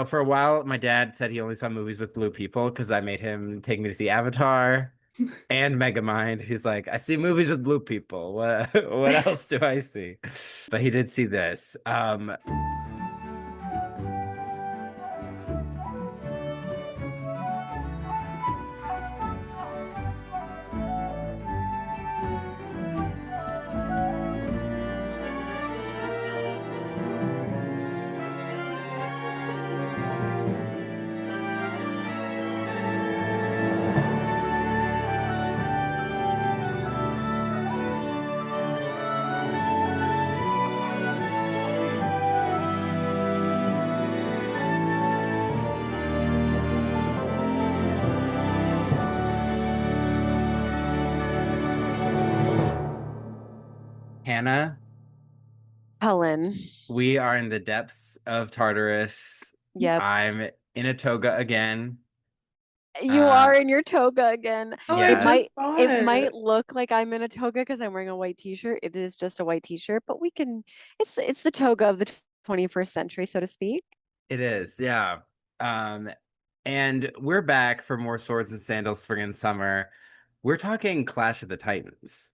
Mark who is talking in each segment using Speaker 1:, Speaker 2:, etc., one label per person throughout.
Speaker 1: for a while, my dad said he only saw movies with blue people because I made him take me to see Avatar and Megamind. He's like, I see movies with blue people. What else do I see? But he did see this. Hannah,
Speaker 2: Cullen.
Speaker 1: we are in the depths of Tartarus.
Speaker 2: Yep.
Speaker 1: I'm in a toga again.
Speaker 2: You
Speaker 1: Uh,
Speaker 2: are in your toga again.
Speaker 3: Oh, I
Speaker 2: It
Speaker 1: yes,
Speaker 3: just
Speaker 2: might
Speaker 3: saw
Speaker 2: it
Speaker 3: it.
Speaker 2: might look like I'm in a toga because I'm wearing a white t-shirt. It is just a white t-shirt, but we can it's the toga of the 21st century, so to speak.
Speaker 1: it is. Yeah. Um, and we're back for more Swords and Sandals spring and summer. We're talking Clash of the Titans,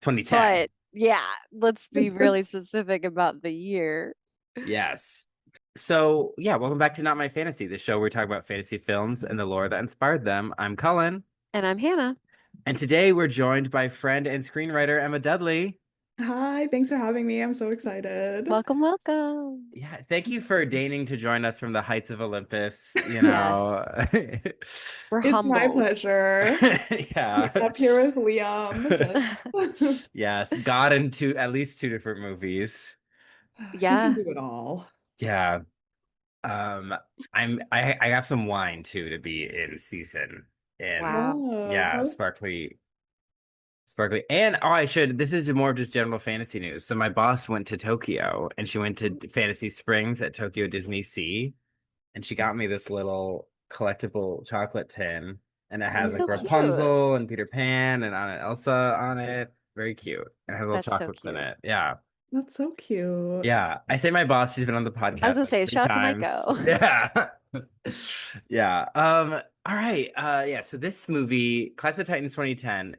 Speaker 1: 2010.
Speaker 2: But yeah, let's be really specific about the year.
Speaker 1: Yes. So, yeah, welcome back to Not My Fantasy, the show where we talk about fantasy films and the lore that inspired them. I'm Cullen,
Speaker 2: And I'm Hannah.
Speaker 1: and today we're joined by friend and screenwriter Emma Dudley.
Speaker 3: Hi, thanks for having me. I'm so excited.
Speaker 2: Welcome, welcome.
Speaker 1: Yeah, thank you for deigning to join us from the heights of Olympus,
Speaker 2: Yes, we're
Speaker 3: It's my
Speaker 2: humbled.
Speaker 3: pleasure.
Speaker 1: Yeah.
Speaker 3: Up here with Liam. Just
Speaker 1: Yes, God in at least two different movies.
Speaker 3: he can
Speaker 2: Yeah.
Speaker 3: do it all.
Speaker 1: Yeah. Um, I have some wine too to be in season. And
Speaker 2: Wow.
Speaker 1: yeah,
Speaker 3: Love.
Speaker 1: sparkly. And I should, this is more of just general fantasy news. So my boss went to Tokyo and she went to Fantasy Springs at Tokyo Disney Sea and she got me this little collectible chocolate tin and it has
Speaker 2: That's
Speaker 1: like
Speaker 2: so
Speaker 3: Oh,
Speaker 2: cute.
Speaker 1: Rapunzel and Peter Pan and Anna Elsa on it. Very cute. And it has little
Speaker 2: That's so
Speaker 1: chocolates in
Speaker 2: cute.
Speaker 1: it. Yeah.
Speaker 3: that's so cute.
Speaker 1: Yeah. I say my boss, she's been on the
Speaker 2: I was
Speaker 1: podcast
Speaker 2: gonna
Speaker 1: like
Speaker 2: say,
Speaker 1: three
Speaker 2: shout out to
Speaker 1: times.
Speaker 2: Maiko.
Speaker 1: Yeah. Yeah. All right. Yeah, so this movie, Class of Titans 2010.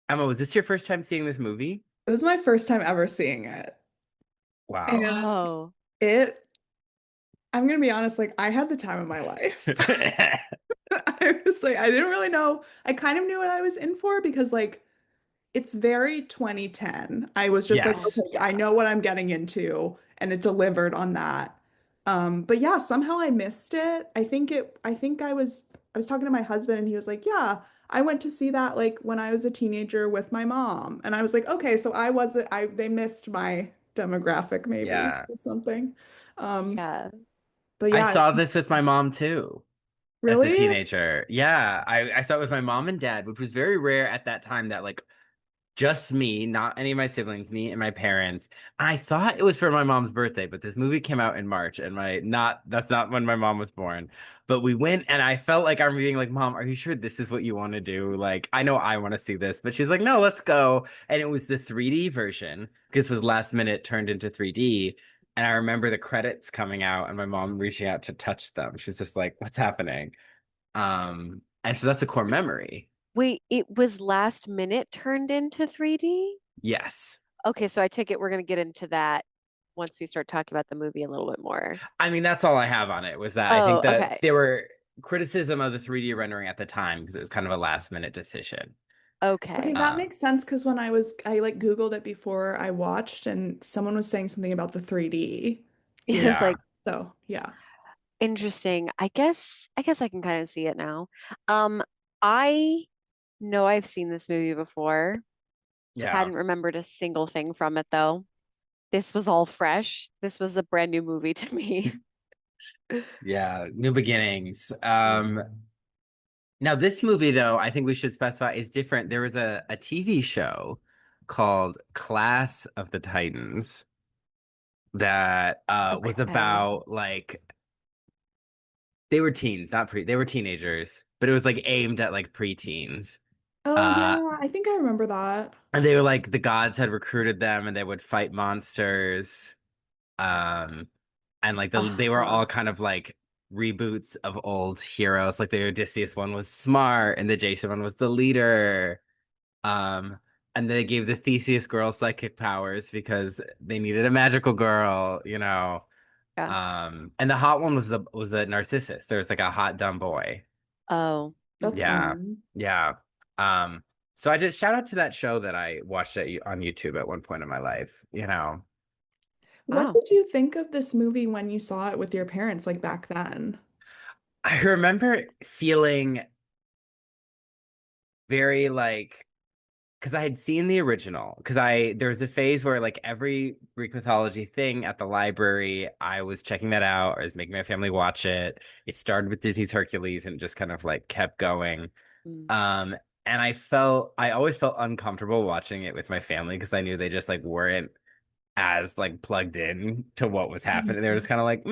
Speaker 1: Emma, was this your first time seeing this movie?
Speaker 3: It was my first time ever seeing it.
Speaker 1: Wow.
Speaker 3: And
Speaker 2: Whoa.
Speaker 3: it, I'm gonna be honest, like I had the time of my life. I was like, I didn't really know. I kind of knew what I was in for because like it's very 2010. I was just like,
Speaker 1: Yes.
Speaker 2: Oh,
Speaker 3: okay, I
Speaker 2: yeah.
Speaker 3: know what I'm getting into, and it delivered on that. But yeah, somehow I missed it. I think I was talking to my husband and he was like, "Yeah, I went to see that like when I was a teenager with my mom." And I was like, "Okay, so I wasn't I they missed my demographic maybe
Speaker 1: Yeah.
Speaker 3: or something." Um,
Speaker 2: Yeah.
Speaker 3: but
Speaker 1: I
Speaker 3: yeah,
Speaker 1: saw this with my mom too as a
Speaker 3: really?
Speaker 1: teenager. Yeah. I saw it with my mom and dad, which was very rare at that time that like just me, not any of my siblings, me and my parents. I thought it was for my mom's birthday, but this movie came out in March and that's not when my mom was born. But we went and I felt like I'm being like, Mom, are you sure this is what you want to do? Like, I know I want to see this, but she's like, no, let's go. And it was the 3D version because it was last minute turned into 3D. And I remember the credits coming out and my mom reaching out to touch them. She's just like, what's happening? And so that's a core memory.
Speaker 2: Wait, it was last minute turned into 3D?
Speaker 1: Yes.
Speaker 2: Okay, so I take it we're gonna get into that once we start talking about the movie a little bit more.
Speaker 1: I mean, that's all I have on it was that I think
Speaker 2: Oh,
Speaker 1: that
Speaker 2: okay.
Speaker 1: there were criticism of the 3D rendering at the time because it was kind of a last minute decision.
Speaker 3: Okay,
Speaker 2: Okay.
Speaker 3: that
Speaker 1: Um,
Speaker 3: makes sense because I like Googled it before I watched and someone was saying something about the 3D,
Speaker 2: It
Speaker 3: you know.
Speaker 2: was
Speaker 1: yeah,
Speaker 2: like
Speaker 3: So, yeah.
Speaker 2: interesting. I guess I can kind of see it now. Um, I know I've seen this movie before.
Speaker 1: yeah,
Speaker 2: Hadn't remembered a single thing from it though. This was all fresh. This was a brand new movie to me.
Speaker 1: yeah. New beginnings.
Speaker 2: Mhm.
Speaker 1: Now this movie, though, I think we should specify is different. There was a TV show called Class of the Titans that was
Speaker 2: Okay.
Speaker 1: about like they were teens, not they were teenagers, but it was like aimed at like preteens.
Speaker 3: Oh,
Speaker 1: Uh,
Speaker 3: yeah, I think I remember that.
Speaker 1: And they were like the gods had recruited them and they would fight monsters. Um and like they were
Speaker 2: Uh-huh.
Speaker 1: all kind of like reboots of old heroes. Like the Odysseus one was smart, and the Jason one was the leader. Um, and they gave the Theseus girl psychic powers because they needed a magical girl, you know.
Speaker 2: Yeah.
Speaker 1: And the hot one was the Narcissus. There was like a hot dumb boy.
Speaker 2: Oh,
Speaker 3: That's
Speaker 1: Yeah,
Speaker 3: fun.
Speaker 1: yeah. Um, so I just shout out to that show that I watched on YouTube at one point in my life, you know.
Speaker 3: What
Speaker 2: wow.
Speaker 3: did you think of this movie when you saw it with your parents, like back then?
Speaker 1: I remember feeling very like because I had seen the original. Because there was a phase where like every Greek mythology thing at the library, I was checking that out. I was making my family watch it. It started with Disney's Hercules and just kind of like kept going.
Speaker 2: Mm.
Speaker 1: Um, and I always felt uncomfortable watching it with my family because I knew they just like weren't as like plugged in to what was happening. They were just kind of like,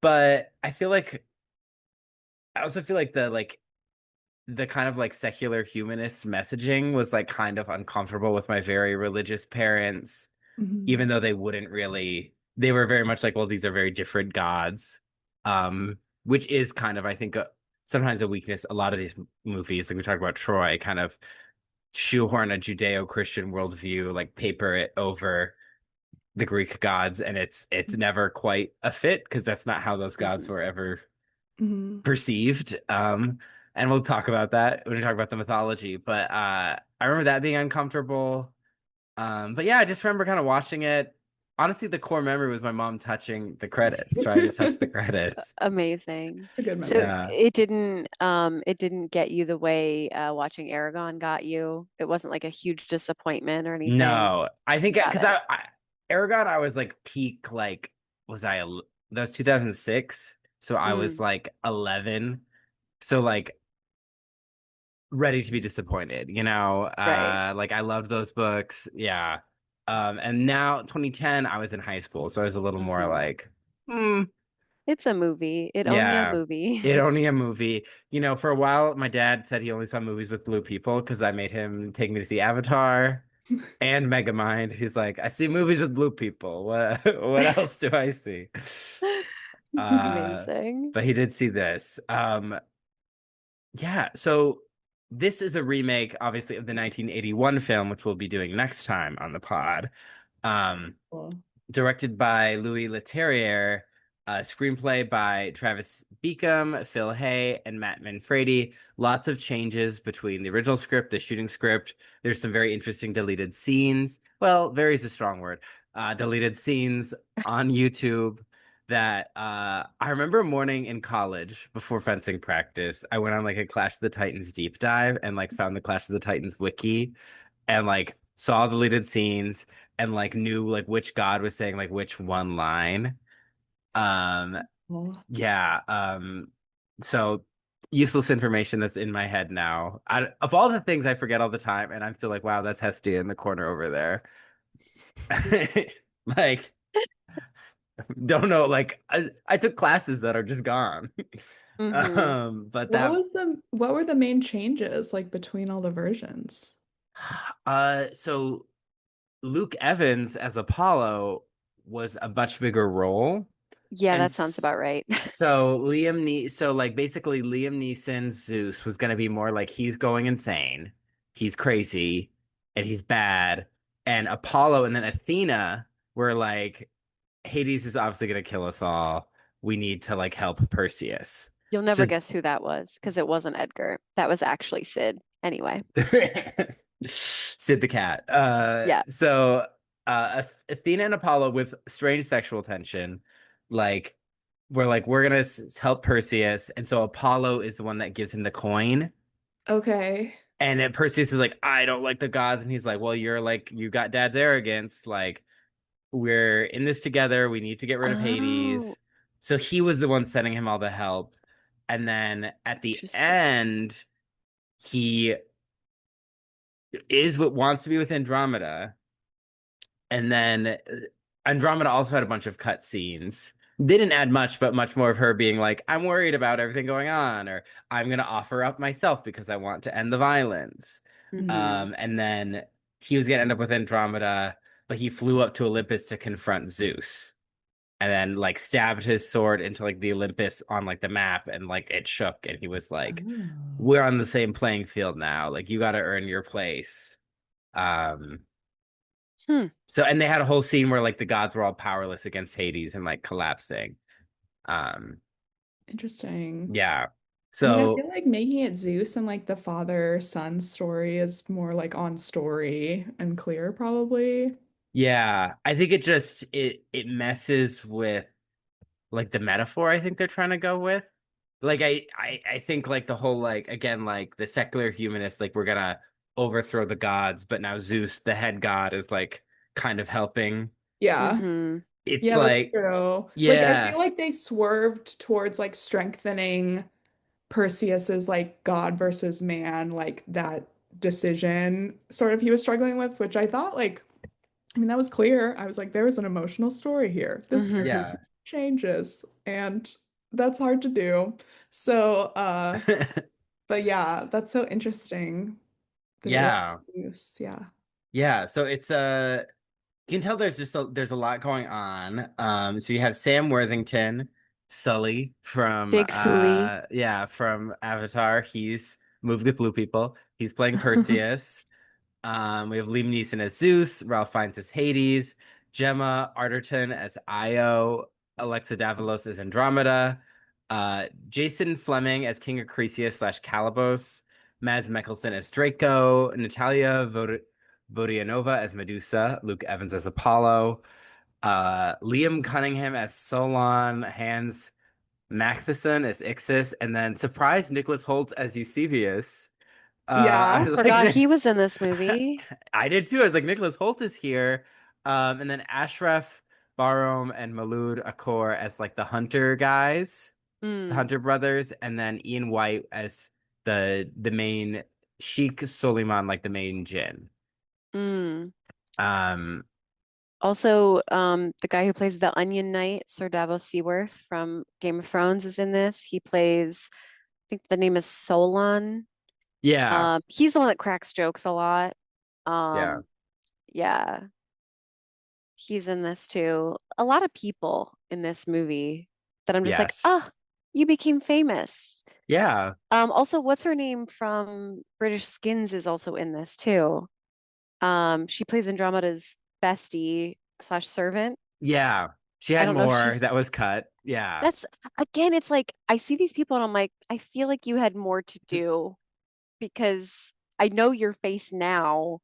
Speaker 1: But I also feel like the kind of like secular humanist messaging was like kind of uncomfortable with my very religious parents,
Speaker 3: Mhm.
Speaker 1: even though they were very much like, well, these are very different gods. Which is kind of, I think, sometimes a weakness. A lot of these movies, like we talked about Troy, kind of shoehorn a Judeo-Christian worldview, like paper it over the Greek gods, and it's never quite a fit because that's not how those gods were ever
Speaker 3: Mhm.
Speaker 1: perceived. And we'll talk about that when we talk about the mythology. But I remember that being uncomfortable. But yeah, I just remember kind of watching it. Honestly, the core memory was my mom touching the credits, trying to touch the credits.
Speaker 2: Amazing.
Speaker 3: A good
Speaker 2: So
Speaker 3: memory.
Speaker 1: Yeah.
Speaker 2: it didn't get you the way watching Aragon got you. It wasn't like a huge disappointment or anything.
Speaker 1: No, I think
Speaker 2: Got
Speaker 1: because
Speaker 2: it.
Speaker 1: Aragon, I was like peak, like, that was 2006. So I was
Speaker 2: Mm,
Speaker 1: like 11. So like ready to be disappointed, you know?
Speaker 2: right.
Speaker 1: Like I loved those books. Yeah. And now 2010, I was in high school. So I was a little more
Speaker 2: Hmm.
Speaker 1: like, hmm,
Speaker 2: It's a movie. It only a
Speaker 1: yeah.
Speaker 2: movie.
Speaker 1: It only a movie. You know, for a while, my dad said he only saw movies with blue people because I made him take me to see Avatar and Megamind. He's like, I see movies with blue people. What what else do I see? Uh,
Speaker 2: Amazing.
Speaker 1: but he did see this. Yeah, so this is a remake, obviously, of the 1981 film, which we'll be doing next time on the pod. Um,
Speaker 3: Cool.
Speaker 1: Directed by Louis Leterrier, screenplay by Travis Beacom, Phil Hay, and Matt Manfredi. Lots of changes between the original script, the shooting script. There's some very interesting deleted scenes. Well, very is a strong word. Deleted scenes on YouTube that I remember a morning in college before fencing practice. I went on like a Clash of the Titans deep dive and like found the Clash of the Titans wiki and like saw deleted scenes and like knew like which god was saying like which one line. Um
Speaker 3: Cool.
Speaker 1: yeah, so useless information that's in my head now. Of all the things I forget all the time and I'm still like, wow, that's Hestia in the corner over there. Like don't know like I took classes that are just gone.
Speaker 2: Hmm.
Speaker 1: But
Speaker 3: What
Speaker 1: that
Speaker 3: was the what were the main changes like between all the versions?
Speaker 1: so Luke Evans as Apollo was a much bigger role.
Speaker 2: Yeah,
Speaker 1: And
Speaker 2: that sounds about right.
Speaker 1: so like basically Liam Neeson's Zeus was gonna be more like he's going insane, he's crazy, and he's bad. And Apollo and then Athena were like, Hades is obviously gonna kill us all. We need to like help Perseus.
Speaker 2: You'll never
Speaker 1: So
Speaker 2: guess who that was because it wasn't Edgar. That was actually Sid. Anyway,
Speaker 1: Sid the cat.
Speaker 2: yeah.
Speaker 1: Athena and Apollo with strange sexual tension, like we're gonna help Perseus, and so Apollo is the one that gives him the coin,
Speaker 3: Okay.
Speaker 1: and then Perseus is like, I don't like the gods, and he's like, well, you got dad's arrogance, like we're in this together, we need to get rid of
Speaker 2: Oh,
Speaker 1: Hades. So he was the one sending him all the help, and then at the
Speaker 2: interesting.
Speaker 1: end, he is what wants to be with Andromeda. And then Andromeda also had a bunch of cut scenes. They didn't add much, but much more of her being like, I'm worried about everything going on, or I'm going to offer up myself because I want to end the violence.
Speaker 2: Hmm.
Speaker 1: And then he was going to end up with Andromeda, but he flew up to Olympus to confront Zeus. and then like stabbed his sword into like the Olympus on like the map, and like it shook, and he was like,
Speaker 3: Oh.
Speaker 1: we're on the same playing field now. Like you got to earn your place. Um,
Speaker 2: Hmm.
Speaker 1: so and they had a whole scene where like the gods were all powerless against Hades and like collapsing. Um,
Speaker 3: Interesting.
Speaker 1: yeah.
Speaker 3: I mean, I
Speaker 1: So
Speaker 3: feel like making it Zeus and like the father-son story is more like on story and clear, probably.
Speaker 1: yeah, I think it messes with like the metaphor I think they're trying to go with. Like I think like the whole like again like the secular humanist like we're gonna overthrow the gods, but now Zeus, the head god, is like kind of helping.
Speaker 3: Yeah.
Speaker 2: Mm-hmm.
Speaker 1: It's
Speaker 3: Yeah, that's
Speaker 1: like
Speaker 3: true. Like, I
Speaker 1: yeah,
Speaker 3: feel like they swerved towards like strengthening Perseus's like God versus man, like that decision sort of he was struggling with, which I thought like, I mean, that was clear. I was like, there was an emotional story here. This character
Speaker 1: yeah,
Speaker 3: changes, and that's hard to do. So, but yeah, that's so interesting that it was
Speaker 1: yeah,
Speaker 3: Zeus. Yeah.
Speaker 1: yeah. So it's you can tell there's a lot going on. So you have Sam Worthington, Sully from
Speaker 2: Jake Sully.
Speaker 1: yeah, from Avatar. He's moved with blue people. He's playing Perseus. We have Liam Neeson as Zeus, Ralph Fiennes as Hades, Gemma Arterton as Io, Alexa Davalos as Andromeda, Jason Fleming as King Acrisius slash Calibos, Mads Mikkelsen as Draco, Natalia Vodianova as Medusa, Luke Evans as Apollo, Liam Cunningham as Solon, Hans Matheson as Ixis, and then surprise Nicholas Hoult as Eusebius. I
Speaker 3: Yeah.
Speaker 1: was
Speaker 2: Forgot
Speaker 1: like,
Speaker 2: he was in this movie.
Speaker 1: I did too. I was like, Nicholas Hoult is here. And then Ashraf, Barom, and Malud Akor as like the hunter guys, the
Speaker 2: Mm,
Speaker 1: hunter brothers, and then Ian White as the main Sheikh Suleiman, like the main jinn.
Speaker 2: mm.
Speaker 1: Um,
Speaker 2: Also, the guy who plays the Onion Knight, Sir Davos Seaworth from Game of Thrones, is in this. He plays, I think the name is Solon.
Speaker 1: yeah,
Speaker 2: He's the one that cracks jokes a lot.
Speaker 1: yeah,
Speaker 2: Um, yeah, he's in this too. A lot of people in this movie that I'm just like,
Speaker 1: yes,
Speaker 2: oh, you became famous.
Speaker 1: yeah,
Speaker 2: Also, what's her name from British Skins is also in this too. She plays Andromeda's bestie slash servant.
Speaker 1: yeah. She
Speaker 2: I
Speaker 1: had
Speaker 2: don't know if
Speaker 1: more
Speaker 2: she's
Speaker 1: that was cut. Yeah,
Speaker 2: that's again, it's like I see these people and I'm like, I feel like you had more to do because I know your face now.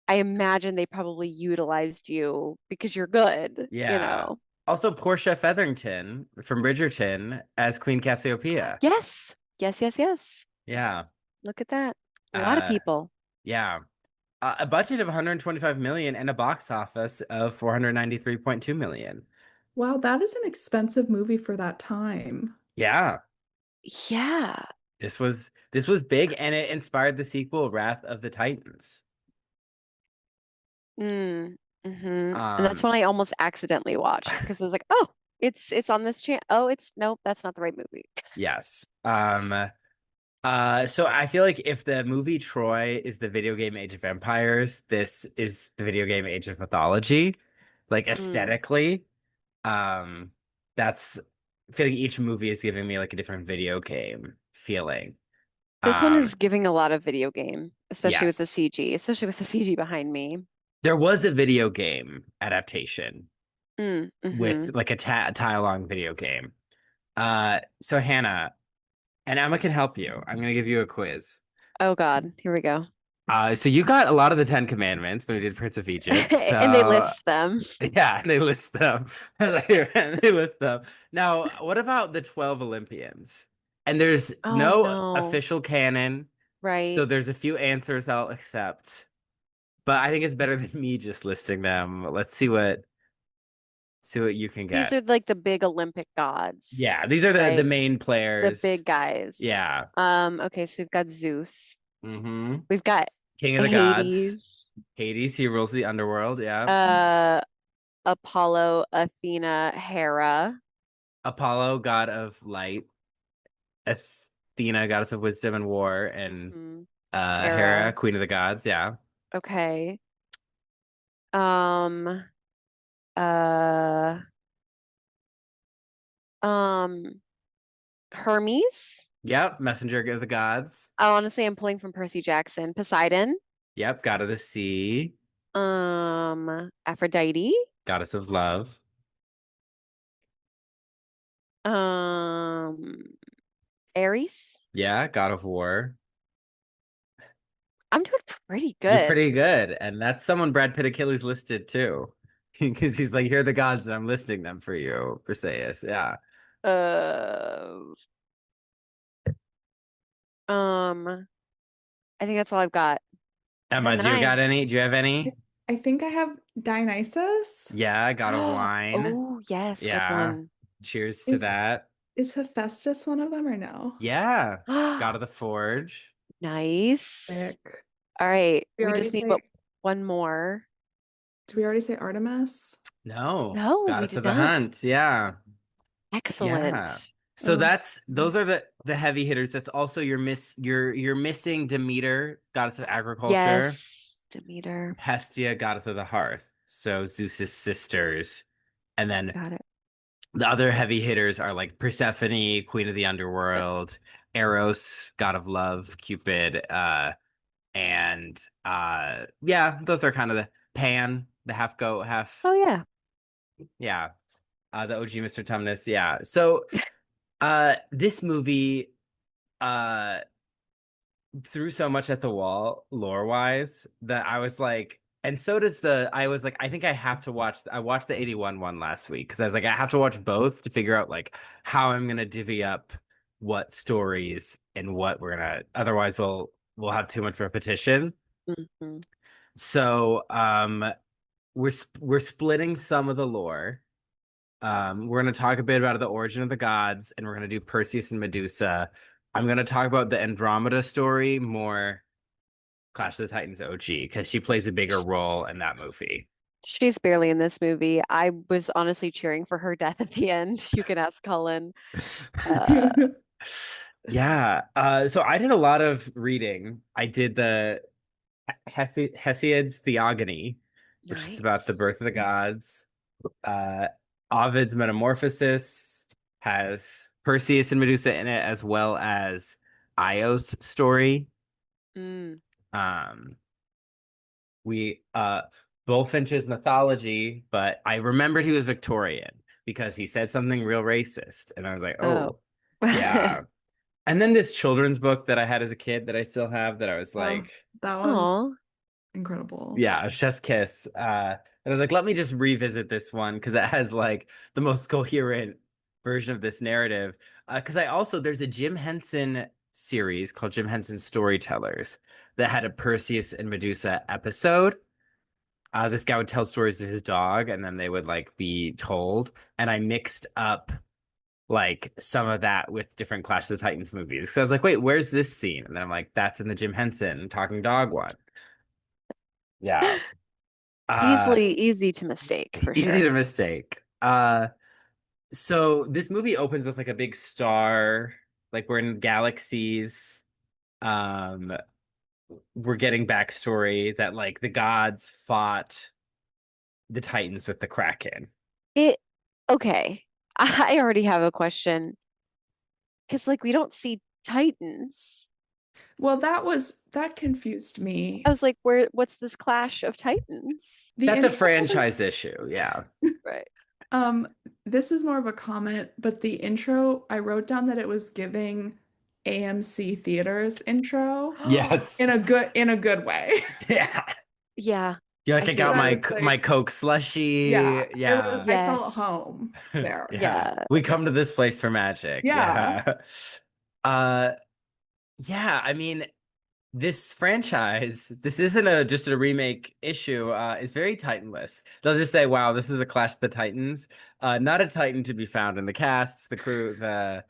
Speaker 2: I imagine they probably utilized you because you're good, you
Speaker 1: yeah.
Speaker 2: know.
Speaker 1: Also, Portia Featherington from Bridgerton as Queen Cassiopeia.
Speaker 2: Yes. Yes, yes, yes.
Speaker 1: Yeah.
Speaker 2: Look at that. A lot of
Speaker 1: Uh,
Speaker 2: people.
Speaker 1: yeah. A budget of 125 million and a box office of 493.2 million.
Speaker 3: Wow, that is an expensive movie for that time.
Speaker 1: Yeah.
Speaker 2: Yeah.
Speaker 1: This was big, and it inspired the sequel Wrath of the Titans.
Speaker 2: Mm. And that's
Speaker 1: Um
Speaker 2: when I almost accidentally watched because I was like, oh, it's on this channel. Oh, it's nope, that's not the right movie.
Speaker 1: yes. So I feel like if the movie Troy is the video game Age of Empires, this is the video game Age of Mythology. Like
Speaker 2: Mm.
Speaker 1: aesthetically. Um that's I feel like each movie is giving me like a different video game feeling.
Speaker 2: This one
Speaker 1: Um
Speaker 2: is giving a lot of video game, especially with the
Speaker 1: yes.
Speaker 2: CG, especially with the CG behind me.
Speaker 1: There was a video game adaptation with
Speaker 2: Mm-hmm.
Speaker 1: like a tie along video game. So Hannah and Emma can help you. I'm gonna give you a quiz.
Speaker 2: Oh God, here we go.
Speaker 1: So you got a lot of the Ten Commandments when we did Prince of Egypt.
Speaker 2: And they
Speaker 1: So
Speaker 2: list them.
Speaker 1: yeah, and they list them. They list them. Now, what about the 12 Olympians? And there's
Speaker 2: Oh
Speaker 1: no
Speaker 2: no.
Speaker 1: official canon, so
Speaker 2: Right.
Speaker 1: there's a few answers I'll accept. But I think it's better than me just listing them. Let's see what you can
Speaker 2: These
Speaker 1: get.
Speaker 2: are like the big Olympic gods,
Speaker 1: Yeah, these are the
Speaker 2: right?
Speaker 1: main
Speaker 2: The
Speaker 1: players.
Speaker 2: big guys.
Speaker 1: Yeah.
Speaker 2: Okay, so we've got Zeus.
Speaker 1: Mm-hmm.
Speaker 2: We've got
Speaker 1: King of the gods.
Speaker 2: Hades,
Speaker 1: Hades, he rules the underworld. Yeah.
Speaker 2: uh, Apollo, Athena, Hera.
Speaker 1: Apollo, god of light. Athena, goddess of wisdom and war, and
Speaker 2: Hmm.
Speaker 1: Hera,
Speaker 2: Hera.
Speaker 1: queen of the gods. Yeah.
Speaker 2: Okay. Um, uh, Um, Hermes.
Speaker 1: Yep, messenger of the gods.
Speaker 2: Honestly, I'm pulling from Percy Jackson. Poseidon.
Speaker 1: Yep, god of the sea,
Speaker 2: Aphrodite.
Speaker 1: goddess of love.
Speaker 2: Um, Ares.
Speaker 1: Yeah, god of war.
Speaker 2: I'm doing pretty
Speaker 1: You're
Speaker 2: good.
Speaker 1: pretty good. And that's someone Brad Pitt Achilles listed too. Because he's like, here are the gods and I'm listing them for you, Perseus. Yeah.
Speaker 2: Uh, I think that's all I've got.
Speaker 1: Emma,
Speaker 2: And then
Speaker 1: do you
Speaker 2: I,
Speaker 1: got any? Do you have any?
Speaker 3: I think I have Dionysus.
Speaker 1: Yeah, god of wine.
Speaker 2: oh yes, good
Speaker 1: Yeah.
Speaker 2: one.
Speaker 1: Cheers to
Speaker 3: Is
Speaker 1: that.
Speaker 3: is Hephaestus one of them or no?
Speaker 1: Yeah. God of the forge.
Speaker 2: Nice.
Speaker 3: Sick.
Speaker 2: All right,
Speaker 3: We
Speaker 2: we
Speaker 3: already
Speaker 2: just need
Speaker 3: say,
Speaker 2: one more.
Speaker 3: did we already say Artemis?
Speaker 1: No.
Speaker 2: No, we
Speaker 1: Goddess
Speaker 2: did
Speaker 1: of the
Speaker 2: not.
Speaker 1: hunt. Yeah. Yeah.
Speaker 2: Excellent.
Speaker 1: So
Speaker 3: Oh,
Speaker 1: those are the heavy hitters. That's also you're missing Demeter, goddess of agriculture,
Speaker 2: Yes, Demeter.
Speaker 1: Hestia, goddess of the hearth. So Zeus's sisters. And then
Speaker 2: Got it.
Speaker 1: the other heavy hitters are like Persephone, queen of the underworld, Eros, god of love, Cupid, and yeah, those are kind of the Pan, the half goat, half
Speaker 2: Oh yeah.
Speaker 1: yeah, the OG Mr. Tumnus, yeah. So this movie uh threw so much at the wall lore wise that I was like, and so does I was like, I think I have to I watched the 81 one last week because I was like, I have to watch both to figure out like how I'm gonna divvy up what stories and what we're gonna, otherwise we'll have too much repetition.
Speaker 2: Mhm.
Speaker 1: So we're splitting some of the lore. We're going to talk a bit about the origin of the gods, and we're going to do Perseus and Medusa. I'm going to talk about the Andromeda story more, Clash of the Titans OG, because she plays a bigger role in that movie.
Speaker 2: She's barely in this movie. I was honestly cheering for her death at the end. You can ask Cullen. Uh,
Speaker 1: Yeah. So I did a lot of reading. I did the Hesiod's Theogony, which is about the
Speaker 2: nice.
Speaker 1: birth of the gods. Uh, Ovid's Metamorphosis has Perseus and Medusa in it, as well as Io's story.
Speaker 2: Mm.
Speaker 1: Um, we Bullfinch's mythology, but I remembered he was Victorian because he said something real racist, and I was like,
Speaker 2: Oh.
Speaker 1: oh, yeah. And then this children's book that I had as a kid that I still have that I was
Speaker 3: Oh,
Speaker 1: like,
Speaker 3: that one,
Speaker 2: Oh.
Speaker 3: incredible.
Speaker 1: yeah, Chef's Kiss. And I was like, let me just revisit this one because it has like the most coherent version of this narrative. Because I also there's a Jim Henson series called Jim Henson Storytellers that had a Perseus and Medusa episode. This guy would tell stories to his dog, and then they would like be told. And I mixed up like some of that with different Clash of the Titans movies. So I was like, wait, where's this scene? And then I'm like, that's in the Jim Henson Talking Dog one. Yeah. Uh,
Speaker 2: Easy to mistake for
Speaker 1: Easy
Speaker 2: sure.
Speaker 1: to mistake. So this movie opens with like a big star, like we're in galaxies. Um, we're getting backstory that like the gods fought the Titans with the Kraken.
Speaker 2: It okay. I already have a question because like we don't see Titans.
Speaker 3: Well, that confused
Speaker 2: I
Speaker 3: me.
Speaker 2: was like, what's this clash of Titans?
Speaker 3: The
Speaker 1: That's a
Speaker 3: intro for
Speaker 1: franchise
Speaker 3: this,
Speaker 1: issue, yeah.
Speaker 2: Right.
Speaker 3: um, this is more of a comment, but the intro, I wrote down that it was giving AMC theaters intro
Speaker 1: Yes.
Speaker 3: in a good way.
Speaker 1: Yeah.
Speaker 2: Yeah,
Speaker 1: You're
Speaker 2: I
Speaker 1: like, I
Speaker 2: see what
Speaker 1: got
Speaker 3: And
Speaker 2: you
Speaker 3: I
Speaker 2: mean.
Speaker 3: was
Speaker 1: my
Speaker 3: like,
Speaker 1: Coke slushy.
Speaker 3: yeah, it was,
Speaker 1: Yeah.
Speaker 3: I felt
Speaker 2: Yes.
Speaker 3: home there.
Speaker 1: Yeah.
Speaker 2: Yeah.
Speaker 1: We come to this place for magic.
Speaker 3: Yeah.
Speaker 1: Yeah. Uh yeah, I mean, this franchise, this isn't just a remake issue, is very Titanless. They'll just say, wow, this is a Clash of the Titans. Not a Titan to be found in the cast, the crew, the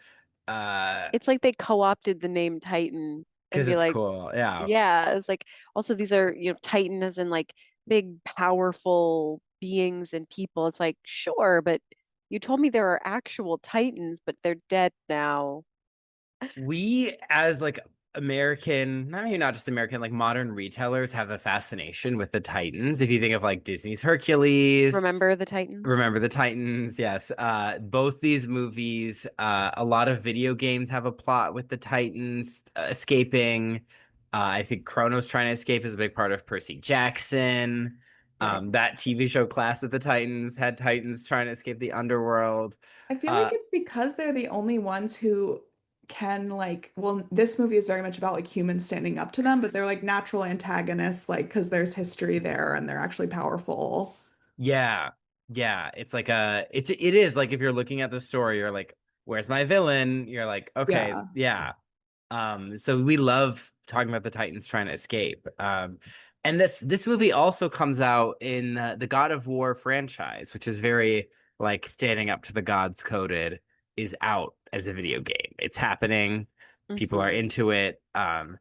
Speaker 2: It's like they co-opted the name Titan and
Speaker 1: because
Speaker 2: be
Speaker 1: it's
Speaker 2: like,
Speaker 1: cool. Yeah.
Speaker 2: yeah, it's like also these are, Titan as in like big, powerful beings and people. It's like, sure, but you told me there are actual Titans, but they're dead now.
Speaker 1: We as like American, I mean, not just American, like modern retailers have a fascination with the Titans. If you think of like Disney's Hercules,
Speaker 2: Remember the Titans?
Speaker 1: Remember the Titans, yes. Both these movies, a lot of video games have a plot with the Titans escaping. I think Kronos trying to escape is a big part of Percy Jackson.
Speaker 3: Right.
Speaker 1: That TV show Class of the Titans had Titans trying to escape the underworld.
Speaker 3: I feel like
Speaker 1: Uh,
Speaker 3: it's because they're the only ones who can like, well, this movie is very much about like humans standing up to them, but they're like natural antagonists, like because there's history there and they're actually powerful.
Speaker 1: yeah, yeah. It is like if you're looking at the story, you're like, where's my villain? You're like, okay,
Speaker 3: Yeah.
Speaker 1: yeah. So we love talking about the Titans trying to escape. And this movie also comes out in the God of War franchise, which is very like standing up to the gods coded, is out as a video game. It's happening. People are
Speaker 2: Hmm.
Speaker 1: into it. And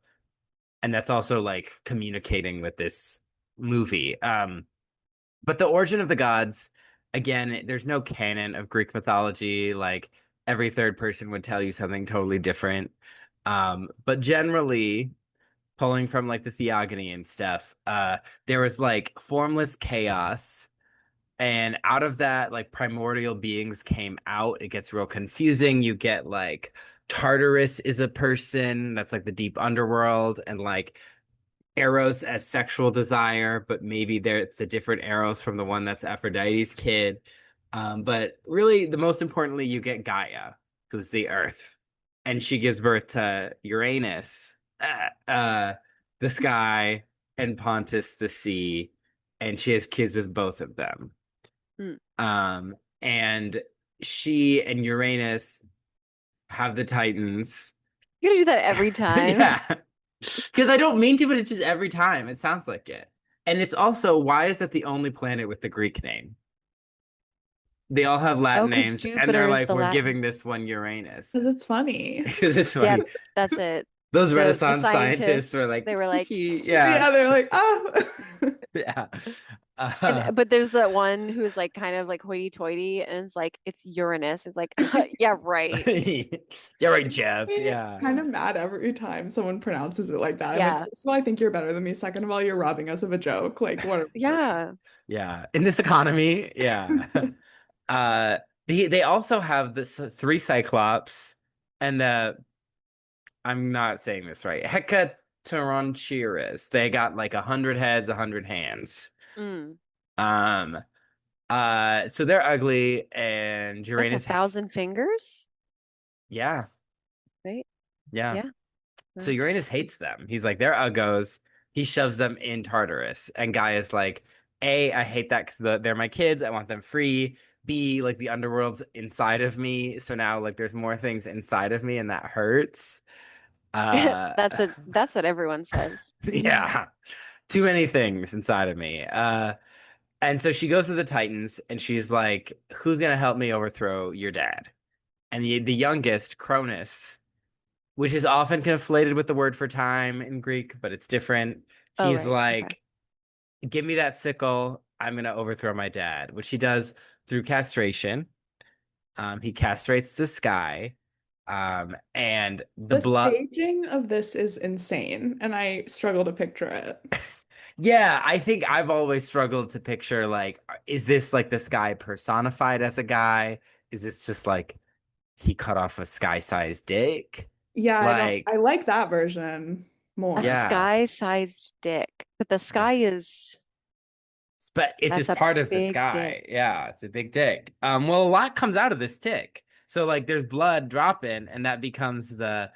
Speaker 1: that's also like communicating with this movie. But the origin of the gods, again, there's no canon of Greek mythology. Like every third person would tell you something totally different. But generally, pulling from like the theogony and stuff, there was like formless chaos. And out of that, like primordial beings came out. It gets real confusing. You get like Tartarus is a person that's like the deep underworld, and like Eros as sexual desire, but maybe there it's a different Eros from the one that's Aphrodite's kid. But really, the most importantly, you get Gaia, who's the Earth, and she gives birth to Uranus, the sky, and Pontus, the sea, and she has kids with both of them.
Speaker 2: Mm.
Speaker 1: And she and Uranus have the Titans.
Speaker 2: You're gonna do that every time.
Speaker 1: Yeah. Because I don't mean to, but it's just every time it sounds like it. And it's also, why is it the only planet with the Greek name? They all have
Speaker 2: Oh,
Speaker 1: Latin
Speaker 2: because
Speaker 1: names, and
Speaker 2: Jupiter
Speaker 1: they're
Speaker 2: is
Speaker 1: like,
Speaker 2: the
Speaker 1: we're
Speaker 2: Latin.
Speaker 1: giving this one Uranus.
Speaker 3: Because it's funny.
Speaker 1: Because it's
Speaker 2: Yeah,
Speaker 1: funny.
Speaker 2: that's it.
Speaker 1: Those
Speaker 2: The
Speaker 1: Renaissance scientists were
Speaker 2: scientists,
Speaker 1: like,
Speaker 2: they were
Speaker 1: hee
Speaker 2: like,
Speaker 1: hee, yeah,
Speaker 3: Yeah, they're like, oh.
Speaker 1: yeah.
Speaker 2: and
Speaker 1: Uh,
Speaker 2: but there's that one who's like kind of like hoity-toity, and it's like it's Uranus. It's like, yeah, right.
Speaker 1: yeah, right, Jeff.
Speaker 3: I
Speaker 1: Yeah.
Speaker 3: kind of mad every time someone pronounces it like that. I'm like,
Speaker 2: Yeah,
Speaker 3: first of all, I think you're better than me. Second of all, you're robbing us of a joke. Like, what?
Speaker 2: yeah.
Speaker 1: Yeah. In this economy, yeah. Uh, they also have this three Cyclops and the I'm not saying this right. Hecatoronchirus. They got like 100 heads, 100 hands.
Speaker 2: Mm.
Speaker 1: Um, so they're ugly, and
Speaker 2: That's a
Speaker 1: Uranus,
Speaker 2: thousand fingers,
Speaker 1: yeah,
Speaker 2: right?
Speaker 1: yeah.
Speaker 2: Yeah.
Speaker 1: So
Speaker 2: Uh,
Speaker 1: Uranus hates them. He's like, they're uggos. He shoves them in Tartarus, and Guy is like, A, I hate that because they're my kids. I want them free. B, like the underworld's inside of me, so now like there's more things inside of me, and that hurts. Uh,
Speaker 2: that's what everyone says.
Speaker 1: yeah, too many things inside of me. And so she goes to the Titans and she's like, who's gonna help me overthrow your dad? And the youngest, Cronus, which is often conflated with the word for time in Greek, but it's different.
Speaker 2: Oh,
Speaker 1: He's
Speaker 2: right. Okay.
Speaker 1: like, give me that sickle. I'm gonna overthrow my dad, which he does through castration. He castrates the sky. And the
Speaker 3: The
Speaker 1: blood.
Speaker 3: staging of this is insane, and I struggle to picture it.
Speaker 1: Yeah, I think I've always struggled to picture like, is this like this guy personified as a guy? Is this just like he cut off a sky-sized dick?
Speaker 3: Yeah, I
Speaker 1: Like,
Speaker 3: like that version
Speaker 2: A
Speaker 3: more.
Speaker 1: yeah,
Speaker 2: sky-sized dick, but the
Speaker 1: yeah.
Speaker 2: sky is
Speaker 1: But it's
Speaker 2: that's
Speaker 1: just
Speaker 2: a
Speaker 1: part of the
Speaker 2: big dick.
Speaker 1: sky. Yeah, it's a big dick. Well, a lot comes out of this dick. So like there's blood dropping, and that becomes the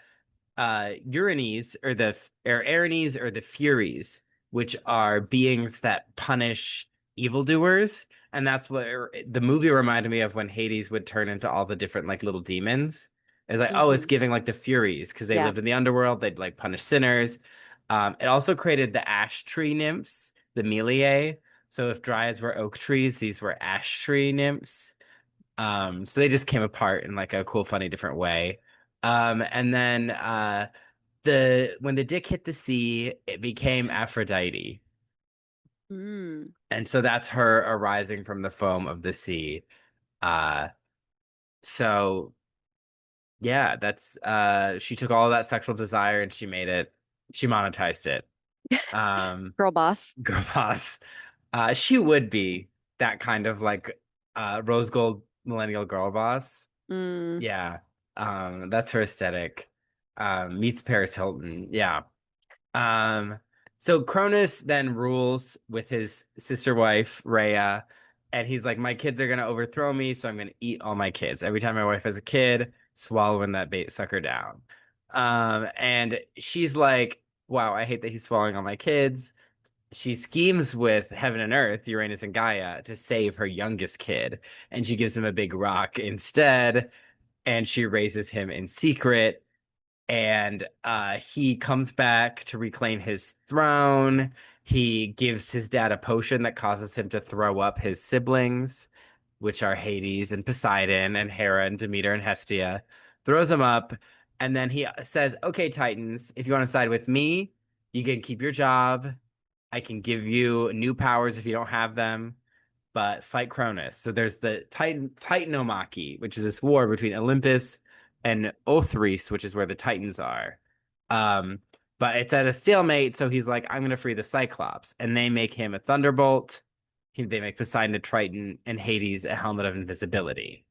Speaker 1: Uranes or Erinyes or the Furies, which are beings that punish evildoers, and that's what the movie reminded me of when Hades would turn into all the different like little demons. It's like, oh, it's
Speaker 2: Hmm.
Speaker 1: giving like the Furies because they
Speaker 2: Yeah.
Speaker 1: lived in the underworld. They'd like punish sinners. It also created the ash tree nymphs, the Meliae. So if dryads were oak trees, these were ash tree nymphs. So they just came apart in like a cool, funny, different way. And then the when the dick hit the sea, it became Aphrodite.
Speaker 2: Mm.
Speaker 1: And so that's her arising from the foam of the sea. Uh so Yeah, that's she took all of that sexual desire and she monetized it.
Speaker 2: Girl boss.
Speaker 1: Girl boss. She would be that kind of like rose gold millennial girl boss.
Speaker 2: Mm.
Speaker 1: Yeah. That's her aesthetic. Meets Paris Hilton. Yeah. Um, so Cronus then rules with his sister wife, Rhea, and he's like, my kids are gonna overthrow me, so I'm gonna eat all my kids. Every time my wife has a kid, swallowing that bait sucker down. And she's like, wow, I hate that he's swallowing all my kids. She schemes with Heaven and Earth, Uranus and Gaia, to save her youngest kid, and she gives him a big rock instead, and she raises him in secret and he comes back to reclaim his throne. He gives his dad a potion that causes him to throw up his siblings, which are Hades and Poseidon and Hera and Demeter and Hestia. Throws them up, and then he says, "Okay, Titans, if you want to side with me, you can keep your job. I can give you new powers if you don't have them." But fight Cronus. So there's the Titanomachy, which is this war between Olympus and Othries, which is where the Titans are. Um, but it's at a stalemate, so he's like, I'm gonna free the Cyclops. And they make him a Thunderbolt. They make Poseidon a Triton and Hades a helmet of invisibility.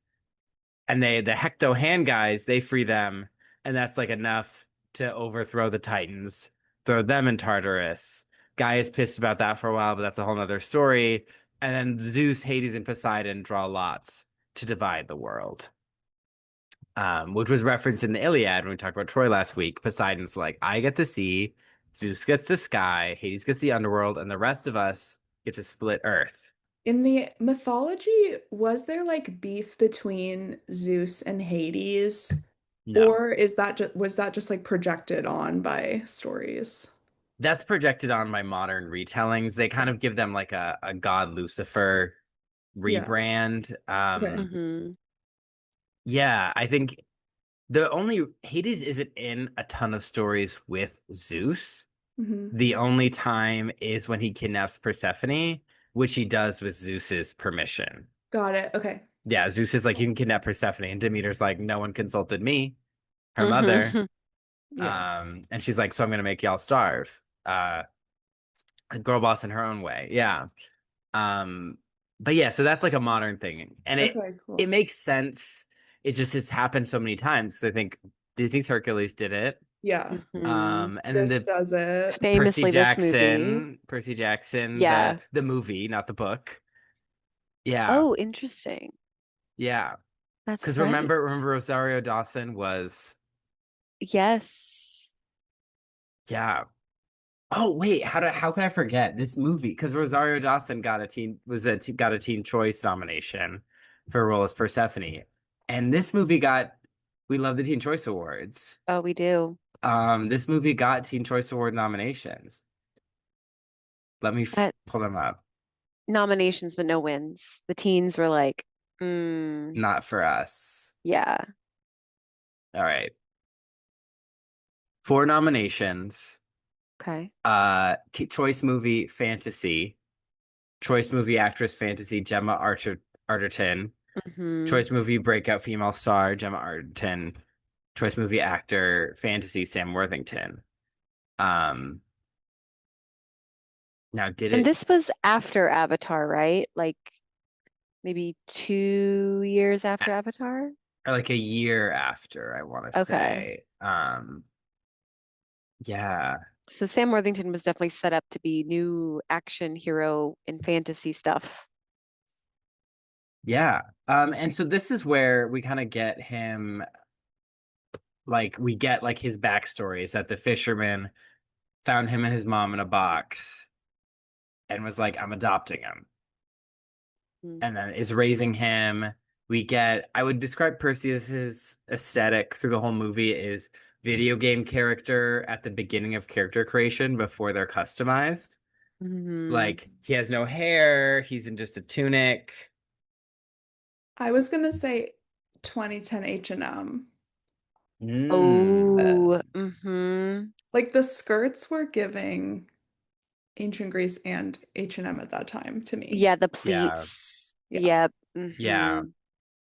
Speaker 1: And the Hecto hand guys, they free them, and that's like enough to overthrow the Titans, throw them in Tartarus. Guy is pissed about that for a while, but that's a whole nother story. And then Zeus, Hades, and Poseidon draw lots to divide the world. Which was referenced in the Iliad when we talked about Troy last week. Poseidon's like, I get the sea, Zeus gets the sky, Hades gets the underworld, and the rest of us get to split Earth.
Speaker 3: In the mythology, was there like beef between Zeus and Hades?
Speaker 1: No.
Speaker 3: Or is that just was that just like projected on by stories?
Speaker 1: That's projected on my modern retellings. They kind of give them like a God Lucifer
Speaker 3: Yeah.
Speaker 1: rebrand.
Speaker 3: Okay.
Speaker 2: Hmm.
Speaker 1: Yeah, I think the only Hades isn't in a ton of stories with Zeus.
Speaker 3: Hmm.
Speaker 1: The only time is when he kidnaps Persephone, which he does with Zeus's permission.
Speaker 3: Got it. Okay.
Speaker 1: Yeah, Zeus is like, you can kidnap Persephone, and Demeter's like, no one consulted me, her mother.
Speaker 2: Hmm.
Speaker 3: Yeah.
Speaker 1: And she's like, so I'm gonna make y'all starve. A girl boss in her own way. Yeah. Um, but yeah, so that's like a modern thing, and
Speaker 3: Okay,
Speaker 1: it
Speaker 3: cool.
Speaker 1: makes sense. It's just it's happened so many times. I think Disney's Hercules did it.
Speaker 3: Yeah.
Speaker 2: Hmm.
Speaker 1: And then
Speaker 3: This
Speaker 1: the
Speaker 3: does it.
Speaker 2: Famously, this movie.
Speaker 1: Percy Jackson,
Speaker 2: Yeah.
Speaker 1: the movie, not the book. Yeah,
Speaker 2: Oh, interesting.
Speaker 1: yeah.
Speaker 2: That's
Speaker 1: Because
Speaker 2: right.
Speaker 1: remember Rosario Dawson was
Speaker 2: Yes.
Speaker 1: yeah. Oh wait, how can I forget this movie? Because Rosario Dawson got a Teen Choice nomination for a role as Persephone, and this movie got we love the Teen Choice Awards.
Speaker 2: Oh, we do.
Speaker 1: This movie got Teen Choice Award nominations. Let me
Speaker 2: But
Speaker 1: pull them up.
Speaker 2: nominations, but no wins. The teens were like, mm,
Speaker 1: Not for us.
Speaker 2: yeah.
Speaker 1: All right, four nominations.
Speaker 2: Okay.
Speaker 1: Choice movie fantasy, choice movie actress fantasy Arterton,
Speaker 2: Hmm.
Speaker 1: choice movie breakout female star Gemma Arterton, choice movie actor fantasy Sam Worthington. Um, now did
Speaker 2: And
Speaker 1: it
Speaker 2: this was after Avatar, right? Like maybe 2 years after Avatar?
Speaker 1: like a year after, I want to
Speaker 2: Okay.
Speaker 1: say. Yeah,
Speaker 2: So Sam Worthington was definitely set up to be new action hero in fantasy stuff.
Speaker 1: yeah. And so this is where we kind of get him, like we get like his backstory is that the fisherman found him and his mom in a box and was like, I'm adopting him.
Speaker 2: Mm.
Speaker 1: And then is raising him. We get, I would describe Perseus's aesthetic through the whole movie is video game character at the beginning of character creation before they're customized.
Speaker 2: Hmm.
Speaker 1: Like he has no hair, he's in just a tunic.
Speaker 3: I was gonna say 2010 H&M.
Speaker 1: Mm.
Speaker 3: Uh,
Speaker 2: Oh, hmm.
Speaker 3: like the skirts were giving ancient Greece and H&M at that time to me.
Speaker 2: Yeah, the
Speaker 1: Yeah.
Speaker 2: pleats.
Speaker 3: Yeah.
Speaker 2: Yep.
Speaker 1: Yeah.
Speaker 2: Hmm.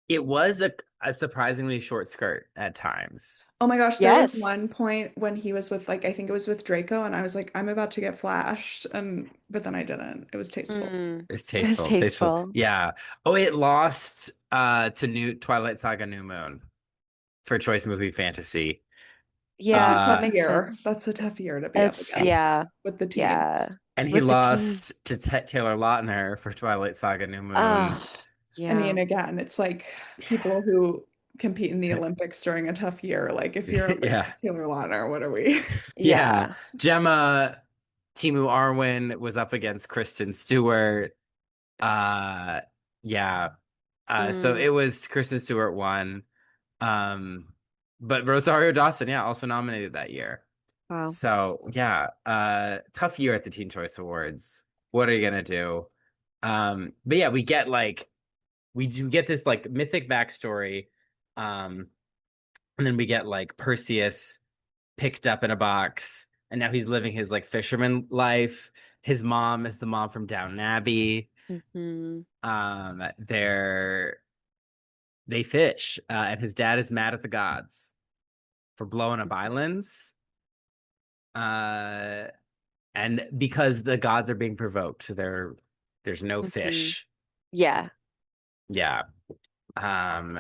Speaker 1: It was a a surprisingly short skirt at times.
Speaker 3: Oh my gosh, there was one
Speaker 2: Yes.
Speaker 3: point when he was with like I think it was with Draco and I was like I'm about to get flashed and but then I didn't. It was tasteful.
Speaker 2: Mm.
Speaker 1: It's
Speaker 2: It was
Speaker 1: tasteful, tasteful.
Speaker 2: tasteful.
Speaker 1: Yeah. Oh, it lost to New Twilight Saga New Moon for Choice Movie Fantasy.
Speaker 3: That's a
Speaker 2: Yeah, that
Speaker 3: tough
Speaker 2: makes
Speaker 3: year.
Speaker 2: sense.
Speaker 3: That's a tough year to be up
Speaker 2: It's
Speaker 3: against
Speaker 2: yeah,
Speaker 3: with the
Speaker 2: yeah.
Speaker 3: teens.
Speaker 1: And he
Speaker 2: With the teens.
Speaker 1: lost to Taylor Lautner for Twilight Saga New Moon.
Speaker 2: Oh,
Speaker 3: I mean,
Speaker 2: yeah.
Speaker 3: again, it's like people who compete in the Olympics during a tough year. Like if you're up
Speaker 1: Yeah.
Speaker 3: against Taylor Lautner, what are we?
Speaker 1: Yeah.
Speaker 2: Yeah.
Speaker 1: Gemma Timu Arwen was up against Kristen Stewart. Uh yeah. So
Speaker 2: Mm,
Speaker 1: it was Kristen Stewart won. Um but Rosario Dawson, yeah, also nominated that year.
Speaker 2: wow.
Speaker 1: So yeah, tough year at the Teen Choice Awards. What are you gonna do? But yeah, we do get this like mythic backstory. Um, and then we get like Perseus picked up in a box, and now he's living his like fisherman life. His mom is the mom from Downton Abbey.
Speaker 2: Hmm.
Speaker 1: They're they fish, and his dad is mad at the gods for blowing up islands. Uh, and because the gods are being provoked, so there's no
Speaker 2: Hmm.
Speaker 1: fish.
Speaker 2: Yeah.
Speaker 1: Yeah. Um,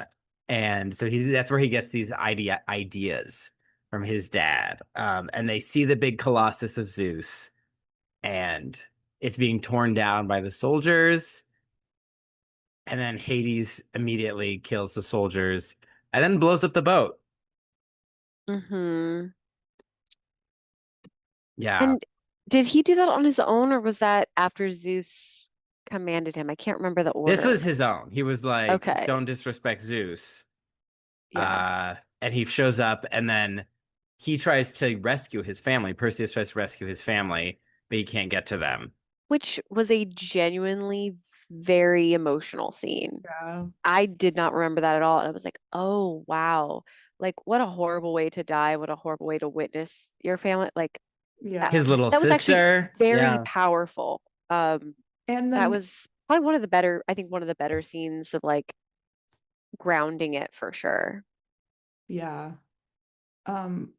Speaker 1: and so that's where he gets these ideas from his dad. And they see the big Colossus of Zeus, and it's being torn down by the soldiers. And then Hades immediately kills the soldiers and then blows up the boat.
Speaker 2: Hmm.
Speaker 1: Yeah.
Speaker 2: And did he do that on his own, or was that after Zeus commanded him? I can't remember the
Speaker 1: This was
Speaker 2: order.
Speaker 1: his own. He was like,
Speaker 2: Okay.
Speaker 1: don't disrespect Zeus.
Speaker 2: Yeah.
Speaker 1: And he shows up and then he tries to rescue his family. Perseus tries to rescue his family, but he can't get to them.
Speaker 2: Which was a genuinely very emotional scene.
Speaker 3: Yeah.
Speaker 2: I did not remember that at all. And I was like, oh, wow. Like, what a horrible way to die. What a horrible way to witness your family. Like, that,
Speaker 3: Yeah.
Speaker 1: His little
Speaker 2: that was actually
Speaker 1: sister.
Speaker 2: very
Speaker 1: Yeah.
Speaker 2: powerful.
Speaker 3: And
Speaker 2: That
Speaker 3: then
Speaker 2: was probably one of the better, I think one of the better scenes of like grounding it for sure.
Speaker 3: yeah.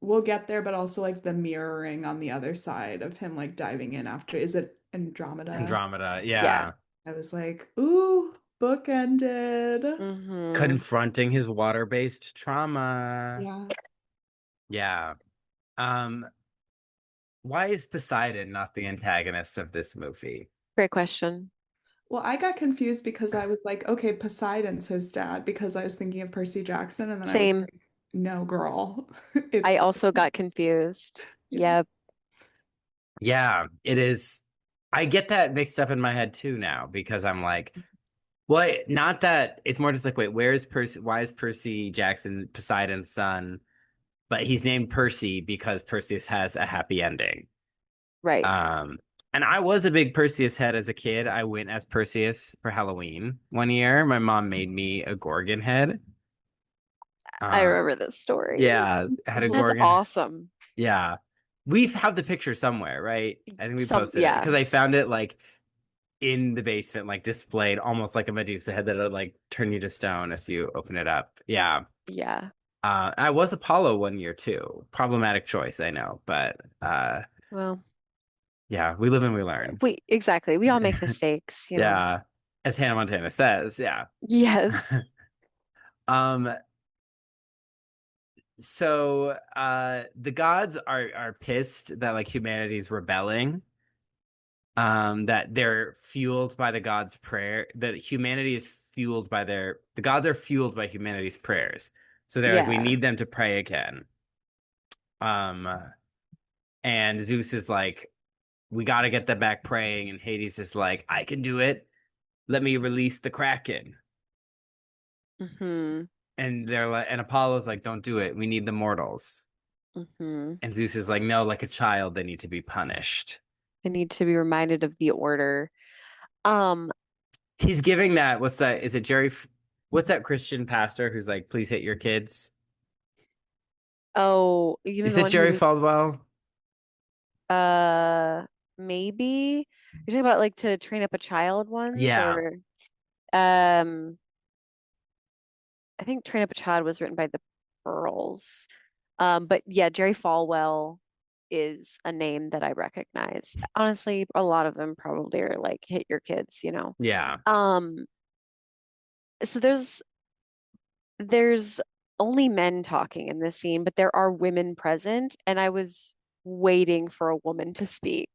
Speaker 3: We'll get there, but also like the mirroring on the other side of him like diving in after is it Andromeda?
Speaker 1: Andromeda.
Speaker 2: Yeah.
Speaker 1: Yeah.
Speaker 3: I was like, ooh, book ended.
Speaker 2: Hmm.
Speaker 1: Confronting his water-based trauma.
Speaker 3: Yeah.
Speaker 1: Yeah. Um, why is Poseidon not the antagonist of this movie?
Speaker 2: Great question.
Speaker 3: Well, I got confused because I was like, okay, Poseidon's his dad because I was thinking of Percy Jackson, and then I was
Speaker 2: Same.
Speaker 3: like, no, girl,
Speaker 2: I
Speaker 3: it's
Speaker 2: also got confused.
Speaker 3: yeah,
Speaker 2: Yep.
Speaker 1: Yeah, it is. I get that mixed up in my head too now because I'm like, well, not that it's more just like, wait, where is Percy? Why is Percy Jackson Poseidon's son? But he's named Percy because Perseus has a happy ending.
Speaker 2: Right.
Speaker 1: Um, and I was a big Perseus head as a kid. I went as Perseus for Halloween one year. My mom made me a Gorgon head.
Speaker 2: I
Speaker 1: Uh,
Speaker 2: remember this story.
Speaker 1: yeah, I had a
Speaker 2: That's
Speaker 1: Gorgon.
Speaker 2: awesome.
Speaker 1: Yeah, we've have the picture somewhere, right? I think we posted it
Speaker 2: Yeah.
Speaker 1: because I found it like in the basement, like displayed almost like a Medusa head that would like turn you to stone if you open it up. Yeah.
Speaker 2: Yeah.
Speaker 1: I was Apollo one year too. Problematic choice, I know, but
Speaker 2: Well,
Speaker 1: yeah, we live and we learn.
Speaker 2: exactly. We all make mistakes, you know.
Speaker 1: Yeah. As Hannah Montana says, yeah.
Speaker 2: Yes.
Speaker 1: Um, so the gods are pissed that like humanity's rebelling. That they're fueled by the gods' prayer, that humanity is fueled by the gods are fueled by humanity's prayers. So they're like, we
Speaker 2: Yeah.
Speaker 1: need them to pray again. Um, and Zeus is like, we got to get them back praying. And Hades is like, I can do it. Let me release the Kraken.
Speaker 2: Hmm.
Speaker 1: And they're like, and Apollo's like, don't do it. We need the mortals.
Speaker 2: Hmm.
Speaker 1: And Zeus is like, no, like a child, they need to be punished.
Speaker 2: I need to be reminded of the order. Um,
Speaker 1: He's giving that. What's that? Is it Jerry? What's that Christian pastor who's like, please hit your kids?
Speaker 2: oh, you mean
Speaker 1: Is
Speaker 2: the
Speaker 1: it
Speaker 2: one who
Speaker 1: Jerry
Speaker 2: was
Speaker 1: Falwell?
Speaker 2: uh maybe you're talking about like to train up a child ones
Speaker 1: Yeah.
Speaker 2: or um I think Train Up a Child was written by the Pearls. But yeah, Jerry Falwell is a name that I recognize. Honestly, a lot of them probably are like hit your kids, you know.
Speaker 1: Yeah.
Speaker 2: Um, so there's only men talking in this scene, but there are women present, and I was waiting for a woman to speak.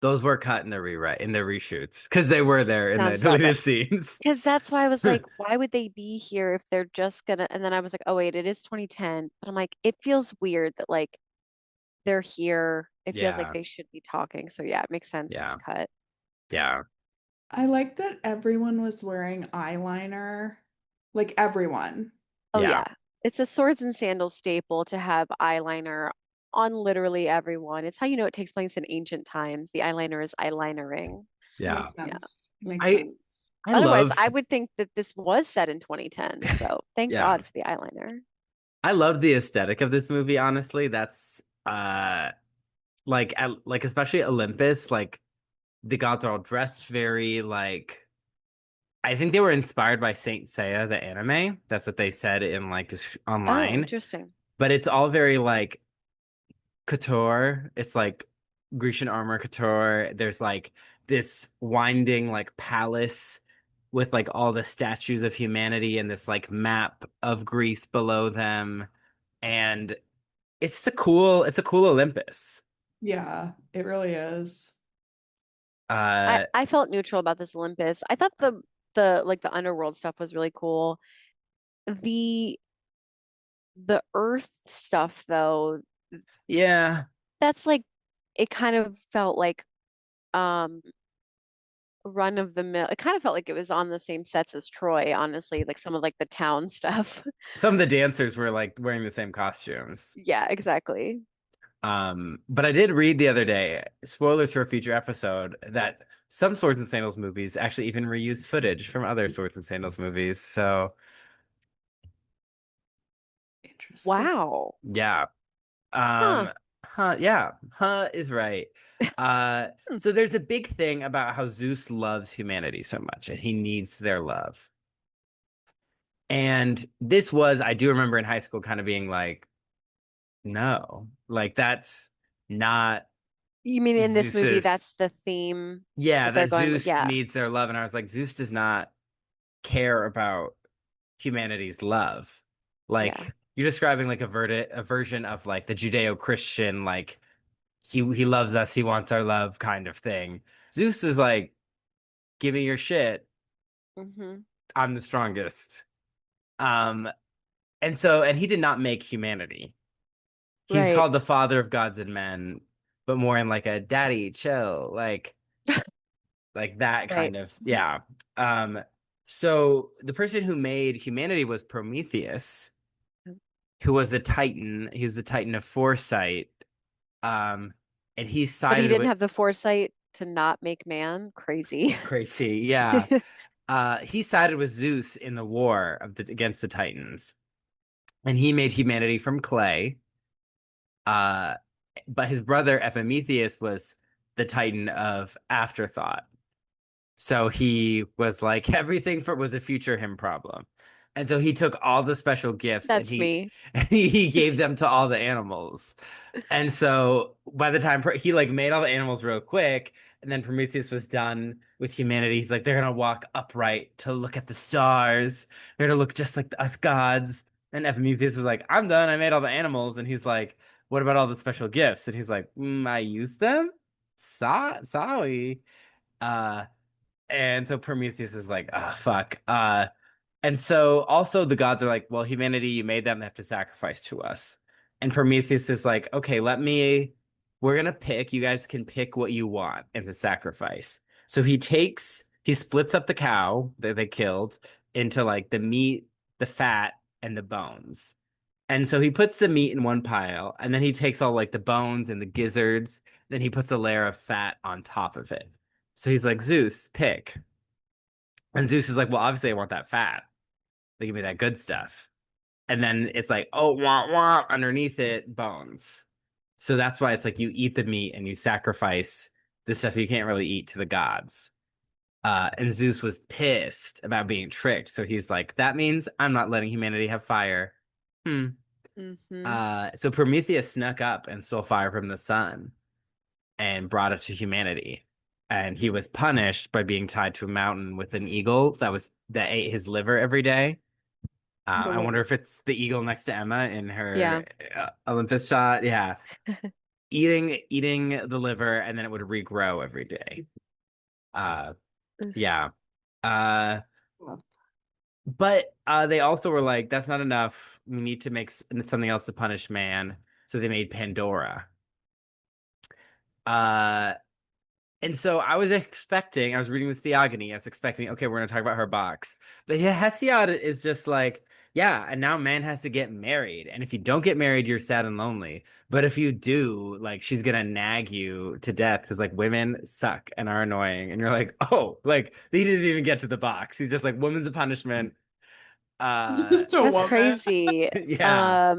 Speaker 1: Those were cut in the rewrite in the reshoots because they were there in the
Speaker 2: Nonstop.
Speaker 1: deleted scenes.
Speaker 2: Because that's why I was like, why would they be here if they're just gonna, and then I was like, oh wait, it is 2010. But I'm like, it feels weird that like they're here. It feels like
Speaker 1: Yeah.
Speaker 2: they should be talking. So yeah, it makes sense. It's
Speaker 1: Yeah.
Speaker 2: cut.
Speaker 1: Yeah.
Speaker 3: I like that everyone was wearing eyeliner. Like everyone.
Speaker 2: Oh
Speaker 1: Yeah.
Speaker 2: yeah. It's a swords and sandals staple to have eyeliner on literally everyone. It's how you know it takes place in ancient times. The eyeliner is eyelinering.
Speaker 1: Yeah.
Speaker 3: Makes
Speaker 2: Yeah.
Speaker 3: sense. Makes
Speaker 1: I
Speaker 3: sense.
Speaker 1: I
Speaker 2: Otherwise, I
Speaker 1: loved
Speaker 2: would think that this was set in 2010. So thank
Speaker 1: yeah.
Speaker 2: God for the eyeliner.
Speaker 1: I loved the aesthetic of this movie, honestly. That's like especially Olympus, like the gods are all dressed very like I think they were inspired by Saint Seiya, the anime. That's what they said in like
Speaker 2: Oh,
Speaker 1: online.
Speaker 2: interesting.
Speaker 1: But it's all very like couture. It's like Grecian armor couture. There's like this winding like palace with like all the statues of humanity and this like map of Greece below them. And it's a cool Olympus.
Speaker 3: Yeah, it really is.
Speaker 2: I
Speaker 1: Uh
Speaker 2: I felt neutral about this Olympus. I thought the like the underworld stuff was really cool. The the Earth stuff though,
Speaker 1: yeah.
Speaker 2: that's like it kind of felt like um run of the mill. It kind of felt like it was on the same sets as Troy, honestly, like some of like the town stuff.
Speaker 1: Some of the dancers were like wearing the same costumes.
Speaker 2: Yeah, exactly.
Speaker 1: But I did read the other day, spoilers for a future episode, that some Swords and Sandals movies actually even reuse footage from other Swords and Sandals movies. So
Speaker 3: Interesting.
Speaker 2: Wow.
Speaker 1: yeah.
Speaker 2: Huh.
Speaker 1: Yeah, is right.
Speaker 2: Hmm.
Speaker 1: So there's a big thing about how Zeus loves humanity so much and he needs their love. And this was, I do remember in high school kind of being like, no, like that's not
Speaker 2: You mean in this movie,
Speaker 1: Zeus's.
Speaker 2: that's the theme
Speaker 1: Yeah,
Speaker 2: that they're
Speaker 1: that
Speaker 2: going with?
Speaker 1: Zeus
Speaker 2: Yeah,
Speaker 1: needs their love. And I was like, Zeus does not care about humanity's love.
Speaker 2: yeah.
Speaker 1: Like you're describing like a version of like the Judeo-Christian, like he loves us, he wants our love kind of thing. Zeus is like, give me your shit.
Speaker 2: Hmm.
Speaker 1: I'm the strongest. Um, and he did not make humanity. He's
Speaker 2: Right,
Speaker 1: called the father of gods and men, but more in like a daddy chill, like that
Speaker 2: right.
Speaker 1: kind of yeah. Um, so the person who made humanity was Prometheus, who was the Titan. He was the Titan of foresight. Um, and he
Speaker 2: But he
Speaker 1: sided
Speaker 2: didn't
Speaker 1: with
Speaker 2: have the foresight to not make man. Crazy.
Speaker 1: crazy, yeah. He sided with Zeus in the war against the Titans, and he made humanity from clay. Uh, but his brother Epimetheus was the Titan of afterthought. So he was like everything for was a future him problem. And so he took all the special gifts and
Speaker 2: That's
Speaker 1: he
Speaker 2: me.
Speaker 1: he gave them to all the animals. And so by the time he like made all the animals real quick, and then Prometheus was done with humanity, he's like, they're gonna walk upright to look at the stars. They're gonna look just like us gods. And Epimetheus was like, I'm done. I made all the animals. And he's like, what about all the special gifts? And he's like, I used them. Sorry. Uh, and so Prometheus is like, ah, fuck. And so also the gods are like, well, humanity, you made them have to sacrifice to us. And Prometheus is like, okay, we're gonna pick, you guys can pick what you want in the sacrifice. So he splits up the cow that they killed into like the meat, the fat, and the bones. And so he puts the meat in one pile, and then he takes all like the bones and the gizzards, then he puts a layer of fat on top of it. So he's like, Zeus, pick. And Zeus is like, well, obviously I want that fat. They give me that good stuff. And then it's like, oh, wah, wah, underneath it, bones. So that's why it's like you eat the meat and you sacrifice the stuff you can't really eat to the gods. And Zeus was pissed about being tricked. So he's like, that means I'm not letting humanity have fire. Hmm.
Speaker 2: Mm-hmm.
Speaker 1: So Prometheus snuck up and stole fire from the sun and brought it to humanity. And he was punished by being tied to a mountain with an eagle that ate his liver every day.
Speaker 3: The
Speaker 1: I wonder
Speaker 3: way.
Speaker 1: if it's the eagle next to Emma in
Speaker 2: Yeah.
Speaker 1: her Olympus shot. Yeah, eating the liver, and then it would regrow every day. Uh, yeah. Uh, but they also were like, that's not enough. We need to make something else to punish man. So they made Pandora. Uh, And so I was reading the Theogony. I was expecting, okay, we're going to talk about her box. But yeah, Hesiod is just like, yeah, and now man has to get married. And if you don't get married, you're sad and lonely. But if you do, like, she's going to nag you to death because, like, women suck and are annoying. And you're like, oh, like, he didn't even get to the box. He's just like, woman's a punishment. Uh,
Speaker 3: Just a
Speaker 2: That's
Speaker 3: woman.
Speaker 2: crazy.
Speaker 1: yeah.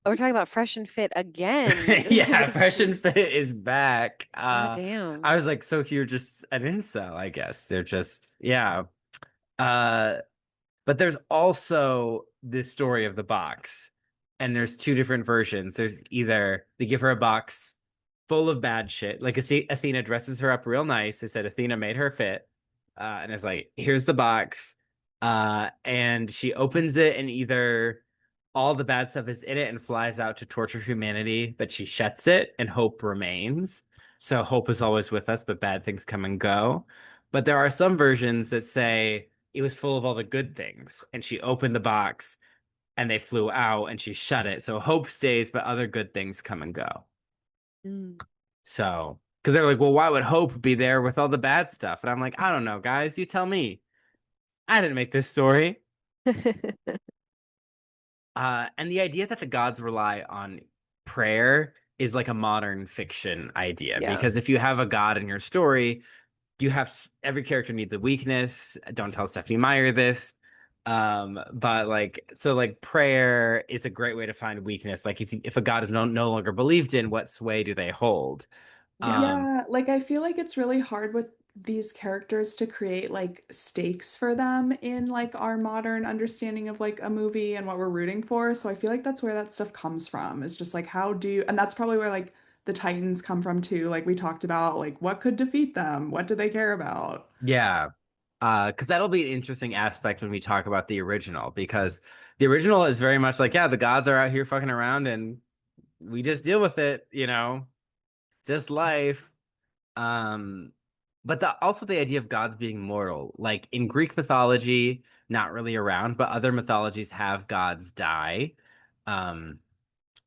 Speaker 2: We're talking about Fresh and Fit again.
Speaker 1: Yeah, Fresh and Fit is back.
Speaker 2: God
Speaker 1: I
Speaker 2: damn.
Speaker 1: was like, so you're just an incel, I guess. They're just, yeah. Uh, but there's also this story of the box, and there's two different versions. There's either they give her a box full of bad shit, like Athena dresses her up real nice. They said Athena made her fit, and it's like, here's the box, and she opens it, and either all the bad stuff is in it and flies out to torture humanity, but she shuts it, and hope remains. So hope is always with us, but bad things come and go. But there are some versions that say it was full of all the good things, and she opened the box and they flew out and she shut it. So hope stays, but other good things come and go.
Speaker 2: Mm.
Speaker 1: So, because they're like, well, why would hope be there with all the bad stuff? And I'm like, I don't know, guys. You tell me. I didn't make this story. And the idea that the gods rely on prayer is like a modern fiction idea
Speaker 2: Yeah.
Speaker 1: because if you have a god in your story, you have every character needs a weakness. Don't tell Stephanie Meyer this. But like so like prayer is a great way to find weakness. Like if a god is no longer believed in, what sway do they hold?
Speaker 2: Yeah.
Speaker 3: Yeah, like I feel like it's really hard with these characters to create like stakes for them in like our modern understanding of like a movie and what we're rooting for. So I feel like that's where that stuff comes from. Is just like how do and that's probably where like the Titans come from too. Like we talked about like what could defeat them? What do they care about?
Speaker 1: Yeah. Because that'll be an interesting aspect when we talk about the original, because the original is very much like, yeah, the gods are out here fucking around and we just deal with it, just life. Um, but also the idea of gods being mortal, like in Greek mythology, not really around, but other mythologies have gods die. Um,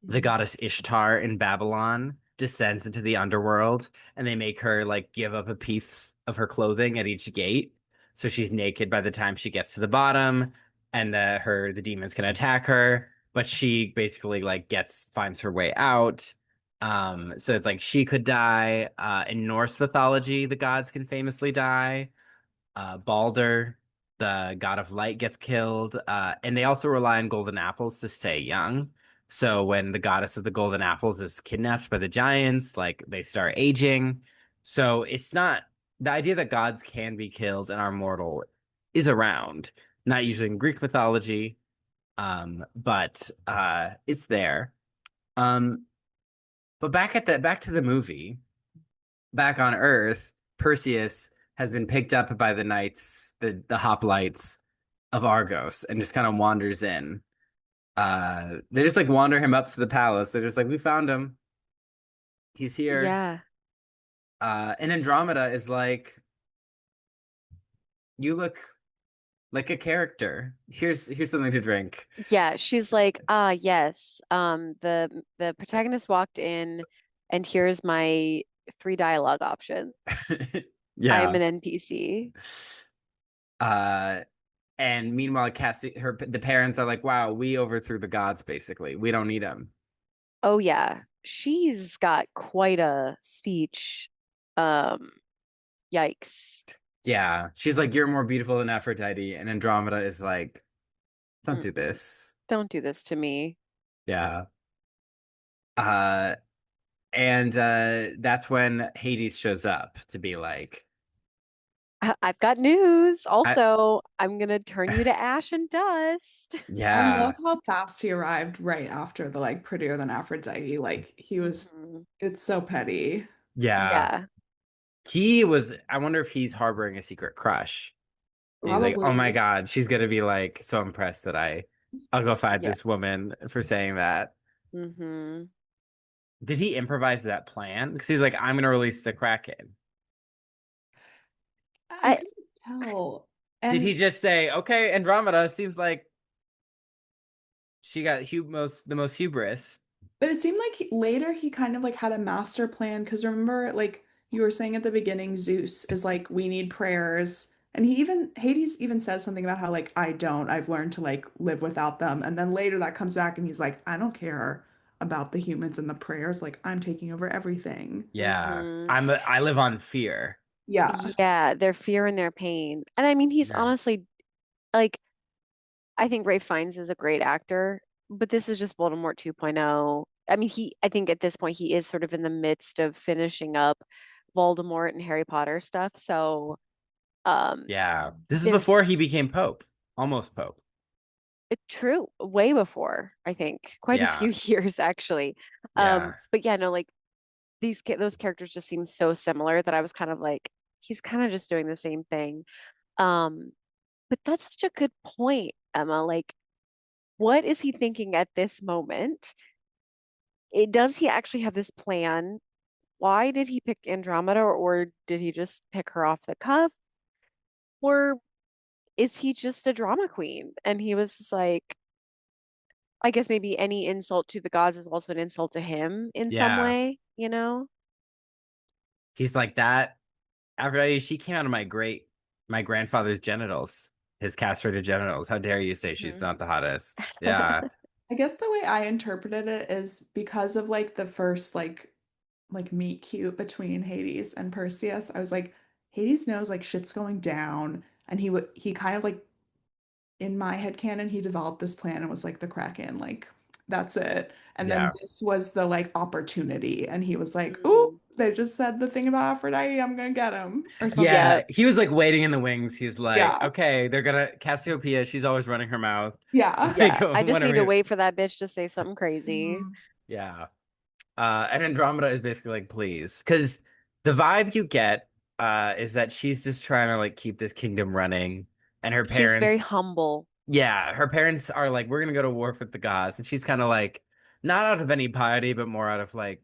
Speaker 1: the
Speaker 2: Mhm.
Speaker 1: goddess Ishtar in Babylon descends into the underworld, and they make her like give up a piece of her clothing at each gate. So she's naked by the time she gets to the bottom, and the demons can attack her, but she basically like finds her way out. So it's like she could die. In Norse mythology, the gods can famously die. Balder, the god of light, gets killed. And they also rely on golden apples to stay young. So when the goddess of the golden apples is kidnapped by the giants, like they start aging. So it's not the idea that gods can be killed and are mortal is around, not usually in Greek mythology, but it's there. Um, but back to the movie, back on Earth, Perseus has been picked up by the knights, the hoplites of Argos, and just kind of wanders in. They just like wander him up to the palace. They're just like, we found him. He's here.
Speaker 2: Yeah.
Speaker 1: And Andromeda is like, you look like a character. Here's something to drink.
Speaker 2: Yeah. She's like, yes. The protagonist walked in and here's my three dialogue options. I'm
Speaker 1: Yeah.
Speaker 2: an NPC.
Speaker 1: Uh, and meanwhile, the parents are like, wow, we overthrew the gods. Basically, we don't need them.
Speaker 2: Oh yeah. She's got quite a speech. Um, yikes.
Speaker 1: Yeah, she's like, you're more beautiful than Aphrodite, and Andromeda is like, don't do
Speaker 2: Mm-mm.
Speaker 1: this.
Speaker 2: Don't do this to me.
Speaker 1: Yeah. Uh, and that's when Hades shows up to be like,
Speaker 2: I've got news.
Speaker 1: I
Speaker 2: Also, I'm gonna turn you to ash and dust.
Speaker 3: I
Speaker 1: yeah,
Speaker 3: love how fast he arrived right after the like prettier than Aphrodite. Like he was,
Speaker 2: Mhm.
Speaker 3: it's so petty.
Speaker 1: yeah.
Speaker 2: Yeah.
Speaker 1: He was. I wonder if he's harboring a secret crush. And he's like, oh my
Speaker 3: Probably.
Speaker 1: God, she's gonna be like so impressed that I'll go find
Speaker 2: Yeah.
Speaker 1: this woman for saying that.
Speaker 2: Hmm.
Speaker 1: Did he improvise that plan? Because he's like, I'm gonna release the Kraken.
Speaker 3: I
Speaker 2: I
Speaker 3: couldn't tell.
Speaker 1: Did he
Speaker 3: And
Speaker 1: just say, okay, Andromeda seems like she got the most hubris?
Speaker 3: but it seemed like later he kind of like had a master plan because remember like you were saying at the beginning Zeus is like we need prayers and he even Hades even says something about how like I've learned to like live without them and then later that comes back and he's like I don't care about the humans and the prayers like I'm taking over everything.
Speaker 1: Yeah,
Speaker 2: hmm
Speaker 1: I live on fear.
Speaker 3: Yeah.
Speaker 2: Yeah, their fear and their pain. And I mean, he's
Speaker 1: Yeah,
Speaker 2: honestly like, I think Ray Fiennes is a great actor, but this is just Voldemort 2.0. I mean, I think at this point he is sort of in the midst of finishing up Voldemort and Harry Potter stuff. So, um,
Speaker 1: yeah. This is
Speaker 2: there's
Speaker 1: before he became Pope, almost Pope.
Speaker 2: true, way before, I think, quite a
Speaker 1: Yeah,
Speaker 2: few years actually.
Speaker 1: yeah.
Speaker 2: But yeah, no, like those characters just seem so similar that I was kind of like, he's kind of just doing the same thing. Um, but that's such a good point, Emma. Like, what is he thinking at this moment? Does he actually have this plan? Why did he pick Andromeda, or did he just pick her off the cuff? Or is he just a drama queen? And he was just like, I guess maybe any insult to the gods is also an insult to him in some
Speaker 1: Yeah.
Speaker 2: way, you know?
Speaker 1: He's like that. After she came out of my grandfather's genitals, his castrated genitals. How dare you say she's
Speaker 2: Mhm.
Speaker 1: not the hottest? Yeah,
Speaker 3: I guess the way I interpreted it is because of like the first like meet cute between Hades and Perseus. I was like Hades knows like shit's going down and he kind of like in my head canon, he developed this plan and was like the Kraken, like that's it. And then
Speaker 1: yeah,
Speaker 3: this was the like opportunity, and he was like, "Ooh,
Speaker 2: Mm.
Speaker 3: they just said the thing about Aphrodite. I'm gonna get him," or something.
Speaker 2: Yeah,
Speaker 1: yeah. He was like waiting in the wings. He's like,
Speaker 3: Yeah,
Speaker 1: okay, they're gonna Cassiopeia. She's always running her mouth.
Speaker 3: yeah.
Speaker 1: Like,
Speaker 2: yeah. I just need to
Speaker 1: whenever,
Speaker 2: wait for that bitch to say something crazy.
Speaker 3: Mhm.
Speaker 1: yeah. And Andromeda is basically like, please, because the vibe you get is that she's just trying to like keep this kingdom running, and her
Speaker 2: She's very
Speaker 1: parents,
Speaker 2: humble.
Speaker 1: yeah, her parents are like, we're gonna go to war with the gods, and she's kind of like, not out of any piety, but more out of like,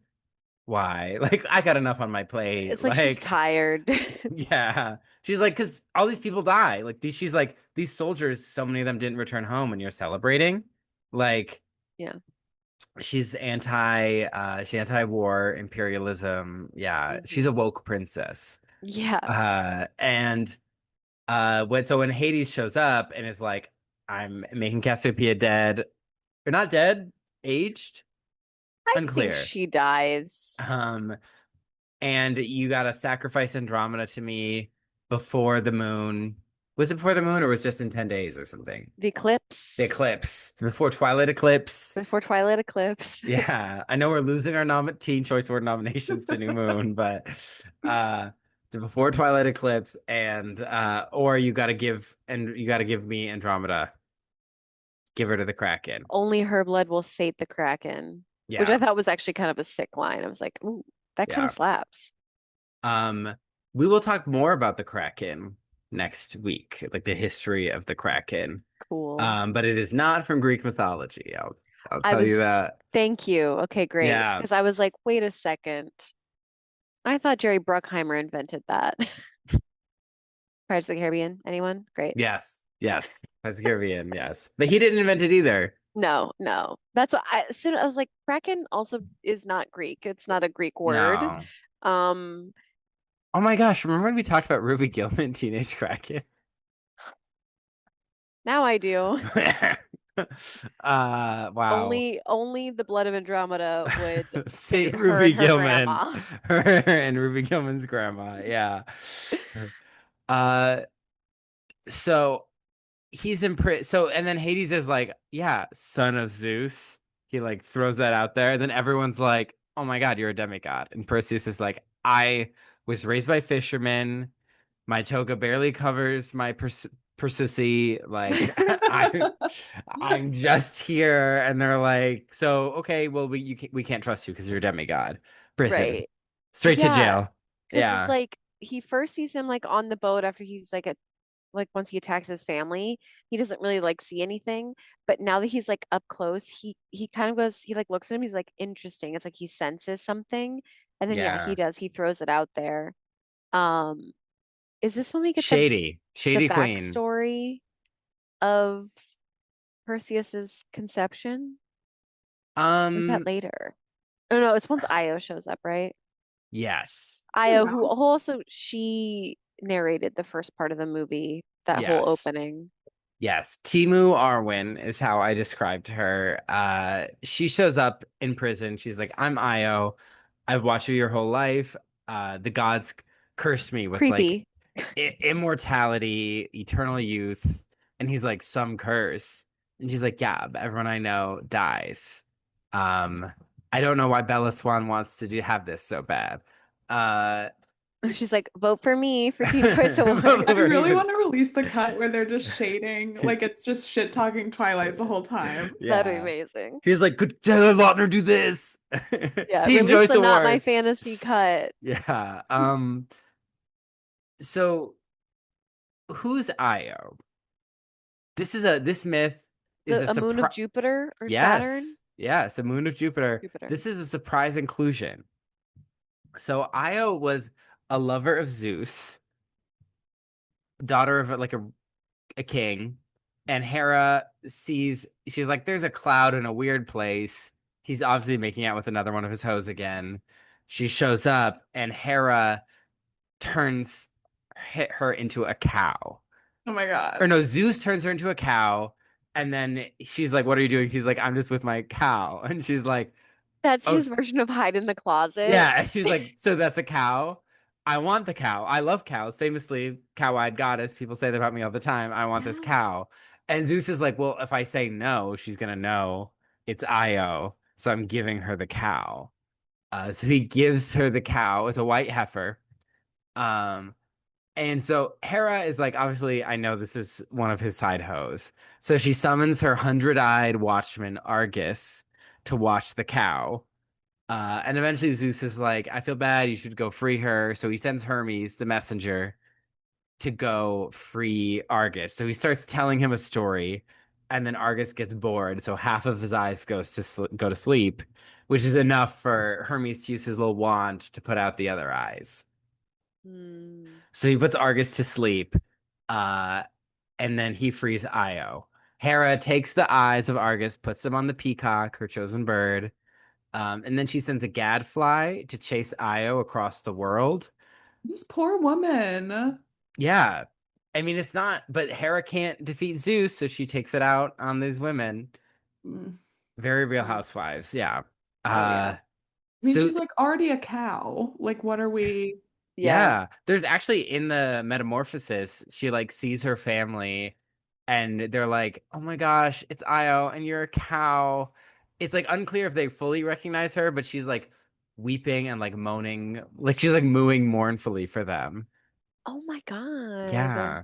Speaker 1: why? Like, I got enough on my plate.
Speaker 2: It's like she's
Speaker 1: Like,
Speaker 2: tired.
Speaker 1: yeah, she's like, because all these people die. Like, she's like, these soldiers, so many of them didn't return home, and you're celebrating, like
Speaker 2: Yeah.
Speaker 1: she's anti-war imperialism. Yeah, she's a
Speaker 2: Hmm.
Speaker 1: woke princess.
Speaker 2: Yeah.
Speaker 1: And when Hades shows up and is like, I'm making Cassiopeia dead or not dead, aged,
Speaker 2: I think
Speaker 1: unclear.
Speaker 2: she dies.
Speaker 1: Um, and you gotta sacrifice Andromeda to me before the moon. Was it before the moon or was it just in 10 days or something?
Speaker 2: The
Speaker 1: The
Speaker 2: eclipse
Speaker 1: eclipse, before Twilight Eclipse.
Speaker 2: before Twilight Eclipse.
Speaker 1: Yeah, I know we're losing our Teen Choice Award nominations to New Moon, but uh before Twilight Eclipse and or you gotta give me Andromeda. Give her to the Kraken.
Speaker 2: Only her blood will sate the Kraken, which I
Speaker 1: Yeah.
Speaker 2: thought was actually kind of a sick line. I was like, ooh, that kind of
Speaker 1: Yeah.
Speaker 2: slaps.
Speaker 1: Um we will talk more about the Kraken next week, like the history of the Kraken.
Speaker 2: Cool.
Speaker 1: But it is not from Greek mythology. I'll
Speaker 2: I
Speaker 1: tell you
Speaker 2: was,
Speaker 1: that.
Speaker 2: thank you. Okay, great.
Speaker 1: Yeah.
Speaker 2: Because I was like, wait a second. I thought Jerry Bruckheimer invented that. Pirates of the Caribbean. Anyone? Great.
Speaker 1: Yes. Yes. That's the Caribbean, yes. But he didn't invent it either.
Speaker 2: No, no. That's what as soon I was like, Kraken also is not Greek. It's not a Greek word.
Speaker 1: No.
Speaker 2: Um,
Speaker 1: Oh my gosh, remember when we talked about Ruby Gillman, Teenage Kraken?
Speaker 2: now I do.
Speaker 1: Wow.
Speaker 2: Only the blood of Andromeda would
Speaker 1: Saint
Speaker 2: sate her and
Speaker 1: Ruby
Speaker 2: her
Speaker 1: Gillman.
Speaker 2: grandma.
Speaker 1: Her and Ruby Gillman's grandma. Yeah. Uh, so he's in prison. So, and then Hades is like, yeah, son of Zeus. He like throws that out there. And then everyone's like, oh my God, you're a demigod. And Perseus is like, I was raised by fishermen. My toga barely covers my Perseus. Like I'm just here, and they're like, so okay, well we can't trust you because you're a demigod. Prison,
Speaker 2: Right.
Speaker 1: straight to
Speaker 2: Yeah,
Speaker 1: jail.
Speaker 2: because it's
Speaker 1: Yeah,
Speaker 2: like he first sees him like on the boat after he's like once he attacks his family, he doesn't really like see anything. But now that he's like up close, he kind of goes, he like looks at him, he's like interesting. It's like he senses something. And then yeah, he
Speaker 1: yeah.
Speaker 2: does. He throws it out there. Um, is this when we get the
Speaker 1: Shady queen.
Speaker 2: backstory of Perseus's conception? Or is that
Speaker 1: Um,
Speaker 2: later? Oh no, it's once Io shows up, right?
Speaker 1: yes,
Speaker 3: It's
Speaker 2: Io, who
Speaker 3: around.
Speaker 2: also she narrated the first part of the movie, that whole
Speaker 1: yes.
Speaker 2: opening.
Speaker 1: Yes, Timu Arwen is how I described her. She shows up in prison. She's like, "I'm Io. I've watched you your whole life. The gods cursed me with like
Speaker 2: Creepy.
Speaker 1: immortality, eternal youth." And he's like, "Some curse." And she's like, "Yeah, but everyone I know dies. Um, I don't know why Bella Swan wants to have this so bad." Uh,
Speaker 2: She's like, vote for me for Teen Choice
Speaker 3: I
Speaker 2: Award.
Speaker 3: really want to release the cut where they're just shading, like it's just shit talking Twilight the whole time.
Speaker 2: That'd be
Speaker 1: Yeah.
Speaker 2: amazing.
Speaker 1: He's like, could Taylor Lautner do this?
Speaker 2: Yeah,
Speaker 1: Teen
Speaker 2: release
Speaker 1: Choice
Speaker 2: the Not My
Speaker 1: Awards.
Speaker 2: Fantasy cut.
Speaker 1: Yeah. So who's Io? This myth is
Speaker 2: The
Speaker 1: a
Speaker 2: a moon of
Speaker 1: surprise.
Speaker 2: Jupiter or Saturn?
Speaker 1: Yes. Yes, the moon of Jupiter.
Speaker 2: Jupiter.
Speaker 1: This is a surprise inclusion. So Io was a lover of Zeus, daughter of like a king, and Hera sees she's like, there's a cloud in a weird place. He's obviously making out with another one of his hoes again. She shows up, and Hera turns her into a cow.
Speaker 3: Oh my
Speaker 1: Or
Speaker 3: God.
Speaker 1: no, Zeus turns her into a cow, and then she's like, "What are you doing?" He's like, "I'm just with my cow," and she's like,
Speaker 2: That's
Speaker 1: "Oh,
Speaker 2: his version of hide in the closet.
Speaker 1: yeah." And she's like, "So that's a cow." I want the cow. I love cows. Famously, cow-eyed goddess. People say that about me all the time. I want this
Speaker 2: Yeah.
Speaker 1: cow. And Zeus is like, well, if I say no, she's gonna know it's Io. So I'm giving her the cow. So he gives her the cow. It's a white heifer. Um, and so Hera is like, obviously, I know this is one of his side hoes. So she summons her hundred-eyed watchman Argus to watch the cow. And eventually Zeus is like, I feel bad, you should go free her. So he sends Hermes, the messenger, to go free Argus. So he starts telling him a story, and then Argus gets bored. So half of his eyes goes to go to sleep, which is enough for Hermes to use his little wand to put out the other eyes.
Speaker 2: Hmm.
Speaker 1: So he puts Argus to sleep, uh, and then he frees Io. Hera takes the eyes of Argus, puts them on the peacock, her chosen bird, and then she sends a gadfly to chase Io across the world.
Speaker 3: This poor woman.
Speaker 1: Yeah. I mean, it's not, but Hera can't defeat Zeus, so she takes it out on these women.
Speaker 3: Mm.
Speaker 1: Very Real
Speaker 2: Hmm.
Speaker 1: Housewives. Yeah.
Speaker 2: Oh yeah.
Speaker 1: Uh,
Speaker 3: I mean,
Speaker 1: so
Speaker 3: she's like already a cow. Like, what are we?
Speaker 2: Yeah.
Speaker 1: yeah, there's actually in the metamorphosis, she like sees her family and they're like, oh my gosh, it's Io and you're a cow. It's like unclear if they fully recognize her, but she's like weeping and like moaning, like she's like mooing mournfully for them.
Speaker 2: Oh my God.
Speaker 1: Yeah.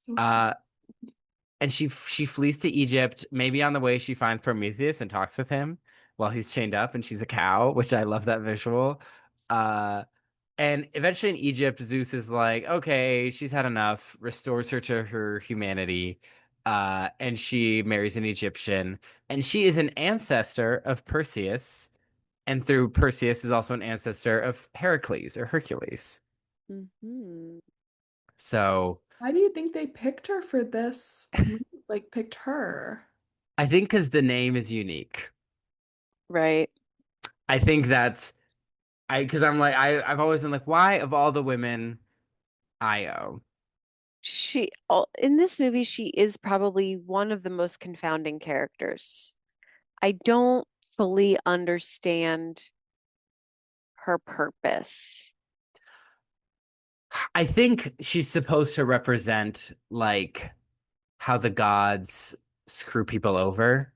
Speaker 3: So sad.
Speaker 1: Uh, and she flees to Egypt. Maybe on the way she finds Prometheus and talks with him while he's chained up and she's a cow, which I love that visual. Uh, and eventually in Egypt, Zeus is like, okay, she's had enough, restores her to her humanity, and she marries an Egyptian, and she is an ancestor of Perseus, and through Perseus is also an ancestor of Heracles or Hercules.
Speaker 2: Hmm.
Speaker 1: So
Speaker 3: Why do you think they picked her for this? Like, picked her.
Speaker 1: I think because the name is unique.
Speaker 2: Right.
Speaker 1: I think that's because I'm like I've always been like, why of all the women, Io?
Speaker 2: In this movie, she is probably one of the most confounding characters. I don't fully understand her purpose.
Speaker 1: I think she's supposed to represent like how the gods screw people over,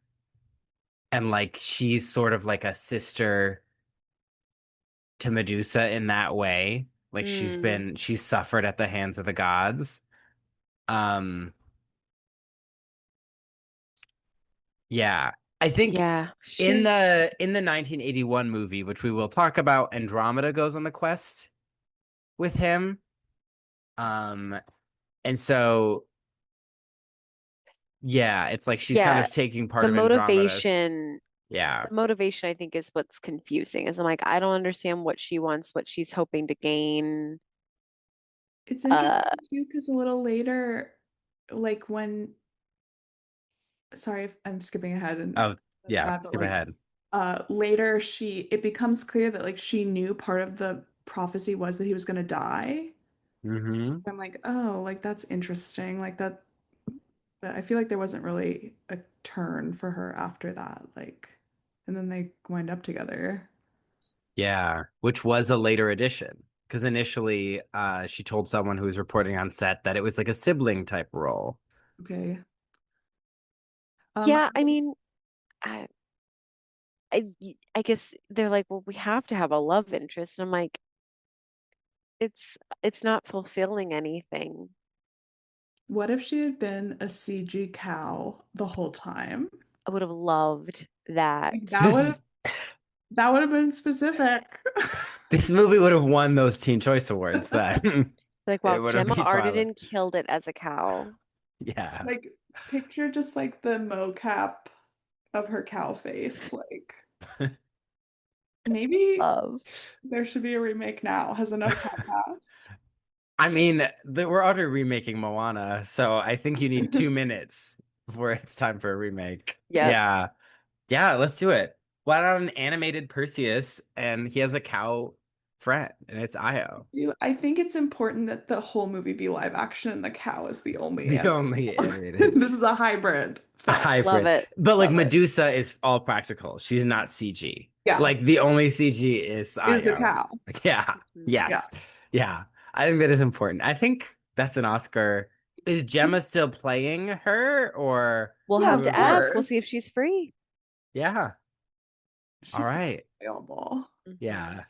Speaker 1: and like she's sort of like a sister to Medusa in that way. Like
Speaker 2: Mm,
Speaker 1: she's suffered at the hands of the gods. Um, yeah. I think
Speaker 2: yeah,
Speaker 1: in
Speaker 2: she's
Speaker 1: the 1981 movie, which we will talk about, Andromeda goes on the quest with him. Um, and so yeah, it's like she's kind
Speaker 2: yeah,
Speaker 1: of taking part
Speaker 2: the
Speaker 1: of Andromeda's.
Speaker 2: motivation,
Speaker 1: Yeah.
Speaker 2: the motivation I think is what's confusing. Is I'm like, I don't understand what she wants, what she's hoping to gain.
Speaker 3: It's
Speaker 2: Uh,
Speaker 3: interesting too, because a little later, like when, sorry if I'm skipping ahead and
Speaker 1: Oh,
Speaker 3: that's
Speaker 1: yeah.
Speaker 3: bad, but
Speaker 1: Skip
Speaker 3: like
Speaker 1: ahead.
Speaker 3: later it becomes clear that like she knew part of the prophecy was that he was gonna die.
Speaker 1: Hmm.
Speaker 3: I'm like, oh, like that's interesting. Like that, but I feel like there wasn't really a turn for her after that. Like, and then they wind up together.
Speaker 1: Yeah, which was a later addition. Because initially, she told someone who was reporting on set that it was like a sibling type role.
Speaker 3: Okay.
Speaker 2: yeah, I mean, I, I guess they're like, well, we have to have a love interest. And I'm like, it's not fulfilling anything.
Speaker 3: What if she had been a CG cow the whole time?
Speaker 2: I would have loved
Speaker 3: Like
Speaker 2: that.
Speaker 1: This
Speaker 3: that would have been specific.
Speaker 1: this movie would have won those Teen Choice Awards then.
Speaker 2: Like,
Speaker 1: It
Speaker 2: wow,
Speaker 1: would have
Speaker 2: Gemma
Speaker 1: been Twilight.
Speaker 2: Arterton killed it as a cow.
Speaker 1: Yeah.
Speaker 3: Like picture just like the mocap of her cow face. Like maybe
Speaker 2: Love.
Speaker 3: there should be a remake now. Has enough time passed?
Speaker 1: I mean, we're already remaking Moana, so I think you need 2 minutes before it's time for a remake.
Speaker 2: Yep.
Speaker 1: Yeah. Yeah, let's do it. Why not an animated Perseus and he has a cow friend and it's Io.
Speaker 3: I think it's important that the whole movie be live action and the cow is the only
Speaker 1: The
Speaker 3: animal.
Speaker 1: only animated
Speaker 3: This is a hybrid film.
Speaker 2: Love
Speaker 1: hybrid.
Speaker 2: it.
Speaker 1: But like
Speaker 2: Love it.
Speaker 1: Medusa is all practical. She's not CG.
Speaker 3: Yeah,
Speaker 1: Like the only CG is
Speaker 3: is the
Speaker 1: Io.
Speaker 3: cow.
Speaker 1: Yeah.
Speaker 2: Mhm.
Speaker 3: Yeah.
Speaker 1: Yes. Yeah. I think that is important. I think that's an Oscar. Is Gemma still playing her or
Speaker 2: We'll
Speaker 3: Yeah,
Speaker 2: have
Speaker 3: of
Speaker 2: to
Speaker 1: who
Speaker 2: ask.
Speaker 1: knows?
Speaker 2: We'll see if
Speaker 3: course.
Speaker 2: she's free.
Speaker 1: Yeah. All
Speaker 3: She's
Speaker 1: right.
Speaker 3: available.
Speaker 2: Mhm.
Speaker 1: Yeah.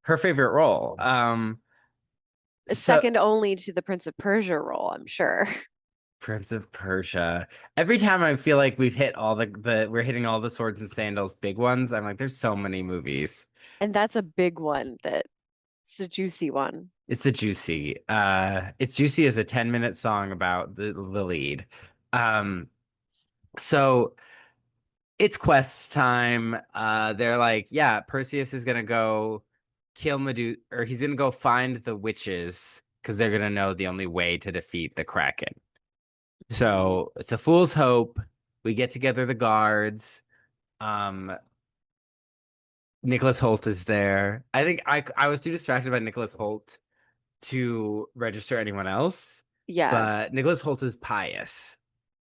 Speaker 1: Her favorite role. So
Speaker 2: Second only to the Prince of Persia role, I'm sure.
Speaker 1: Prince of Persia. Every time I feel like we've hit all the we're hitting all the Swords and Sandals big ones, I'm like, there's so many movies.
Speaker 2: And that's a big one it's a juicy one.
Speaker 1: It's juicy as a 10-minute song about the lead. Um, so it's quest time. They're like, yeah, Perseus is gonna go kill Medusa, or he's gonna go find the witches because they're gonna know the only way to defeat the Kraken.
Speaker 2: Mhm.
Speaker 1: So it's a fool's hope. We get together the guards. Um, Nicholas Holt is there. I think I was too distracted by Nicholas Holt to register anyone else,
Speaker 2: Yeah.
Speaker 1: but Nicholas Holt is pious,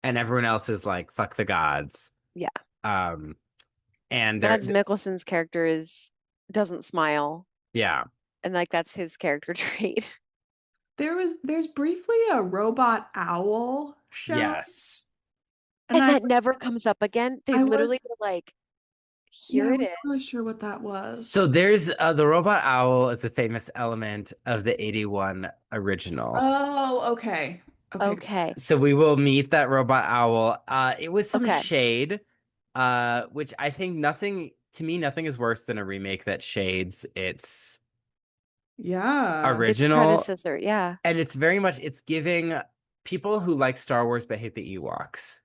Speaker 1: and everyone else is like, fuck the gods.
Speaker 2: Yeah.
Speaker 1: Um, and they're
Speaker 2: Mads Mikkelsen's character is doesn't smile.
Speaker 1: yeah,
Speaker 2: And like that's his character trait.
Speaker 3: There's briefly a robot owl show,
Speaker 1: yes.
Speaker 3: and
Speaker 2: And that never comes up again. They
Speaker 3: I was
Speaker 2: literally were like,
Speaker 3: yeah,
Speaker 2: here
Speaker 3: I
Speaker 2: it
Speaker 3: wasn't
Speaker 2: is.
Speaker 3: really sure what that was.
Speaker 1: So there's the robot owl. It's a famous element of the 81 original.
Speaker 3: Oh, okay. Okay.
Speaker 2: Okay.
Speaker 1: So we will meet that robot owl. It was some
Speaker 2: Okay.
Speaker 1: shade, which I think nothing is worse than a remake that shades its
Speaker 3: Yeah.
Speaker 2: Its
Speaker 1: original.
Speaker 2: predecessor. Yeah.
Speaker 1: And it's very much it's giving people who like Star Wars but hate the Ewoks.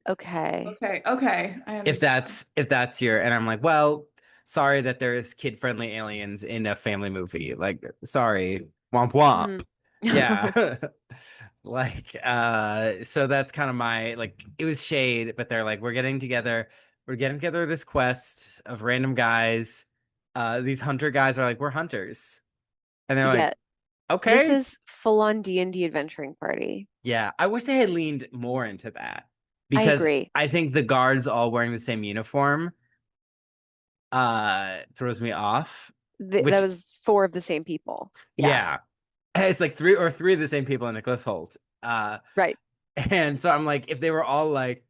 Speaker 2: Okay.
Speaker 3: Okay. Okay. I understand.
Speaker 1: If that's your and I'm like, well, sorry that there's kid-friendly aliens in a family movie. Like, sorry. Womp womp.
Speaker 2: Mhm.
Speaker 1: Yeah. Like, so that's kind of my like it was shade, but they're like, we're getting together this quest of random guys. These hunter guys are like, we're hunters. And they're like,
Speaker 2: Yeah. This
Speaker 1: okay.
Speaker 2: is full on D&D adventuring party.
Speaker 1: Yeah. I wish they had leaned more into that
Speaker 2: I
Speaker 1: because
Speaker 2: agree.
Speaker 1: I think the guards all wearing the same uniform throws me off.
Speaker 2: That
Speaker 1: Which
Speaker 2: was four of the same people. Yeah.
Speaker 1: yeah. It's like three of the same people in Nicholas Holt.
Speaker 2: Right.
Speaker 1: And so I'm like, if they were all like,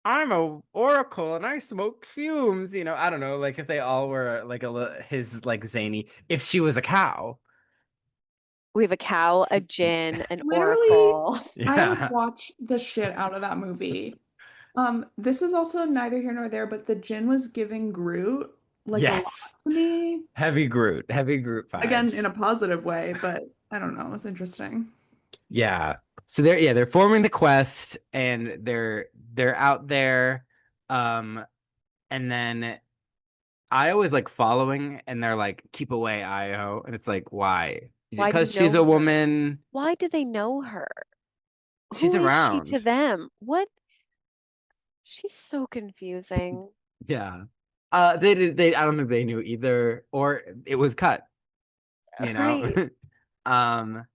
Speaker 1: I'm a oracle and I smoke fumes, I don't know, like if they all were like his like zany, if she was a cow,
Speaker 2: We have a cow, a djinn, an
Speaker 3: Literally,
Speaker 2: oracle.
Speaker 3: I
Speaker 1: Yeah.
Speaker 3: watched the shit out of that movie. This is also neither here nor there, but the Jin was giving Groot like a lot
Speaker 1: Yes.
Speaker 3: to me.
Speaker 1: Heavy Groot
Speaker 3: Again, in
Speaker 1: vibes.
Speaker 3: a positive way, but I don't know, it's interesting.
Speaker 1: Yeah. So they're forming the quest and they're out there. Um, and then I always like following and they're like, keep away, Io. And it's like, why? Is it
Speaker 2: Why do you
Speaker 1: because she's
Speaker 2: know
Speaker 1: a
Speaker 2: her?
Speaker 1: woman?
Speaker 2: Why do they know her?
Speaker 1: She's
Speaker 2: Who is she to
Speaker 1: around.
Speaker 2: them? What? She's so confusing.
Speaker 1: Yeah. They I don't think they knew either, or it was cut, you know.
Speaker 2: Right.
Speaker 1: Um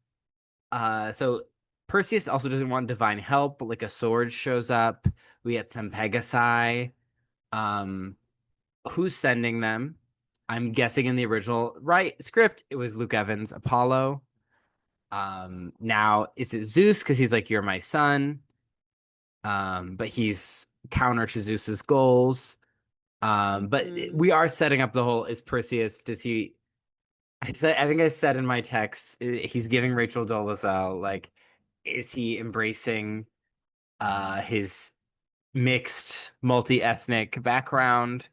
Speaker 1: so Perseus also doesn't want divine help, but like a sword shows up. We get some Pegasi. Um who's sending them? I'm guessing in the original right script it was Luke Evans, Apollo. Now is it Zeus because he's like you're my son? But he's counter to Zeus's goals. But
Speaker 2: Hmm.
Speaker 1: we are setting up the whole is Perseus, does he I think I said in my text he's giving Rachel Dolezal like is he embracing his mixed multi-ethnic background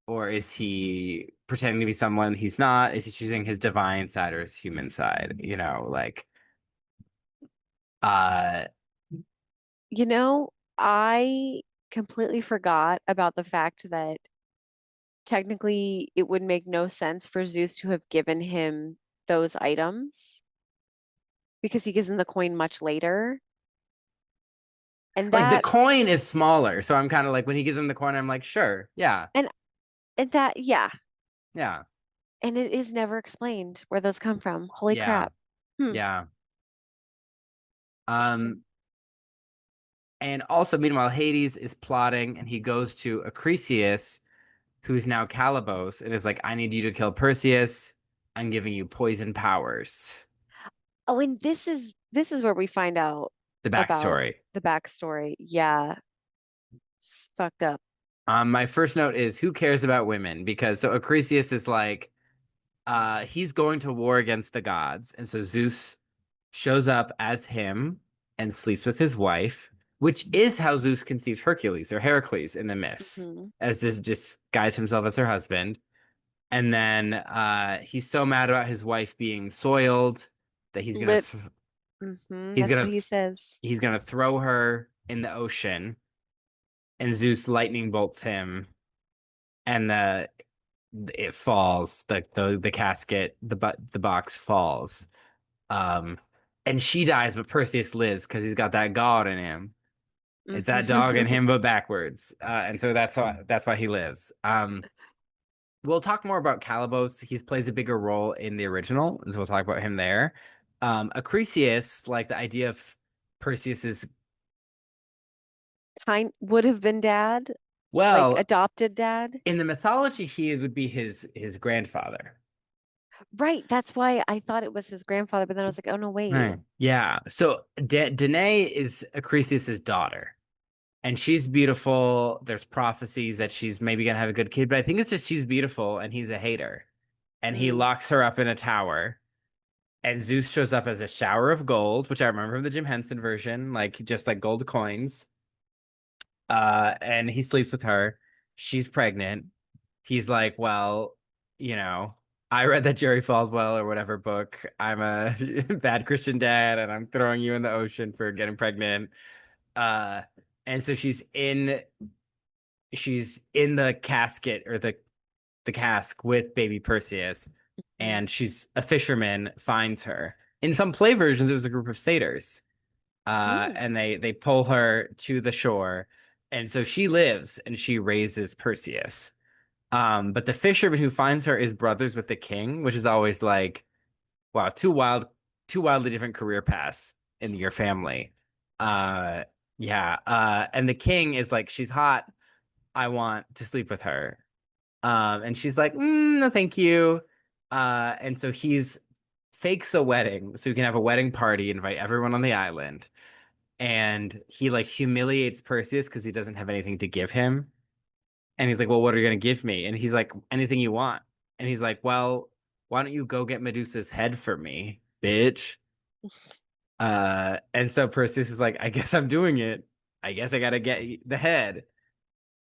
Speaker 1: or is he pretending to be someone he's not? Is he choosing his divine side or his human side? You know, like uh
Speaker 2: You know, I completely forgot about the fact that technically it would make no sense for Zeus to have given him those items because he gives him the coin much later. And
Speaker 1: like the
Speaker 2: that
Speaker 1: coin is smaller. So I'm kind of like when he gives him the coin, I'm like, sure, yeah,
Speaker 2: and and that yeah,
Speaker 1: yeah,
Speaker 2: and it is never explained where those come from. Holy
Speaker 1: yeah,
Speaker 2: crap. Hmm,
Speaker 1: yeah. Um
Speaker 2: interesting.
Speaker 1: And also, meanwhile, Hades is plotting and he goes to Acrisius, who's now Calibos, and is like, I need you to kill Perseus. I'm giving you poison powers.
Speaker 2: Oh, and this is where we find out
Speaker 1: The
Speaker 2: about
Speaker 1: backstory.
Speaker 2: the backstory. Yeah, it's fucked up.
Speaker 1: My first note is who cares about women? Because so Acrisius is like, he's going to war against the gods. And so Zeus shows up as him and sleeps with his wife, which is how Zeus conceived Hercules or Heracles in the myths,
Speaker 2: Hmm.
Speaker 1: as this disguise himself as her husband. And then he's so mad about his wife being soiled that
Speaker 2: Lit. That's what he says.
Speaker 1: he's gonna throw her in the ocean, and Zeus lightning bolts him, and the it falls, the casket, the box falls. Um, and she dies, but Perseus lives because he's got that god in him. It's that dog in
Speaker 2: Hmm.
Speaker 1: him, but backwards. And so that's why he lives. We'll talk more about Calibos. He plays a bigger role in the original, and so we'll talk about him there. Acrisius, like the idea of Perseus's,
Speaker 2: Kind would have been dad, like
Speaker 1: well,
Speaker 2: adopted dad.
Speaker 1: in the mythology, he would be his grandfather.
Speaker 2: Right. That's why I thought it was his grandfather, but then I was like, oh no, wait.
Speaker 1: Right. Yeah. So Danae is Acrisius's daughter, and she's beautiful. There's prophecies that she's maybe gonna have a good kid, but I think it's just she's beautiful, and he's a hater, and he
Speaker 2: Mm.
Speaker 1: locks her up in a tower. And Zeus shows up as a shower of gold, which I remember from the Jim Henson version, like just like gold coins. And he sleeps with her. She's pregnant. He's like, well, you know, I read that Jerry Falwell or whatever book. I'm a bad Christian dad, and I'm throwing you in the ocean for getting pregnant. Uh, and so she's in the casket or the cask with baby Perseus,
Speaker 2: Mm.
Speaker 1: and she's a fisherman finds her. In some play versions, it was a group of satyrs,
Speaker 2: Mm.
Speaker 1: and they pull her to the shore, and so she lives and she raises Perseus. But the fisherman who finds her is brothers with the king, which is always like, wow, two wildly different career paths in your family. Uh, yeah. And the king is like, she's hot. I want to sleep with her. And she's like, no, thank you. And so he's fakes a wedding so he can have a wedding party, invite everyone on the island. And he like humiliates Perseus because he doesn't have anything to give him. And he's like, well, what are you going to give me? And he's like, anything you want. And he's like, well, why don't you go get Medusa's head for me? bitch. And so Perseus is like, I guess I'm doing it. I guess I gotta get the head.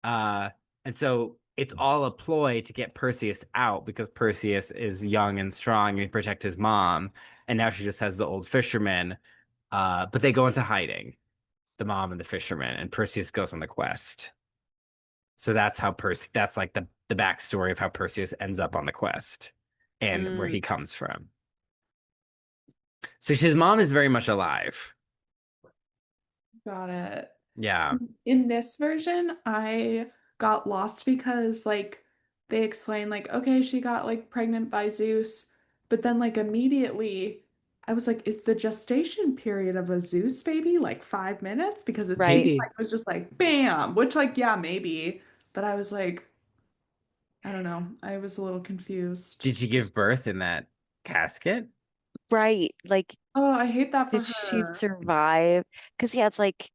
Speaker 1: Uh, and so it's all a ploy to get Perseus out because Perseus is young and strong and protect his mom. And now she just has the old fisherman. But they go into hiding, the mom and the fisherman, and Perseus goes on the quest. So that's how that's like the backstory of how Perseus ends up on the quest and where
Speaker 2: Mm,
Speaker 1: he comes from. So his mom is very much alive.
Speaker 3: Got it.
Speaker 1: Yeah.
Speaker 3: In this version, I got lost because like they explain like okay, she got like pregnant by Zeus, but then like immediately I was like, is the gestation period of a Zeus baby like 5 minutes? Because it seemed
Speaker 2: right.
Speaker 3: like
Speaker 1: Maybe.
Speaker 3: it was just like bam, which like yeah, maybe, but I was like, I don't know. I was a little confused.
Speaker 1: Did she give birth in that casket?
Speaker 2: Right. Like,
Speaker 3: Oh, I hate that for
Speaker 2: did she
Speaker 3: her.
Speaker 2: survive? Because yeah, it's like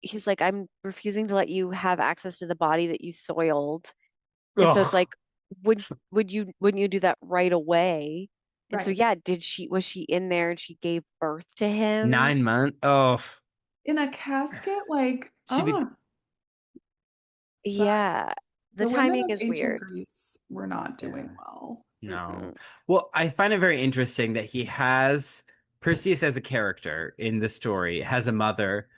Speaker 2: he's like, I'm refusing to let you have access to the body that you soiled. And so it's
Speaker 1: Ugh.
Speaker 2: like, wouldn't you do that right away? And so
Speaker 3: Right.
Speaker 2: yeah, was she in there and she gave birth to him?
Speaker 1: 9 months. Oh,
Speaker 3: In a casket, like,
Speaker 1: she be
Speaker 3: oh, sucks.
Speaker 2: Yeah. The
Speaker 3: The women
Speaker 2: timing
Speaker 3: of
Speaker 2: is
Speaker 3: ancient
Speaker 2: weird.
Speaker 3: Greece were not doing
Speaker 1: yeah.
Speaker 3: well.
Speaker 1: No.
Speaker 2: Mm-mm.
Speaker 1: Well, I find it very interesting that he has Perseus as a character in the story has a mother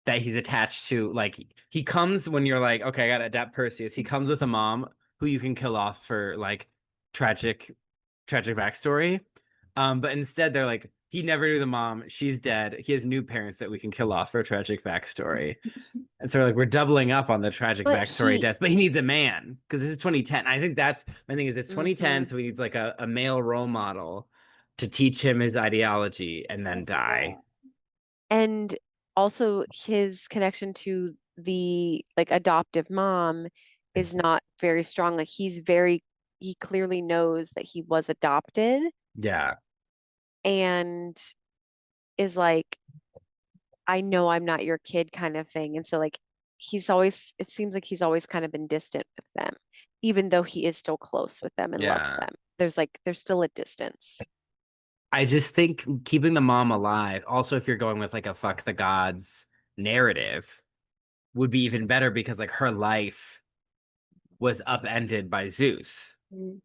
Speaker 1: that he's attached to. Like he comes when you're like, okay, I gotta adapt Perseus. He comes with a mom who you can kill off for like tragic, tragic backstory. But instead they're like, he never knew the mom. She's dead. He has new parents that we can kill off for a tragic backstory. And so like we're doubling up on the tragic
Speaker 2: But
Speaker 1: backstory
Speaker 2: he
Speaker 1: deaths, but he needs a man because this is 2010. I think that's my thing is it's 2010,
Speaker 2: mhm.
Speaker 1: so he needs like a male role model to teach him his ideology and then die.
Speaker 2: And also his connection to the like adoptive mom is not very strong. Like he clearly knows that he was adopted
Speaker 1: Yeah,
Speaker 2: and is like, I know I'm not your kid kind of thing. And so like it seems like he's always kind of been distant with them, even though he is still close with them and loves
Speaker 1: yeah.
Speaker 2: them. There's still a distance.
Speaker 1: I just think keeping the mom alive, also if you're going with like a fuck the gods narrative, would be even better because like her life was upended by Zeus.
Speaker 3: Mm.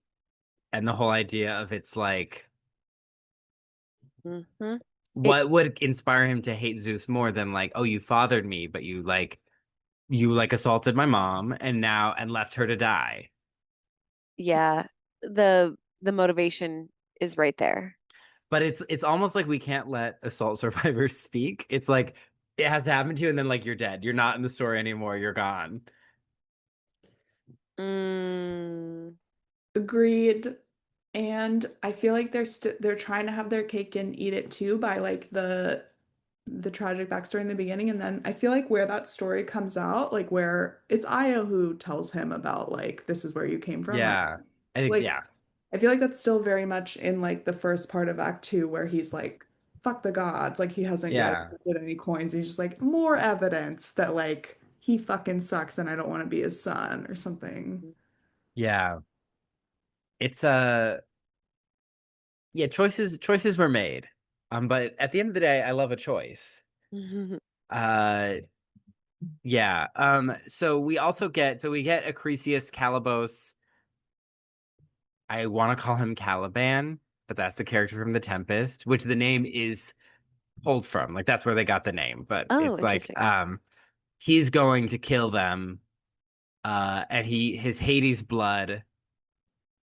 Speaker 1: And the whole idea of it's like
Speaker 2: Hmm. It
Speaker 1: what would inspire him to hate Zeus more than like, oh, you fathered me, but you like assaulted my mom and now and left her to die.
Speaker 2: Yeah, the motivation is right there.
Speaker 1: But it's almost like we can't let assault survivors speak. It's like it has happened to you and then like you're dead. You're not in the story anymore. You're gone.
Speaker 2: Mm,
Speaker 3: Agreed. And I feel like they're trying to have their cake and eat it too by like the tragic backstory in the beginning. And then I feel like where that story comes out, like where it's Io who tells him about like this is where you came from, right?
Speaker 1: Yeah. I think
Speaker 3: Like
Speaker 1: yeah.
Speaker 3: I feel like that's still very much in like the first part of Act Two where he's like, fuck the gods. Like he hasn't yet
Speaker 1: Yeah.
Speaker 3: accepted any coins. He's just like more evidence that like he fucking sucks and I don't want to be his son or something.
Speaker 1: Yeah. It's yeah, choices were made. But at the end of the day, I love a choice. Uh yeah. So we get Acrisius Calibos. I want to call him Caliban, but that's the character from The Tempest, which the name is pulled from. Like that's where they got the name. But
Speaker 2: Oh,
Speaker 1: it's like
Speaker 2: interesting.
Speaker 1: he's going to kill them. And his Hades blood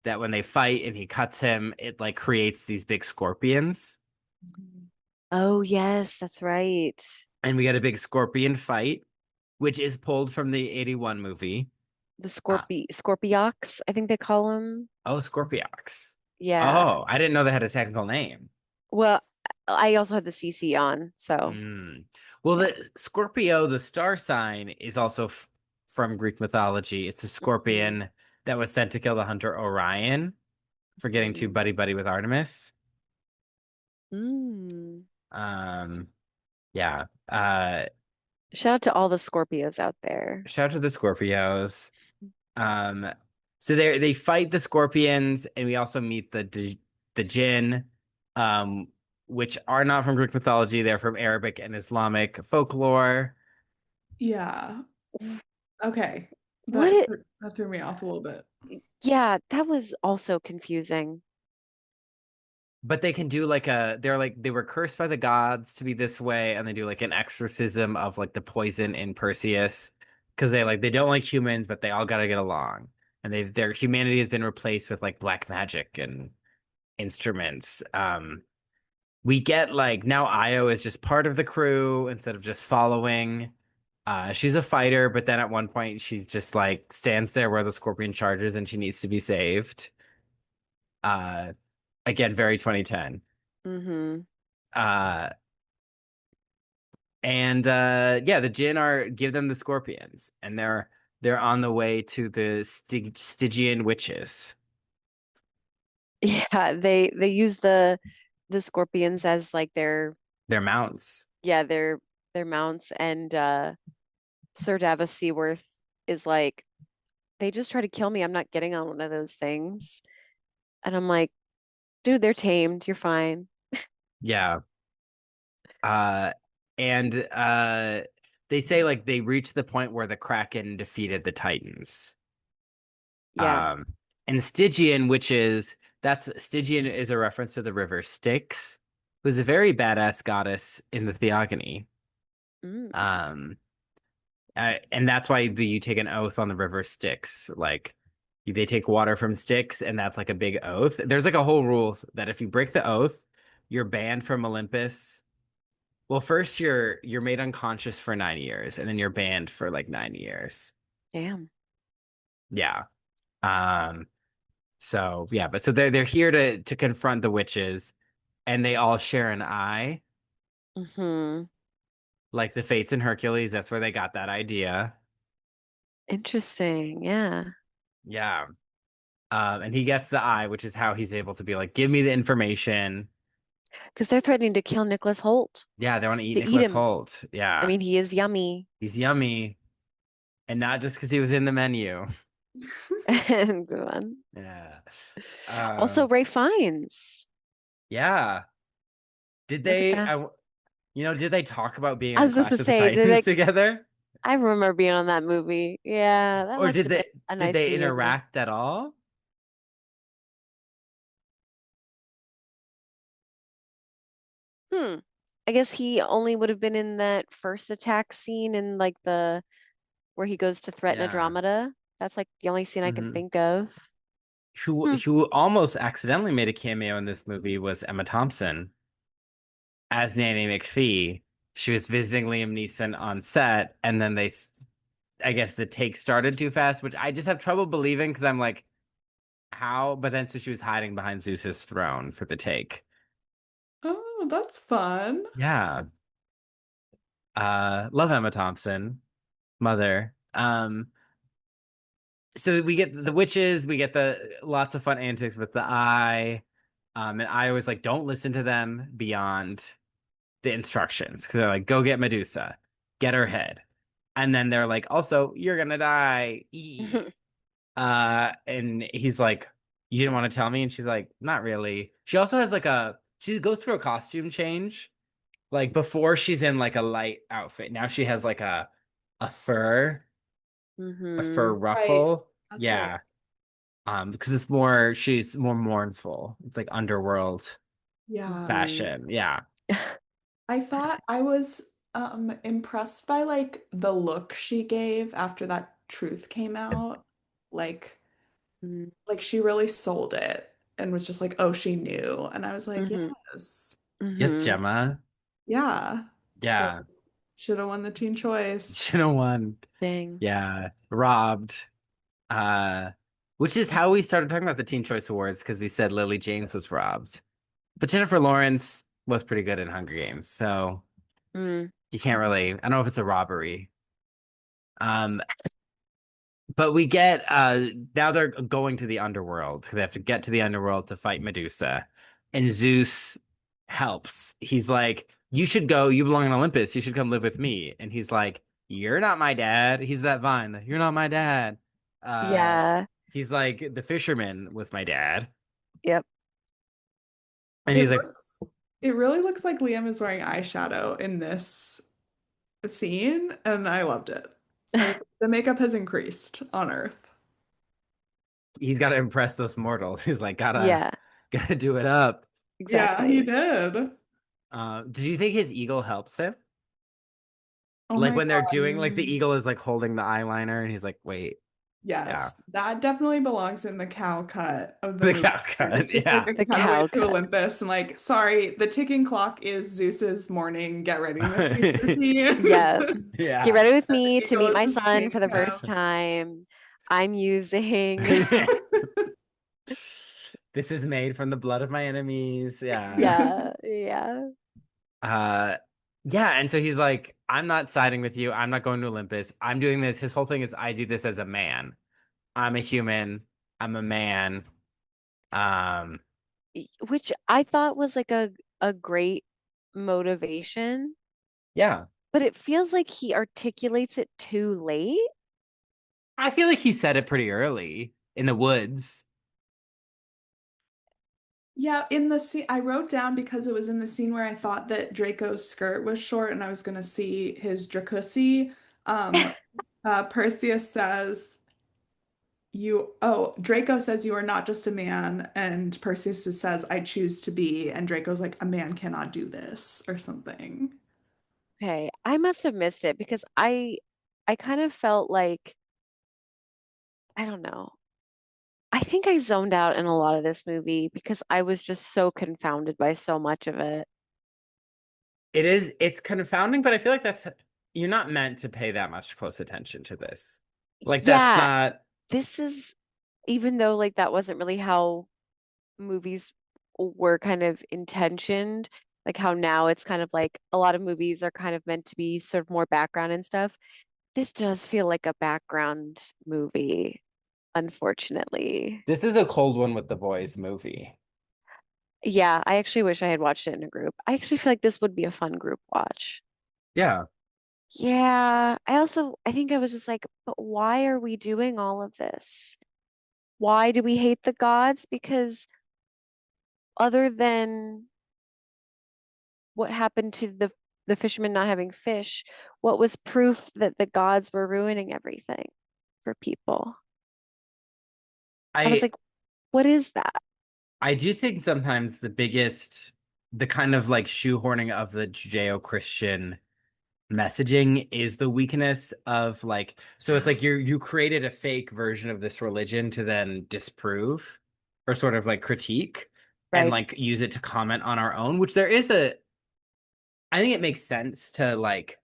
Speaker 1: that when they fight and he cuts him, it like creates these big scorpions.
Speaker 2: Oh, yes, that's right.
Speaker 1: And we get a big scorpion fight, which is pulled from the 81 movie.
Speaker 2: The
Speaker 1: Uh,
Speaker 2: Scorpiox, I think they call him.
Speaker 1: oh, Scorpiox.
Speaker 2: Yeah.
Speaker 1: Oh, I didn't know they had a technical name.
Speaker 2: Well, I also had the CC on, so
Speaker 1: Mm. Well,
Speaker 2: yeah.
Speaker 1: the Scorpio, the star sign, is also from Greek mythology. It's a
Speaker 2: Mhm.
Speaker 1: scorpion that was sent to kill the hunter Orion for getting too
Speaker 2: Mhm.
Speaker 1: buddy buddy with Artemis.
Speaker 2: Mm.
Speaker 1: Um, yeah.
Speaker 2: Shout out to all the Scorpios out there.
Speaker 1: Shout out to the Scorpios. So they fight the scorpions, and we also meet the Jinn. um, which are not from Greek mythology. They're from Arabic and Islamic folklore.
Speaker 3: Yeah. Okay.
Speaker 2: What
Speaker 3: That
Speaker 2: it,
Speaker 3: that threw me off a little bit.
Speaker 2: yeah, that was also confusing.
Speaker 1: But they can do like they're like they were cursed by the gods to be this way, and they do like an exorcism of like the poison in Perseus because they don't like humans, but they all got to get along, and their humanity has been replaced with like black magic and instruments. We get like now Io is just part of the crew instead of just following. She's a fighter, but then at one point she's just like stands there where the scorpion charges and she needs to be saved. Uh, Again, very 2010.
Speaker 2: Mm-hmm.
Speaker 1: Uh, and yeah, the Jinn are give them the scorpions, and they're on the way to the Stygian witches.
Speaker 2: Yeah, they use the scorpions as like
Speaker 1: Their mounts.
Speaker 2: yeah, their mounts and Sir Davos Seaworth is like, they just try to kill me. I'm not getting on one of those things. And I'm like, dude, they're tamed. You're fine.
Speaker 1: Yeah. Uh, and they say like they reached the point where the Kraken defeated the Titans.
Speaker 2: Yeah.
Speaker 1: Um, and Stygian, which is that's Stygian is a reference to the river Styx, who's a very badass goddess in the Theogony.
Speaker 2: Mm.
Speaker 1: Um, and that's why you take an oath on the river Styx. Like they take water from Styx, and that's like a big oath. There's like a whole rules that if you break the oath, you're banned from Olympus. Well, first you're made unconscious for 9 years, and then you're banned for like 9 years.
Speaker 2: Damn.
Speaker 1: Yeah. Um. So yeah, but so they're here to confront the witches, and they all share an eye,
Speaker 2: Mm-hmm.
Speaker 1: like the Fates in Hercules. That's where they got that idea.
Speaker 2: Interesting. Yeah.
Speaker 1: Yeah. And he gets the eye, which is how he's able to be like, give me the information.
Speaker 2: Because they're threatening to kill Nicholas Holt,
Speaker 1: Yeah, they want to eat
Speaker 2: to eat
Speaker 1: Nicholas
Speaker 2: him.
Speaker 1: Holt.
Speaker 2: I
Speaker 1: Yeah,
Speaker 2: mean, he is yummy.
Speaker 1: he's yummy, and not just because he was in the menu.
Speaker 2: And go on.
Speaker 1: Yeah.
Speaker 2: Also,
Speaker 1: Um.
Speaker 2: Ray Fiennes.
Speaker 1: Yeah. Did
Speaker 2: Look at
Speaker 1: they?
Speaker 2: that.
Speaker 1: Did they talk about being
Speaker 2: I
Speaker 1: on
Speaker 2: was just to
Speaker 1: Clash of the
Speaker 2: say,
Speaker 1: Titans together,
Speaker 2: I remember being on that movie. Yeah, that
Speaker 1: or
Speaker 2: must
Speaker 1: did
Speaker 2: have been
Speaker 1: they?
Speaker 2: a
Speaker 1: Did
Speaker 2: nice
Speaker 1: they
Speaker 2: reunion.
Speaker 1: interact at all?
Speaker 2: Hmm. I guess he only would have been in that first attack scene in like the where he goes to threaten
Speaker 1: Yeah.
Speaker 2: Andromeda. That's like the only scene I can
Speaker 1: Hmm.
Speaker 2: think of.
Speaker 1: Who
Speaker 2: Hmm.
Speaker 1: who almost accidentally made a cameo in this movie was Emma Thompson as Nanny McPhee. She was visiting Liam Neeson on set, and then I guess the take started too fast, which I just have trouble believing because I'm like, how? But then so she was hiding behind Zeus's throne for the take.
Speaker 3: Oh, that's fun.
Speaker 1: Yeah. Love Emma Thompson, mother. So we get the witches, we get the lots of fun antics with the eye. And I always like, don't listen to them beyond the instructions because they're like, go get Medusa, get her head. And then they're like, also, you're gonna die. And he's like, you didn't want to tell me? And she's like, not really. She also has like she goes through a costume change. Like before she's in like a light outfit. Now she has like a a fur
Speaker 2: Hmm.
Speaker 3: Right.
Speaker 1: ruffle.
Speaker 3: That's right.
Speaker 1: Yeah. Because she's more mournful. It's like underworld
Speaker 3: Yeah.
Speaker 2: Hmm.
Speaker 1: fashion. Yeah.
Speaker 3: I thought I was impressed by like the look she gave after that truth came out. Like like she really sold it and was just like, "Oh, she knew." And I was like,
Speaker 2: Hmm.
Speaker 3: "Yes."
Speaker 1: Yes,
Speaker 2: Hmm.
Speaker 1: Gemma.
Speaker 3: Yeah. So
Speaker 1: Yeah.
Speaker 3: should have won the teen choice.
Speaker 1: Should have won.
Speaker 2: Dang.
Speaker 1: Yeah. Robbed. Uh, which is how we started talking about the Teen Choice Awards because we said Lily James was robbed. But Jennifer Lawrence was pretty good in Hunger Games, so
Speaker 2: Mm.
Speaker 1: you can't really. I don't know if it's a robbery. Um, but we get now they're going to the underworld. They have to get to the underworld to fight Medusa, and Zeus helps. He's like, "You should go. You belong in Olympus. You should come live with me." And he's like, "You're not my dad." He's that Vine. You're not my dad. Uh,
Speaker 2: Yeah.
Speaker 1: he's like, "The fisherman was my dad."
Speaker 2: Yep.
Speaker 1: And
Speaker 3: It
Speaker 1: he's like,
Speaker 3: looks, it really looks like Liam is wearing eyeshadow in this scene, and I loved it. The makeup has increased on Earth.
Speaker 1: he's got to impress those mortals. He's like, gotta
Speaker 2: Yeah,
Speaker 1: gotta do it up.
Speaker 3: Yeah, he
Speaker 2: exactly.
Speaker 3: did.
Speaker 1: Did you think his eagle helps him?
Speaker 3: Oh
Speaker 1: Like
Speaker 3: my
Speaker 1: when they're
Speaker 3: God.
Speaker 1: doing like the eagle is like holding the eyeliner, and he's like, wait, yeah,
Speaker 3: Yes, that definitely belongs in the cow cut of the
Speaker 1: the
Speaker 3: movie.
Speaker 1: cow cut,
Speaker 3: It's just like
Speaker 1: yeah.
Speaker 3: a
Speaker 2: The
Speaker 3: cutaway
Speaker 2: cow
Speaker 3: to
Speaker 2: cut.
Speaker 3: Olympus and like, sorry, the ticking clock is Zeus's morning get ready with me routine.
Speaker 2: Yeah. Get
Speaker 1: Yeah.
Speaker 2: ready with
Speaker 3: And
Speaker 2: me
Speaker 3: the
Speaker 2: to
Speaker 3: eagle
Speaker 2: meet
Speaker 3: is
Speaker 2: my
Speaker 3: just
Speaker 2: son
Speaker 3: being
Speaker 2: for the
Speaker 3: him.
Speaker 2: first time. I'm using,
Speaker 1: This is made from the blood of my enemies. Yeah.
Speaker 2: yeah, yeah.
Speaker 1: Uh yeah, and so he's like, I'm not siding with you. I'm not going to Olympus. I'm doing this. His whole thing is I do this as a man. I'm a human. I'm a man. Um,
Speaker 2: Which I thought was like a great motivation,
Speaker 1: yeah.
Speaker 2: but it feels like he articulates it too late.
Speaker 1: I feel like he said it pretty early in the woods.
Speaker 3: Yeah, in the scene, I wrote down because it was in the scene where I thought that Draco's skirt was short and I was going to see his jacuzzi. Um, Perseus says, Draco says you are not just a man, and Perseus says, I choose to be, and Draco's like, a man cannot do this, or something.
Speaker 2: Okay, I must have missed it because I kind of felt like I don't know. I think I zoned out in a lot of this movie because I was just so confounded by so much of it.
Speaker 1: It's confounding, but I feel like that's you're not meant to pay that much close attention to this. Like that's
Speaker 2: Yeah,
Speaker 1: not
Speaker 2: this is even though like that wasn't really how movies were kind of intentioned, like how now it's kind of like a lot of movies are kind of meant to be sort of more background and stuff. This does feel like a background movie, unfortunately.
Speaker 1: this is a cold one with the boys movie.
Speaker 2: Yeah, I actually wish I had watched it in a group. I actually feel like this would be a fun group watch.
Speaker 1: Yeah.
Speaker 2: Yeah, I think I was just like, but why are we doing all of this? Why do we hate the gods? Because other than what happened to the fishermen not having fish, what was proof that the gods were ruining everything for people? I was
Speaker 1: I
Speaker 2: like, what is that?
Speaker 1: I do think sometimes the kind of like shoehorning of the Judeo-Christian messaging is the weakness of like so it's like you created a fake version of this religion to then disprove or sort of like critique and
Speaker 2: Right.
Speaker 1: like use it to comment on our own, which there is a I think it makes sense to like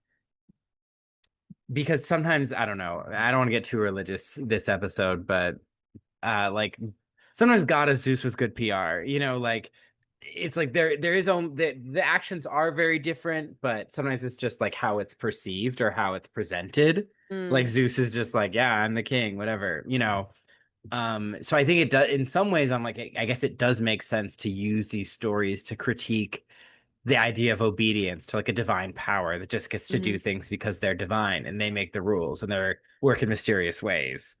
Speaker 1: because sometimes I don't know, I don't want to get too religious this episode, but like sometimes God is Zeus with good PR, like it's like there is only the actions are very different, but sometimes it's just like how it's perceived or how it's presented. Like
Speaker 2: Mm,
Speaker 1: Zeus is just like, yeah, I'm the king, whatever. So I think it does in some ways I'm like I guess it does make sense to use these stories to critique the idea of obedience to like a divine power that just gets to do
Speaker 2: mhm,
Speaker 1: things because they're divine and they make the rules and they work in mysterious ways.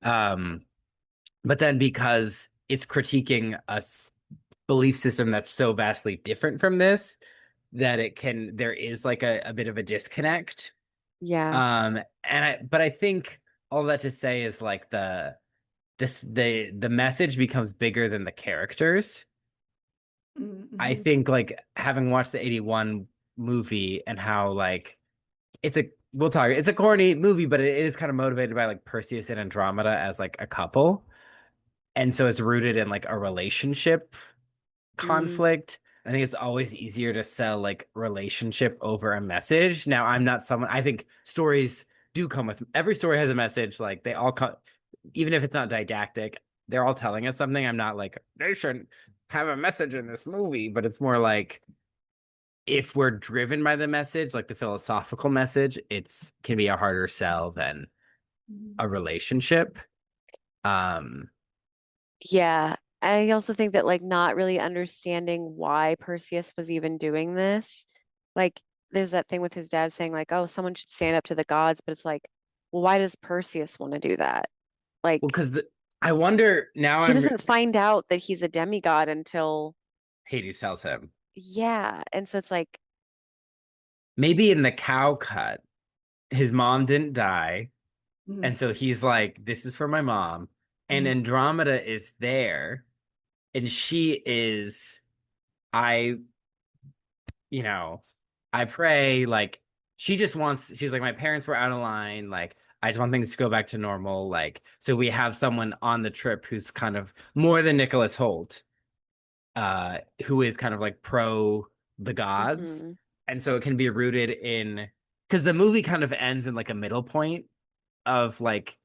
Speaker 1: Um, but then because it's critiquing belief system that's so vastly different from this that there is like a bit of a disconnect.
Speaker 2: yeah.
Speaker 1: But I think all that to say is like the message becomes bigger than the characters. I
Speaker 3: Mhm.
Speaker 1: think like having watched the 81 movie and how like it's a corny movie, but it is kind of motivated by like Perseus and Andromeda as like a couple. And so it's rooted in like a relationship
Speaker 2: Mm,
Speaker 1: conflict. I think it's always easier to sell like relationship over a message. Now, I'm not someone, I think stories do come with every story has a message. Like they all come, even if it's not didactic, they're all telling us something. I'm not like, they shouldn't have a message in this movie, but it's more like if we're driven by the message, like the philosophical message, it's can be a harder sell than a relationship. Um,
Speaker 2: yeah. I also think that like not really understanding why Perseus was even doing this. Like there's that thing with his dad saying like, "Oh, someone should stand up to the gods," but it's like, well, why does Perseus want to do that?
Speaker 1: well,
Speaker 2: Like
Speaker 1: because I wonder now
Speaker 2: he doesn't find out that he's a demigod until
Speaker 1: Hades tells him.
Speaker 2: Yeah. And so it's like,
Speaker 1: Maybe in the cow cut, his mom didn't die. And
Speaker 3: Mhm.
Speaker 1: so he's like, this is for my mom. And
Speaker 3: Mhm.
Speaker 1: Andromeda is there. And she is, I, you know, I pray, like, she just wants, she's like, my parents were out of line. Like, I just want things to go back to normal. Like, so we have someone on the trip who's kind of more than Nicholas Holt, who is kind of like pro the gods.
Speaker 2: mhm,
Speaker 1: And so it can be rooted in, because the movie kind of ends in like a middle point of like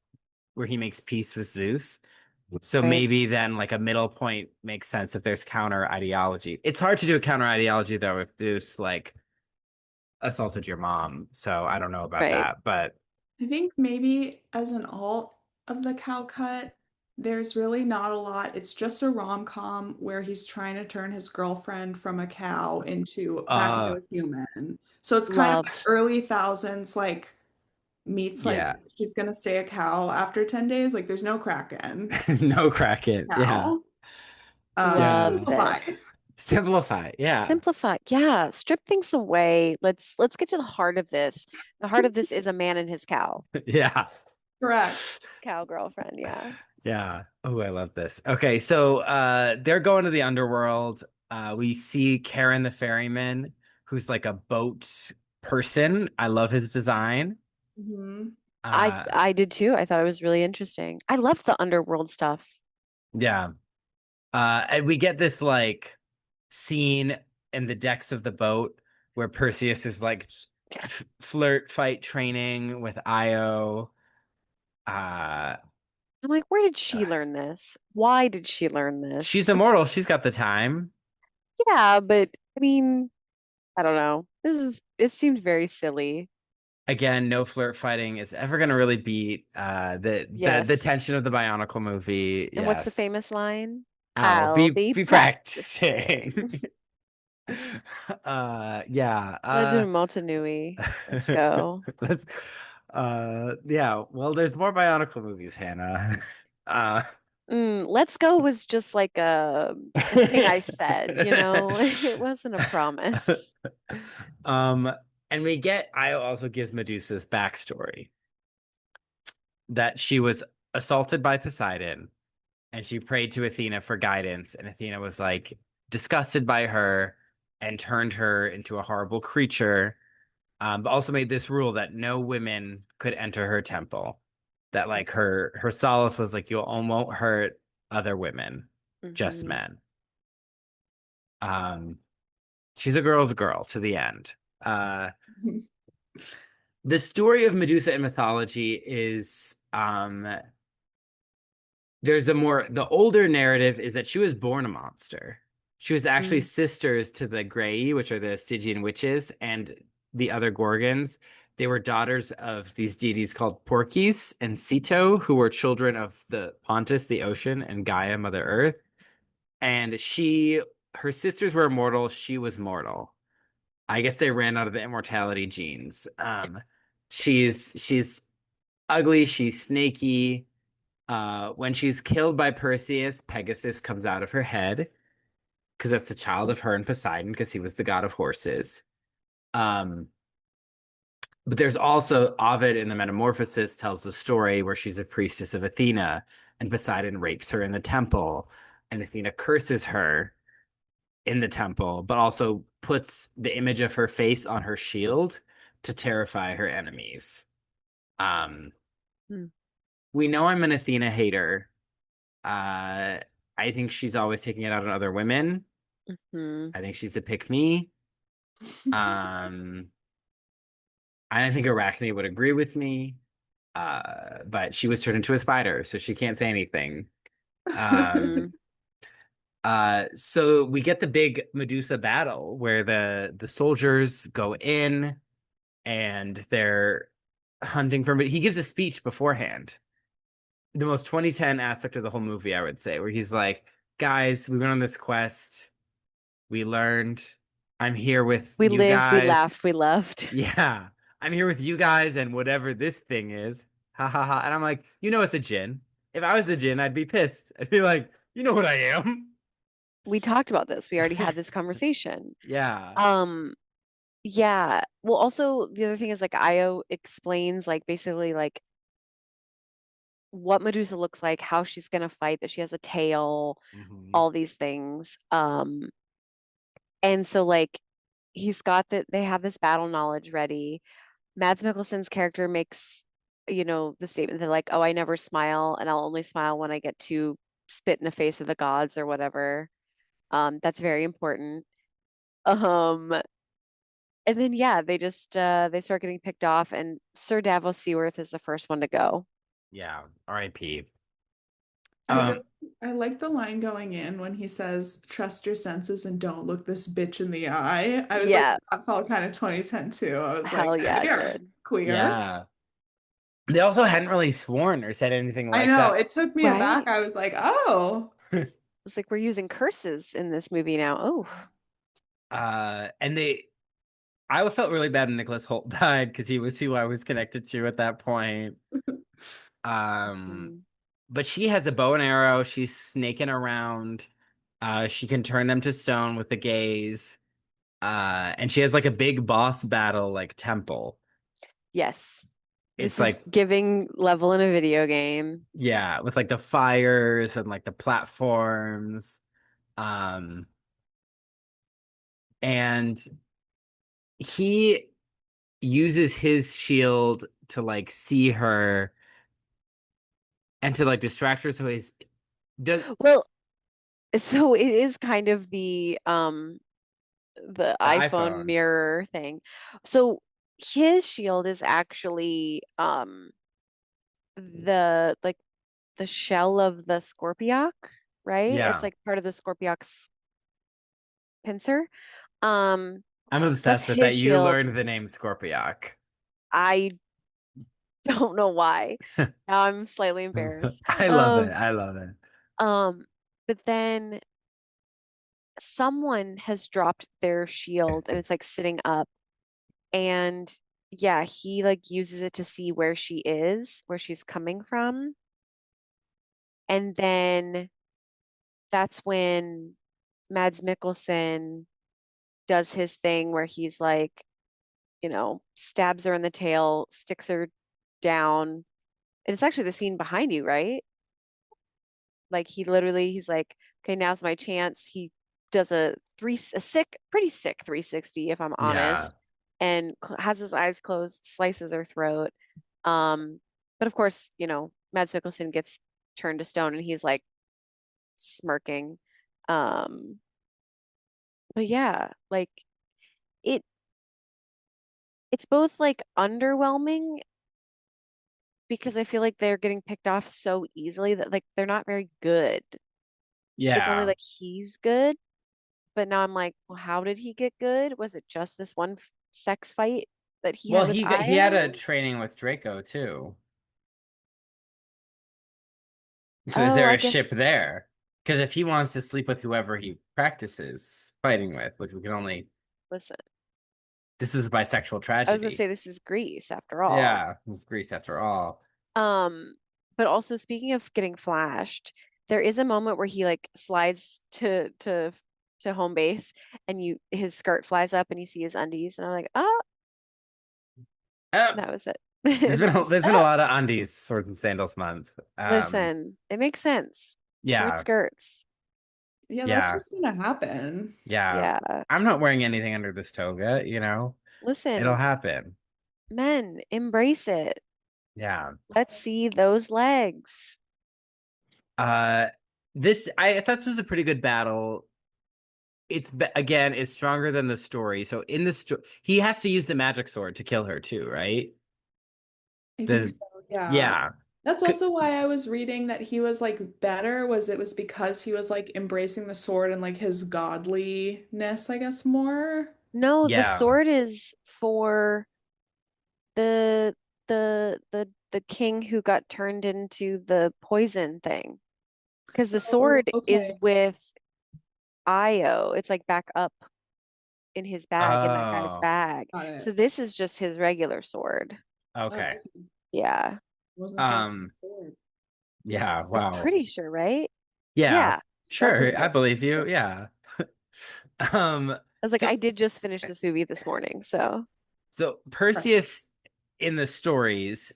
Speaker 1: where he makes peace with Zeus. So
Speaker 2: right,
Speaker 1: maybe then like a middle point makes sense if there's counter ideology. It's hard to do a counter ideology though if Zeus like assaulted your mom. So I don't know about
Speaker 2: right.
Speaker 1: that, but
Speaker 3: I think maybe as an alt of the cow cut, there's really not a lot. It's just a rom-com where he's trying to turn his girlfriend from a cow into back into
Speaker 1: uh
Speaker 3: a human. So it's kind of like
Speaker 2: Love.
Speaker 3: early thousands, like meets
Speaker 1: yeah.
Speaker 3: like she's gonna stay a cow after 10 days. Like there's no Kraken.
Speaker 1: No Kraken. Yeah.
Speaker 3: Cow.
Speaker 2: Love
Speaker 1: Yeah.
Speaker 3: Simplify.
Speaker 2: this.
Speaker 1: Simplify. Yeah.
Speaker 2: Simplify. Yeah. Strip things away. Let's get to the heart of this. The heart of this is a man and his cow.
Speaker 1: Yeah.
Speaker 3: Correct.
Speaker 2: Cow girlfriend. Yeah.
Speaker 1: Yeah. Oh, I love this. Okay, so they're going to the underworld. We see Karen the ferryman, who's like a boat person. I love his design.
Speaker 3: Hmm.
Speaker 2: I
Speaker 1: Uh
Speaker 2: I did too. I thought it was really interesting. I love the underworld stuff.
Speaker 1: yeah. And we get this like scene in the decks of the boat where Perseus is like flirt fight training with Io. Uh
Speaker 2: I'm like, where did she learn this? Why did she learn
Speaker 1: she's
Speaker 2: this?
Speaker 1: immortal. She's got the time.
Speaker 2: Yeah, but I mean, I don't know. It seemed very silly.
Speaker 1: Again, no flirt fighting is ever going to really beat the
Speaker 2: Yes.
Speaker 1: tension of the Bionicle movie.
Speaker 2: And what's the
Speaker 1: Yes,
Speaker 2: famous line?
Speaker 1: I'll
Speaker 2: I'll
Speaker 1: be
Speaker 2: be
Speaker 1: be
Speaker 2: practicing.
Speaker 1: practicing. Yeah.
Speaker 2: Legend of Malta Nui. Let's go.
Speaker 1: Let's, yeah. Well, there's more Bionicle movies, Hannah. Uh,
Speaker 2: Let's go was just like a thing I said, you know? It wasn't a promise.
Speaker 1: um, and Io also gives Medusa's backstory that she was assaulted by Poseidon and she prayed to Athena for guidance, and Athena was like disgusted by her and turned her into a horrible creature. But also made this rule that no women could enter her temple. That like her solace was like you won't hurt other women, just
Speaker 2: Hmm.
Speaker 1: men. Um, she's a girl's girl to the end. The story of Medusa in mythology is the older narrative is that she was born a monster. She was actually
Speaker 2: Mm.
Speaker 1: sisters to the Grey, which are the Stygian witches, and the other Gorgons. They were daughters of these deities called Porkys and Ceto, who were children of the Pontus, the ocean, and Gaia, Mother Earth. And her sisters were immortal. She was mortal. I guess they ran out of the immortality genes. She's ugly. She's snaky. When she's killed by Perseus, Pegasus comes out of her head because that's the child of her and Poseidon because he was the god of horses. Um, but there's also Ovid in the Metamorphosis tells the story where she's a priestess of Athena and Poseidon rapes her in the temple and Athena curses her in the temple, but also puts the image of her face on her shield to terrify her enemies. Um,
Speaker 2: Mm.
Speaker 1: we know I'm an Athena hater. Uh, I think she's always taking it out on other women.
Speaker 2: Hmm.
Speaker 1: I think she's a pick me. Um, I think Arachne would agree with me. But she was turned into a spider, so she can't say anything. Um,
Speaker 2: Hmm.
Speaker 1: so we get the big Medusa battle where the soldiers go in and they're hunting for. He gives a speech beforehand. The most 2010 aspect of the whole movie, I would say, where he's like, "Guys, we went on this quest. We learned. I'm here with
Speaker 2: We
Speaker 1: you
Speaker 2: lived, we
Speaker 1: guys.
Speaker 2: laughed, we loved.
Speaker 1: Yeah, I'm here with you guys and whatever this thing is. Ha ha ha." And I'm like, you know, it's a djinn. If I was the djinn, I'd be pissed. I'd be like, you know what I am?
Speaker 2: We talked about this. We already had this conversation.
Speaker 1: Yeah.
Speaker 2: Yeah. Well, also the other thing is like Io explains like basically like what Medusa looks like, how she's gonna fight, that she has a tail,
Speaker 1: Hmm.
Speaker 2: all these things. And so like he's got that they have this battle knowledge ready. Mads Mikkelsen's character makes, the statement that like, oh, I never smile and I'll only smile when I get to spit in the face of the gods or whatever. That's very important. Um, and then yeah, they just they start getting picked off and Sir Davos Seaworth is the first one to go.
Speaker 1: Yeah. R.I.P.
Speaker 3: I really
Speaker 1: Um,
Speaker 3: I like the line going in when he says, "Trust your senses and don't look this bitch in the eye." I was like,
Speaker 2: Yeah,
Speaker 3: that felt kind of 2010 too. I was like,
Speaker 2: hell yeah,
Speaker 3: we
Speaker 2: it
Speaker 3: are
Speaker 2: did.
Speaker 3: clear.
Speaker 1: yeah. They also hadn't really sworn or said anything
Speaker 3: I
Speaker 1: like
Speaker 3: know,
Speaker 1: that.
Speaker 3: it took me aback.
Speaker 2: Right?
Speaker 3: I was like, oh,
Speaker 2: It's like we're using curses in this movie now. Oh.
Speaker 1: And I felt really bad when Nicholas Holt died because he was who I was connected to at that point. Um,
Speaker 2: Mhm.
Speaker 1: but she has a bow and arrow. She's snaking around. She can turn them to stone with the gaze. And she has like a big boss battle, like temple.
Speaker 2: Yes. This
Speaker 1: It's
Speaker 2: is
Speaker 1: like,
Speaker 2: giving level in a video game.
Speaker 1: yeah, with like the fires and like the platforms. Um, and he uses his shield to like see her and to like distract her. So his does
Speaker 2: Well, so it is kind of the
Speaker 1: the
Speaker 2: iPhone
Speaker 1: iPhone.
Speaker 2: mirror thing. So his shield is actually the like the shell of the Scorpiok, right? It's
Speaker 1: Yeah,
Speaker 2: like part of the Scorpiok's pincer. Um,
Speaker 1: I'm
Speaker 2: that's
Speaker 1: obsessed with
Speaker 2: his
Speaker 1: that. You
Speaker 2: shield.
Speaker 1: learned the name Scorpiok.
Speaker 2: I don't know why. Now I'm slightly embarrassed.
Speaker 1: I love it. I love it.
Speaker 2: Um, but then someone has dropped their shield and it's like sitting up and yeah, he like uses it to see where she is, where she's coming from. And then that's when Mads Mikkelsen does his thing where he's like, stabs her in the tail, sticks her down. And it's actually the scene behind you, right? Like he's like, okay, now's my chance. He does pretty sick 360, if I'm
Speaker 1: Yeah,
Speaker 2: honest, and has his eyes closed, slices her throat. Um, but of course, Mads Mikkelsen gets turned to stone and he's like smirking. Um, but yeah, like it it's both like underwhelming because I feel like they're getting picked off so easily that like they're not very good. It's only
Speaker 1: yeah.
Speaker 2: like he's good. But now I'm like, well, how did he get good? Was it just this one sex fight that he
Speaker 1: Well,
Speaker 2: had with
Speaker 1: he had a
Speaker 2: Io?
Speaker 1: training with Draco too. So is
Speaker 2: Oh,
Speaker 1: there
Speaker 2: I
Speaker 1: a ship
Speaker 2: guess,
Speaker 1: there? Because if he wants to sleep with whoever he practices fighting with, which we can only,
Speaker 2: listen,
Speaker 1: this is a bisexual
Speaker 2: I was gonna
Speaker 1: tragedy.
Speaker 2: say this is Greece after all.
Speaker 1: Yeah, it's Greece after all.
Speaker 2: Um, but also speaking of getting flashed, there is a moment where he like slides to home base and his skirt flies up and you see his undies and I'm like, oh,
Speaker 1: Uh,
Speaker 2: that was it.
Speaker 1: there's been a
Speaker 2: Oh,
Speaker 1: lot of undies, Swords and Sandals month.
Speaker 2: listen, it makes sense. Short
Speaker 1: Yeah,
Speaker 2: skirts.
Speaker 3: yeah, that's
Speaker 1: yeah,
Speaker 3: just gonna happen.
Speaker 1: yeah.
Speaker 2: Yeah.
Speaker 1: I'm not wearing anything under this toga, It'll
Speaker 2: Listen,
Speaker 1: happen.
Speaker 2: men, embrace it.
Speaker 1: Yeah.
Speaker 2: Let's see those legs.
Speaker 1: Uh, I thought this was a pretty good battle. Again, it's stronger than the story. So in the story, he has to use the magic sword to kill her too, right?
Speaker 3: I think
Speaker 1: The
Speaker 3: so, yeah.
Speaker 1: yeah.
Speaker 3: That's
Speaker 1: C-
Speaker 3: also why I was reading that he was like better, it was because he was like embracing the sword and like his godliness, I guess, more.
Speaker 2: No, the
Speaker 1: Yeah.
Speaker 2: sword is for the the king who got turned into the poison thing. Because the
Speaker 3: Oh,
Speaker 2: sword is
Speaker 3: okay.
Speaker 2: with Io. It's like back up in his bag, in that guy's
Speaker 1: Oh,
Speaker 2: bag.
Speaker 3: Got
Speaker 2: So
Speaker 3: it.
Speaker 2: this is just his regular sword.
Speaker 3: Oh,
Speaker 1: okay.
Speaker 3: okay.
Speaker 2: Yeah.
Speaker 3: Wasn't sure about the
Speaker 1: Um,
Speaker 3: sword.
Speaker 1: yeah,
Speaker 2: I'm
Speaker 1: wow.
Speaker 2: pretty sure, right?
Speaker 1: Yeah.
Speaker 2: Yeah.
Speaker 1: Sure, I
Speaker 3: definitely.
Speaker 1: believe you. Yeah. Um,
Speaker 2: I was like,
Speaker 1: so
Speaker 2: I did just finish this movie this morning, so
Speaker 1: so
Speaker 3: It's fresh.
Speaker 1: Perseus in the stories,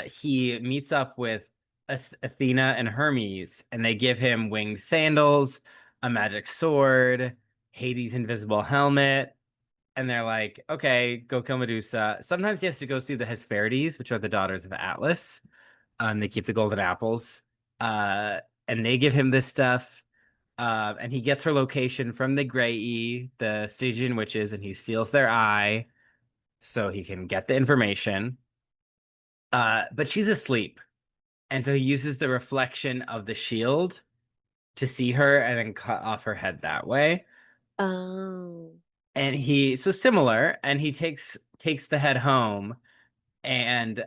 Speaker 1: he meets up with Athena and Hermes, and they give him winged sandals, a magic sword, Hades' invisible helmet, and they're like, okay, go kill Medusa. Sometimes he has to go see the Hesperides, which are the daughters of Atlas. And they keep the golden apples. Uh, and they give him this stuff. And he gets her location from the Grey, the Stygian witches, and he steals their eye so he can get the information. But she's asleep. And so he uses the reflection of the shield to see her and then cut off her head that way.
Speaker 2: oh
Speaker 1: And he so similar, and he takes the head home and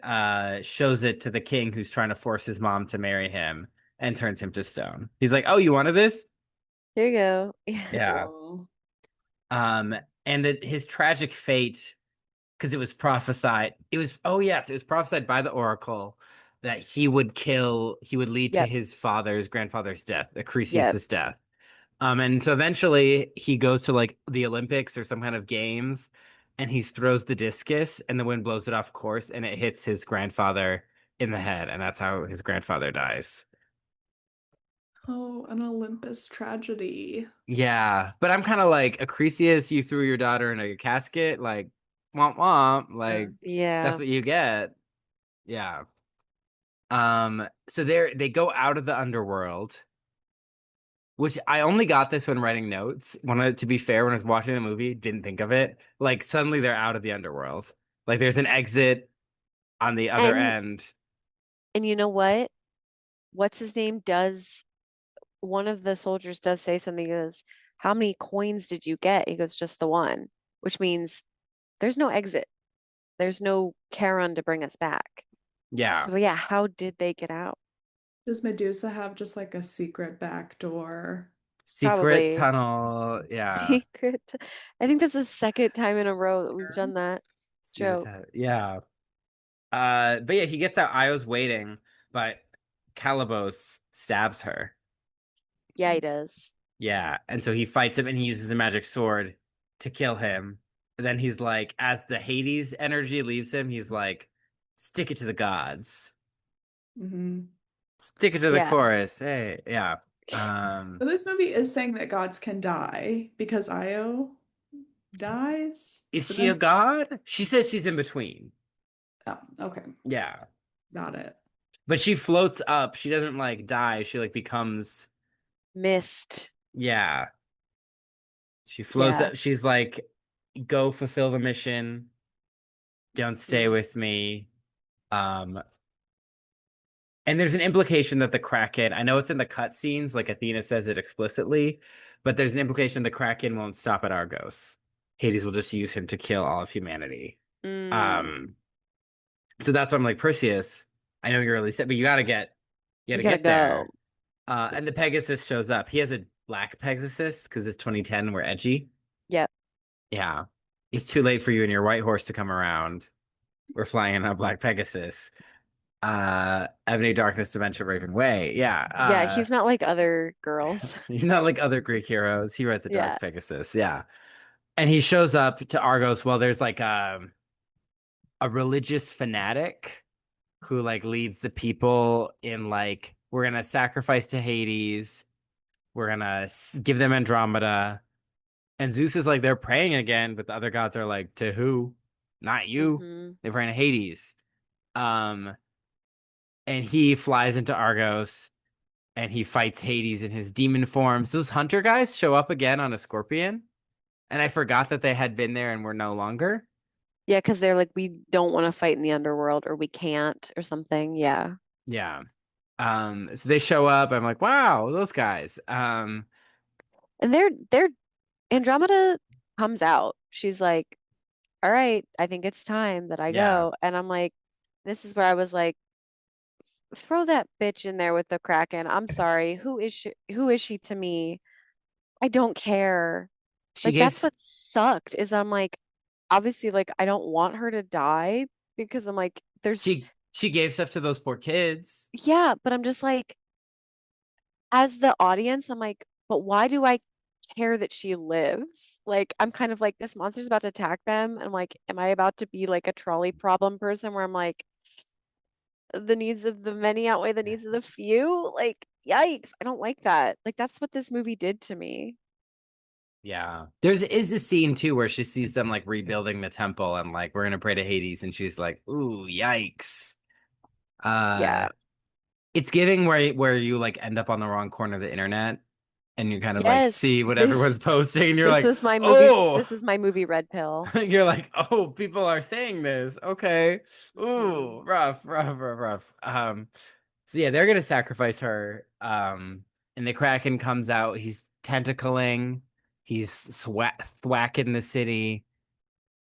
Speaker 1: shows it to the king who's trying to force his mom to marry him and turns him to stone. He's like, "Oh, you wanted this?"
Speaker 2: here you go.
Speaker 1: Yeah.
Speaker 3: Whoa.
Speaker 1: Um, and that his tragic fate, because it was prophesied. It was oh yes, it was prophesied by the oracle that he would lead to
Speaker 2: Yep,
Speaker 1: his grandfather's death,
Speaker 2: yep.
Speaker 1: Acrisius's death. And so eventually he goes to like the Olympics or some kind of games, and he throws the discus, and the wind blows it off course, and it hits his grandfather in the head, and that's how his grandfather dies.
Speaker 3: Oh, an Olympus tragedy.
Speaker 1: Yeah, but I'm kind of like Acrisius, you threw your daughter in a casket, like womp womp,
Speaker 3: Yeah.
Speaker 1: like that's
Speaker 2: Yeah.
Speaker 1: what you get. Yeah. So they go out of the underworld, which I only got this when writing notes. To be fair, when I was watching the movie, didn't think of it. Like suddenly they're out of the underworld. Like there's an exit on the other
Speaker 2: And
Speaker 1: end.
Speaker 2: you know what? What's his name does one of the soldiers does say something. He goes, "How many coins did you get?" He goes, "Just the one," which means there's no exit. There's no Charon to bring us back.
Speaker 1: Yeah.
Speaker 2: So yeah, how did they get out?
Speaker 3: Does Medusa have just like a secret back door?
Speaker 1: Secret
Speaker 2: Probably
Speaker 1: tunnel. Yeah.
Speaker 2: secret. I think that's the second time in a row that we've done that
Speaker 1: Secret
Speaker 2: joke.
Speaker 1: tunnel. Yeah. But yeah, he gets out. Io's waiting, but Calibos stabs her.
Speaker 2: Yeah, he does.
Speaker 1: Yeah, and so he fights him and he uses a magic sword to kill him. And then he's like, as the Hades energy leaves him, he's like, stick it to the gods.
Speaker 3: Hmm.
Speaker 1: Stick it to the
Speaker 2: Yeah.
Speaker 1: chorus. Hey, yeah.
Speaker 3: So this movie is saying that gods can die because Io dies.
Speaker 1: Is
Speaker 3: But
Speaker 1: she a
Speaker 3: then,
Speaker 1: god? She says she's in between.
Speaker 3: oh, okay,
Speaker 1: Yeah.
Speaker 3: got it.
Speaker 1: But she floats up. She doesn't like die. She like becomes,
Speaker 2: Missed.
Speaker 1: yeah. She floats
Speaker 2: Yeah.
Speaker 1: up. She's like, go fulfill the mission. Don't stay
Speaker 2: Mm.
Speaker 1: with me. Um, And there's an implication that the Kraken, I know it's in the cutscenes, like Athena says it explicitly, but there's an implication the Kraken won't stop at Argos. Hades will just use him to kill all of humanity.
Speaker 2: Mm.
Speaker 1: Um, so that's why I'm like, Perseus, I know you're really set, but you
Speaker 2: You
Speaker 1: gotta
Speaker 2: gotta
Speaker 1: get there.
Speaker 2: go.
Speaker 1: And the Pegasus shows up. He has a black Pegasus because it's 2010, we're edgy.
Speaker 2: Yep.
Speaker 1: Yeah. It's too late for you and your white horse to come around. We're flying in a black Pegasus. Ebony Darkness Dementia Raven Way. Yeah.
Speaker 2: Yeah, he's not like other girls.
Speaker 1: He's not like other Greek heroes. He rides the
Speaker 2: Yeah.
Speaker 1: Dark Pegasus. Yeah. And he shows up to Argos. Well, there's like a religious fanatic who like leads the people in like, we're gonna sacrifice to Hades. We're gonna give them Andromeda. And Zeus is like, they're praying again, but the other gods are like, to who? Not you.
Speaker 2: Hmm.
Speaker 1: They're praying to Hades. Um, and he flies into Argos and he fights Hades in his demon forms. Those hunter guys show up again on a scorpion, and I forgot that they had been there and were no longer.
Speaker 2: Yeah, because they're like, we don't want to fight in the underworld or we can't or something. Yeah.
Speaker 1: Yeah. So they show up. I'm like, wow, those guys.
Speaker 2: And they're Andromeda comes out. She's like, all right, I think it's time that I
Speaker 1: Yeah.
Speaker 2: go. And I'm like, this is where I was like, throw that bitch in there with the Kraken. I'm sorry. Who is she to me? I don't care.
Speaker 1: She
Speaker 2: Like that's
Speaker 1: gave
Speaker 2: what sucked is I'm like, obviously, like I don't want her to die because I'm like, there's
Speaker 1: she gave stuff to those poor kids.
Speaker 2: yeah, but I'm just like, as the audience, I'm like, but why do I care that she lives? Like, I'm kind of like, this monster's about to attack them. And I'm like, am I about to be like a trolley problem person where I'm like, the needs of the many outweigh the needs of the few? Like, yikes, I don't like that. Like, that's what this movie did to me.
Speaker 1: Yeah. There's is a scene too where she sees them like rebuilding the temple and like we're gonna pray to Hades and she's like, ooh, yikes. Uh
Speaker 2: Yeah.
Speaker 1: it's giving where you like end up on the wrong corner of the internet and you kind of like
Speaker 2: Yes,
Speaker 1: see what everyone's posting and you're
Speaker 2: this
Speaker 1: like,
Speaker 2: was my movie's
Speaker 1: oh,
Speaker 2: this was my movie Red Pill.
Speaker 1: you're like, oh, people are saying this. Okay.
Speaker 2: Hmm.
Speaker 1: Ooh, rough, rough, rough, rough. So yeah, they're gonna sacrifice her. And the Kraken comes out. He's tentacling. He's thwacking the city.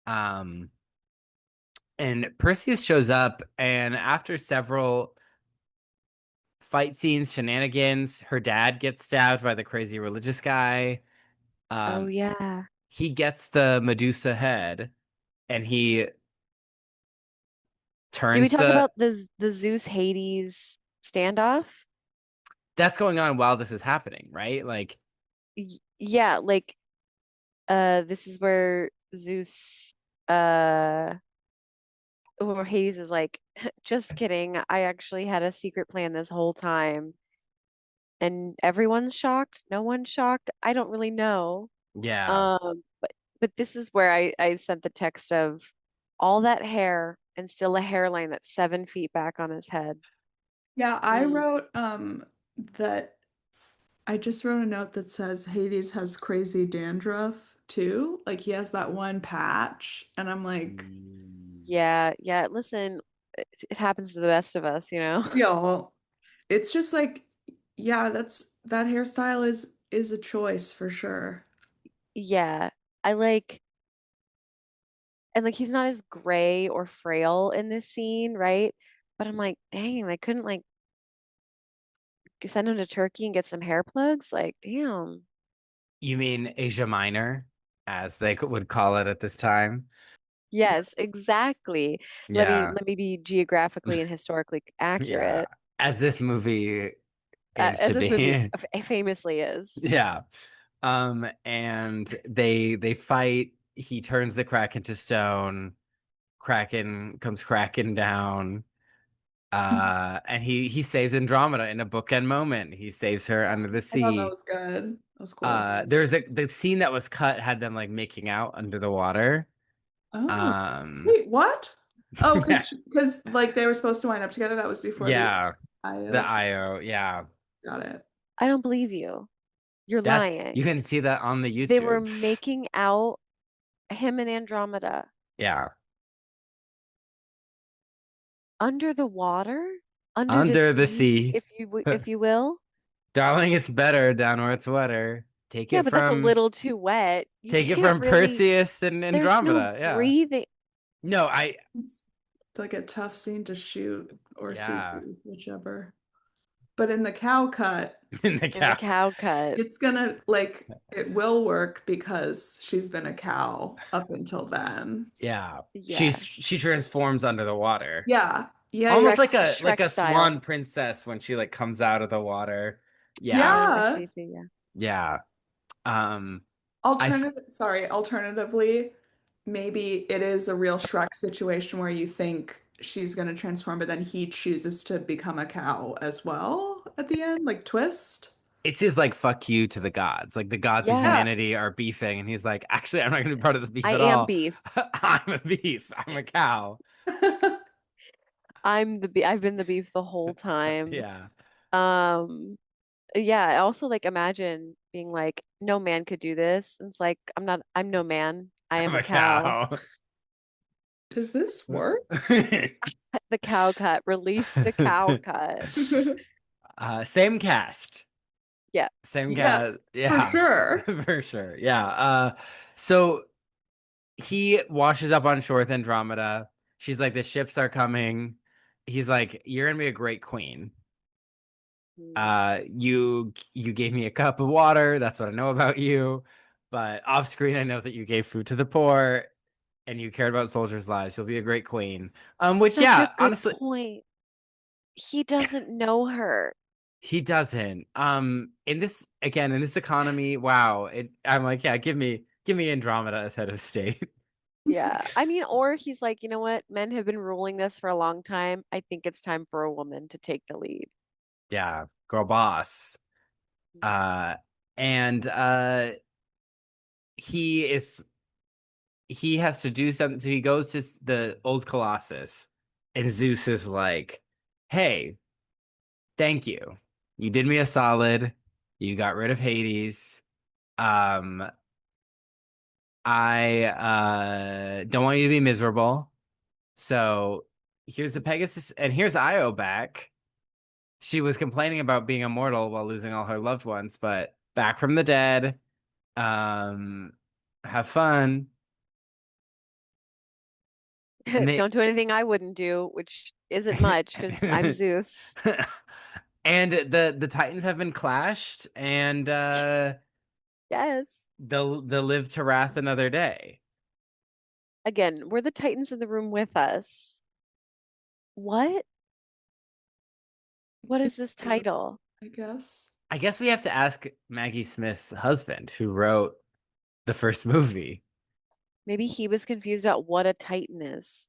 Speaker 1: Um, and Perseus shows up, and after several fight scenes, shenanigans, her dad gets stabbed by the crazy religious guy.
Speaker 2: Oh
Speaker 1: Um,
Speaker 2: yeah.
Speaker 1: he gets the Medusa head, and he
Speaker 2: Did we
Speaker 1: turns
Speaker 2: talk
Speaker 1: the.
Speaker 2: about the Zeus Hades standoff?
Speaker 1: That's going on while this is happening, right? Like,
Speaker 2: Yeah, like this is where Zeus or Hades is like, just kidding. I actually had a secret plan this whole time. And everyone's shocked. No one's shocked. I don't really know.
Speaker 1: yeah.
Speaker 2: But this is where I sent the text of all that hair and still a hairline that's 7 feet back on his head.
Speaker 3: Yeah, I
Speaker 2: Mm.
Speaker 3: wrote that I just wrote a note that says Hades has crazy dandruff too. Like he has that one patch, and I'm like,
Speaker 1: Mm.
Speaker 2: Yeah, yeah. Listen, it happens to the best of us, you know?
Speaker 3: y'all, it's just like, yeah, that hairstyle is a choice for sure.
Speaker 2: Yeah. I like, and like he's not as gray or frail in this scene, right? But I'm like, dang, I couldn't like send him to Turkey and get some hair plugs. Like, damn.
Speaker 1: You mean Asia Minor, as they would call it at this time?
Speaker 2: Yes, exactly.
Speaker 1: Yeah.
Speaker 2: Let me be geographically and historically
Speaker 1: Yeah.
Speaker 2: accurate,
Speaker 1: As this movie aims
Speaker 2: as
Speaker 1: to
Speaker 2: this movie
Speaker 1: be.
Speaker 2: famously is.
Speaker 1: Yeah. And they fight. He turns the Kraken to stone. Kraken comes cracking down. And he saves Andromeda in a bookend moment. He saves her under the
Speaker 3: I thought that
Speaker 1: sea.
Speaker 3: was good. That was cool.
Speaker 1: There's the scene that was cut had them like making out under the water.
Speaker 3: Oh,
Speaker 1: Um,
Speaker 3: wait, what? Oh, because like they were supposed to wind up together. That was before the
Speaker 1: yeah, the
Speaker 3: IO.
Speaker 1: IO, yeah.
Speaker 3: Got it.
Speaker 2: I don't believe you. You're
Speaker 1: That's you
Speaker 2: lying.
Speaker 1: can see that on the
Speaker 2: They were
Speaker 1: YouTubes.
Speaker 2: making out him and Andromeda
Speaker 1: Yeah.
Speaker 2: under the water, under the
Speaker 1: Under the
Speaker 2: sea,
Speaker 1: sea.
Speaker 2: if you will.
Speaker 1: Darling, it's better down where it's wetter.
Speaker 2: Yeah, but that's a little too wet. You
Speaker 1: Take it
Speaker 2: can't
Speaker 1: from
Speaker 2: really,
Speaker 1: Perseus and
Speaker 2: there's no
Speaker 1: Andromeda. Yeah.
Speaker 2: breathing.
Speaker 1: No, I
Speaker 3: It's like a tough scene to shoot or
Speaker 1: yeah.
Speaker 3: CG, whichever. But in the cow cut,
Speaker 1: In the
Speaker 2: In the
Speaker 1: cow.
Speaker 2: cow cut.
Speaker 3: it's gonna like it will work because she's been a cow up until then.
Speaker 1: Yeah.
Speaker 2: Yeah.
Speaker 1: She transforms under the water.
Speaker 3: Yeah. Yeah, yeah.
Speaker 1: Almost like
Speaker 2: Shrek
Speaker 1: a
Speaker 2: style.
Speaker 1: swan princess when she like comes out of the water. Yeah.
Speaker 2: I
Speaker 3: Yeah.
Speaker 2: see, yeah.
Speaker 1: Yeah. Um
Speaker 3: Alternatively, maybe it is a real Shrek situation where you think she's going to transform, but then he chooses to become a cow as well at the end, like twist.
Speaker 1: it's his like fuck you to the gods. Like the gods and
Speaker 2: Yeah,
Speaker 3: Yeah.
Speaker 1: humanity are beefing and he's like, actually I'm not gonna be part of this beef
Speaker 2: I
Speaker 1: at
Speaker 2: am
Speaker 1: all.
Speaker 2: beef.
Speaker 1: I'm a beef. I'm a cow.
Speaker 2: I've been the beef the whole time.
Speaker 1: Yeah.
Speaker 2: Um, yeah, I also like imagine being like, no man could do this. It's like I'm no man. I
Speaker 1: I'm
Speaker 2: am a
Speaker 1: a
Speaker 2: cow.
Speaker 1: cow.
Speaker 3: Does this work?
Speaker 2: The cow cut. Release the cow cut.
Speaker 1: Same cast.
Speaker 2: Yeah.
Speaker 1: Same
Speaker 3: Yeah,
Speaker 1: cast.
Speaker 3: for
Speaker 1: Yeah.
Speaker 3: sure.
Speaker 1: For sure. Yeah. So he washes up on shore with Andromeda. She's like, the ships are coming. He's like, you're gonna be a great queen.
Speaker 2: Mm.
Speaker 1: You gave me a cup of water. That's what I know about you. But off screen, I know that you gave food to the poor and you cared about soldiers' lives. You'll be a great queen. Which
Speaker 2: Such a
Speaker 1: yeah,
Speaker 2: good
Speaker 1: honestly,
Speaker 2: point. He doesn't know her.
Speaker 1: He doesn't. In this again, in this economy, wow. I'm like, yeah, give me Andromeda as head of state.
Speaker 2: Yeah. I mean, or he's like, you know what? Men have been ruling this for a long time. I think it's time for a woman to take the lead.
Speaker 1: Yeah, girl boss. Uh, and he is he has to do something. So he goes to the old Colossus, and Zeus is like, "Hey, thank you. You did me a solid. You got rid of Hades. Um, I don't want you to be miserable. So here's the Pegasus, and here's Io back. She was complaining about being immortal while losing all her loved ones, but back from the dead. Um, have fun." And they
Speaker 2: Don't do anything I wouldn't do, which isn't much because I'm Zeus.
Speaker 1: and the Titans have been clashed, and
Speaker 2: Yes.
Speaker 1: they'll live to wrath another day.
Speaker 2: Again, we're the Titans in the room with us. What? What is this title?
Speaker 3: I guess.
Speaker 1: I guess we have to ask Maggie Smith's husband, who wrote the first movie.
Speaker 2: Maybe he was confused about what a Titan is.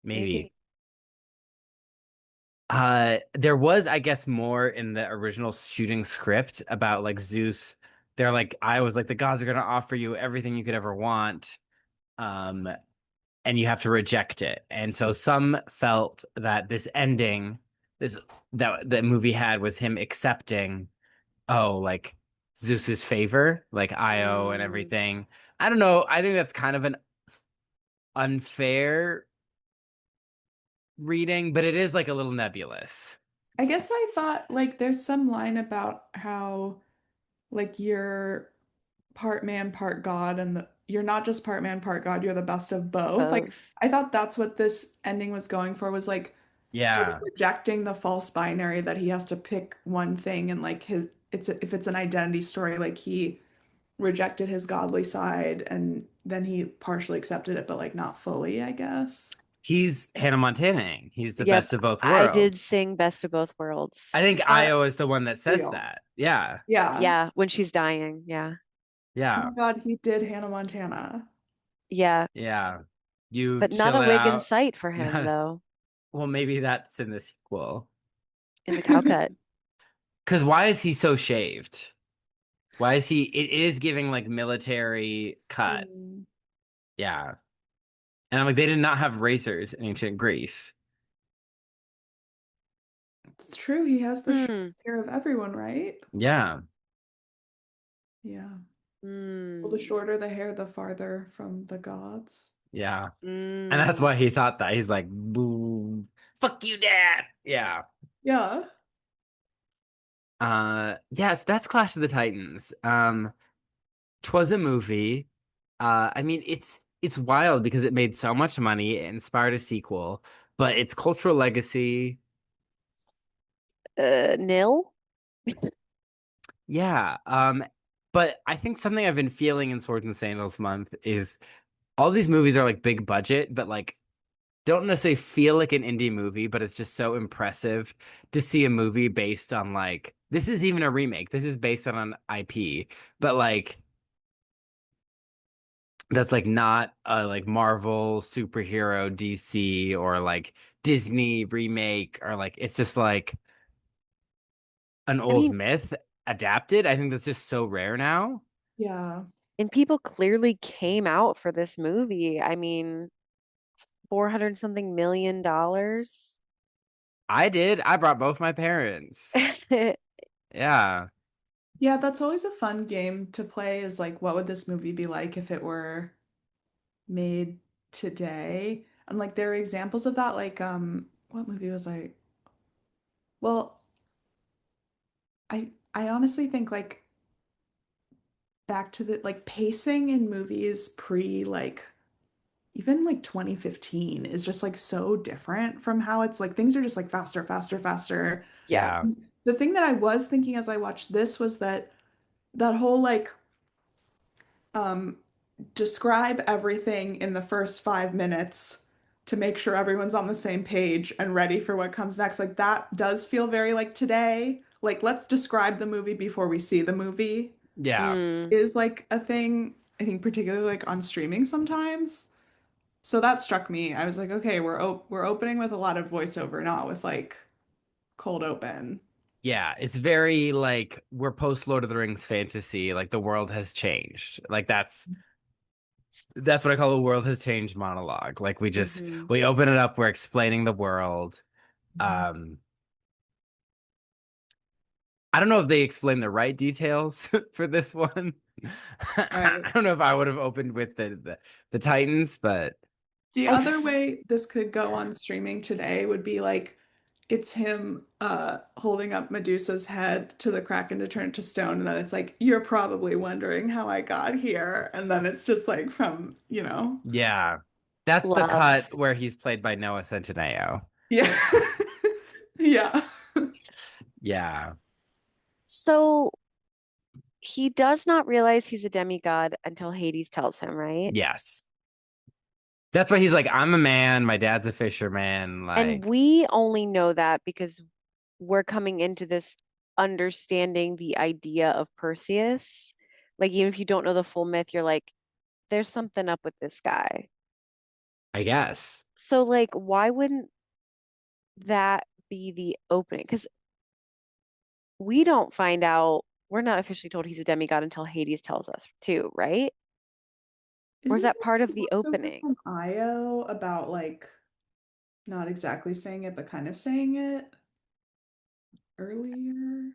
Speaker 1: Maybe.
Speaker 2: Maybe.
Speaker 1: There was, I guess, more in the original shooting script about like Zeus. They're like, I was like, the gods are gonna offer you everything you could ever want. Um, and you have to reject it. And so some felt that this ending, this that the movie had was him accepting, oh, like Zeus's favor, like Io and
Speaker 2: Mm.
Speaker 1: everything. I don't know. I think that's kind of an unfair reading, but it is like a little nebulous.
Speaker 3: I guess I thought like there's some line about how like you're part man, part God, and you're not just part man, part God, you're the best of both. Like
Speaker 2: Both.
Speaker 3: I thought that's what this ending was going for, was like sort of
Speaker 1: Yeah.
Speaker 3: rejecting the false binary that he has to pick one thing, and like if it's an identity story, like he rejected his godly side and then he partially accepted it, but like not fully, I guess.
Speaker 1: He's Hannah Montanaing. He's the
Speaker 2: Yep.
Speaker 1: best of both
Speaker 2: I did
Speaker 1: worlds.
Speaker 2: sing Best of Both
Speaker 1: I
Speaker 2: Worlds.
Speaker 1: think
Speaker 3: That
Speaker 1: Io is the one that says
Speaker 3: real.
Speaker 1: that. Yeah.
Speaker 3: Yeah.
Speaker 2: Yeah, when she's dying. Yeah.
Speaker 3: Oh
Speaker 1: Yeah.
Speaker 3: my God, he did Hannah Montana.
Speaker 2: Yeah.
Speaker 1: Yeah. You
Speaker 2: But not
Speaker 1: chill
Speaker 2: a
Speaker 1: it
Speaker 2: wig in
Speaker 1: out.
Speaker 2: sight for him, though,
Speaker 1: Well, maybe that's in the sequel.
Speaker 2: in the cow cut.
Speaker 1: Because why is he so shaved? Why is he? It is giving like military cut.
Speaker 3: Mm.
Speaker 1: Yeah. And I'm like, they did not have razors in ancient Greece.
Speaker 3: It's true, he has the
Speaker 2: Hmm.
Speaker 3: shortest hair of everyone, right?
Speaker 1: Yeah.
Speaker 3: Yeah. Well, the
Speaker 2: Hmm.
Speaker 3: shorter the hair, the farther from the gods.
Speaker 1: Yeah. And that's
Speaker 2: Hmm.
Speaker 1: why he thought that. He's like, boo, fuck you, dad. Yeah.
Speaker 3: Yeah.
Speaker 1: Yes, that's Clash of the Titans. 'Twas a movie. I mean, it's wild because it made so much money, it inspired a sequel, but its cultural legacy,
Speaker 2: Nil?
Speaker 1: yeah. But I think something I've been feeling in Swords and Sandals month is all these movies are like big budget, but like don't necessarily feel like an indie movie, but it's just so impressive to see a movie based on like this is even a remake. This is based on an IP, but like that's like not a like Marvel superhero DC or like Disney remake or like it's just like an
Speaker 2: I
Speaker 1: old
Speaker 2: mean,
Speaker 1: myth adapted. I think that's just so rare now.
Speaker 3: Yeah.
Speaker 2: and people clearly came out for this movie. I mean, 400 something million dollars.
Speaker 1: I did. I brought both my parents. Yeah.
Speaker 3: Yeah, that's always a fun game to play, is like, what would this movie be like if it were made today? And like there are examples of that, like what movie was I? Well, I honestly think like back to the like pacing in movies pre like even like 2015 is just like so different from how it's like things are just like faster, faster, faster.
Speaker 2: Yeah.
Speaker 1: Yeah.
Speaker 3: The thing that I was thinking as I watched this was that that whole like um describe everything in the first 5 minutes to make sure everyone's on the same page and ready for what comes next. Like that does feel very like today. Like let's describe the movie before we see the movie
Speaker 1: Yeah.
Speaker 2: Mm.
Speaker 3: is like a thing, I think particularly like on streaming sometimes. So that struck me. I was like, okay, we're opening with a lot of voiceover, not with like cold open.
Speaker 1: Yeah, it's very like we're post Lord of the Rings fantasy, like the world has changed. Like that's what I call a world has changed monologue. Like
Speaker 2: Hmm.
Speaker 1: we open it up, we're explaining the world. Um I don't know if they explain the right details for this one.
Speaker 3: Right.
Speaker 1: I don't know if I would have opened with the Titans, but
Speaker 3: The
Speaker 2: I
Speaker 3: other
Speaker 2: f
Speaker 3: way this could go on streaming today would be like it's him holding up Medusa's head to the Kraken to turn it to stone, and then it's like, you're probably wondering how I got here. And then it's just like from,
Speaker 1: yeah. That's the
Speaker 2: love.
Speaker 1: cut where he's played by Noah Centineo.
Speaker 3: yeah. Yeah.
Speaker 1: Yeah.
Speaker 2: So he does not realize he's a demigod until Hades tells him, right?
Speaker 1: Yes. That's why he's like, I'm a man, my dad's a fisherman,
Speaker 2: And
Speaker 1: like
Speaker 2: we only know that because we're coming into this understanding the idea of Perseus. Like, even if you don't know the full myth, you're like, there's something up with this guy.
Speaker 1: I guess.
Speaker 2: So, like, why wouldn't that be the opening? Because we don't find out, we're not officially told he's a demigod until Hades tells us too, right? Or is
Speaker 3: Isn't
Speaker 2: that
Speaker 3: there
Speaker 2: part of
Speaker 3: some
Speaker 2: the
Speaker 3: voiceover
Speaker 2: opening?
Speaker 3: from Io about like not exactly saying it, but kind of saying it earlier?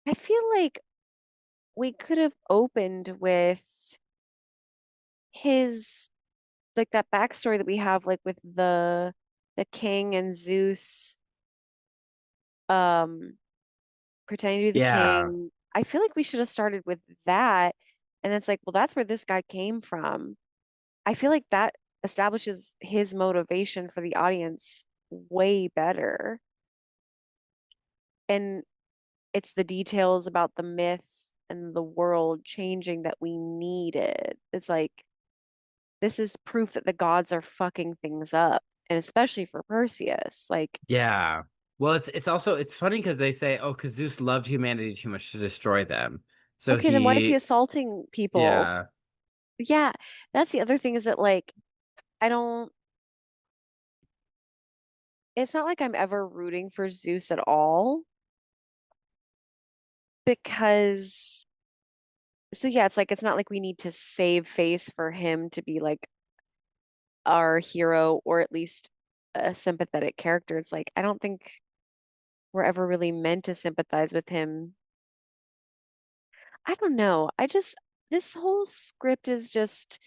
Speaker 2: I feel like we could have opened with his like that backstory that we have like with the king and Zeus um pretending to be the
Speaker 1: Yeah.
Speaker 2: king. I feel like we should have started with that. And it's like, well, that's where this guy came from. I feel like that establishes his motivation for the audience way better. And it's the details about the myth and the world changing that we needed. It's like this is proof that the gods are fucking things up, and especially for Perseus. Like,
Speaker 1: Yeah. Well, it's also it's funny because they say, oh, because Zeus loved humanity too much to destroy them. So
Speaker 2: okay, then why is he
Speaker 1: he,
Speaker 2: assaulting people?
Speaker 1: yeah,
Speaker 2: Yeah, that's the other thing is that like I don't it's not like I'm ever rooting for Zeus at all because so yeah, it's like it's not like we need to save face for him to be like our hero or at least a sympathetic character. It's like I don't think we're ever really meant to sympathize with him. I don't know. This whole script is just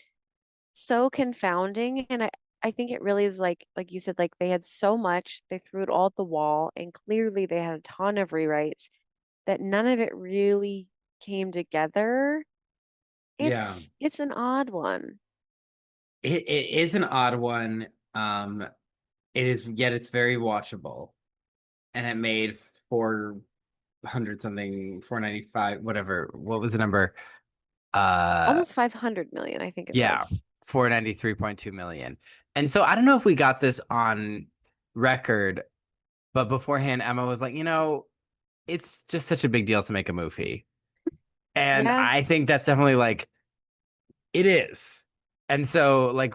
Speaker 2: so confounding and I think it really is like you said, like they had so much, they threw it all at the wall, and clearly they had a ton of rewrites that none of it really came together.
Speaker 1: yeah.
Speaker 2: It's an odd one.
Speaker 1: It is an odd one. It is yet it's very watchable, and it made 400 something, 495, whatever. What was the number? Uh,
Speaker 2: Almost 500 million, I think it
Speaker 1: yeah,
Speaker 2: was.
Speaker 1: 493.2 million. And so I don't know if we got this on record, but beforehand, Emma was like, it's just such a big deal to make a movie. And
Speaker 2: Yeah,
Speaker 1: I think that's definitely like it is. And so like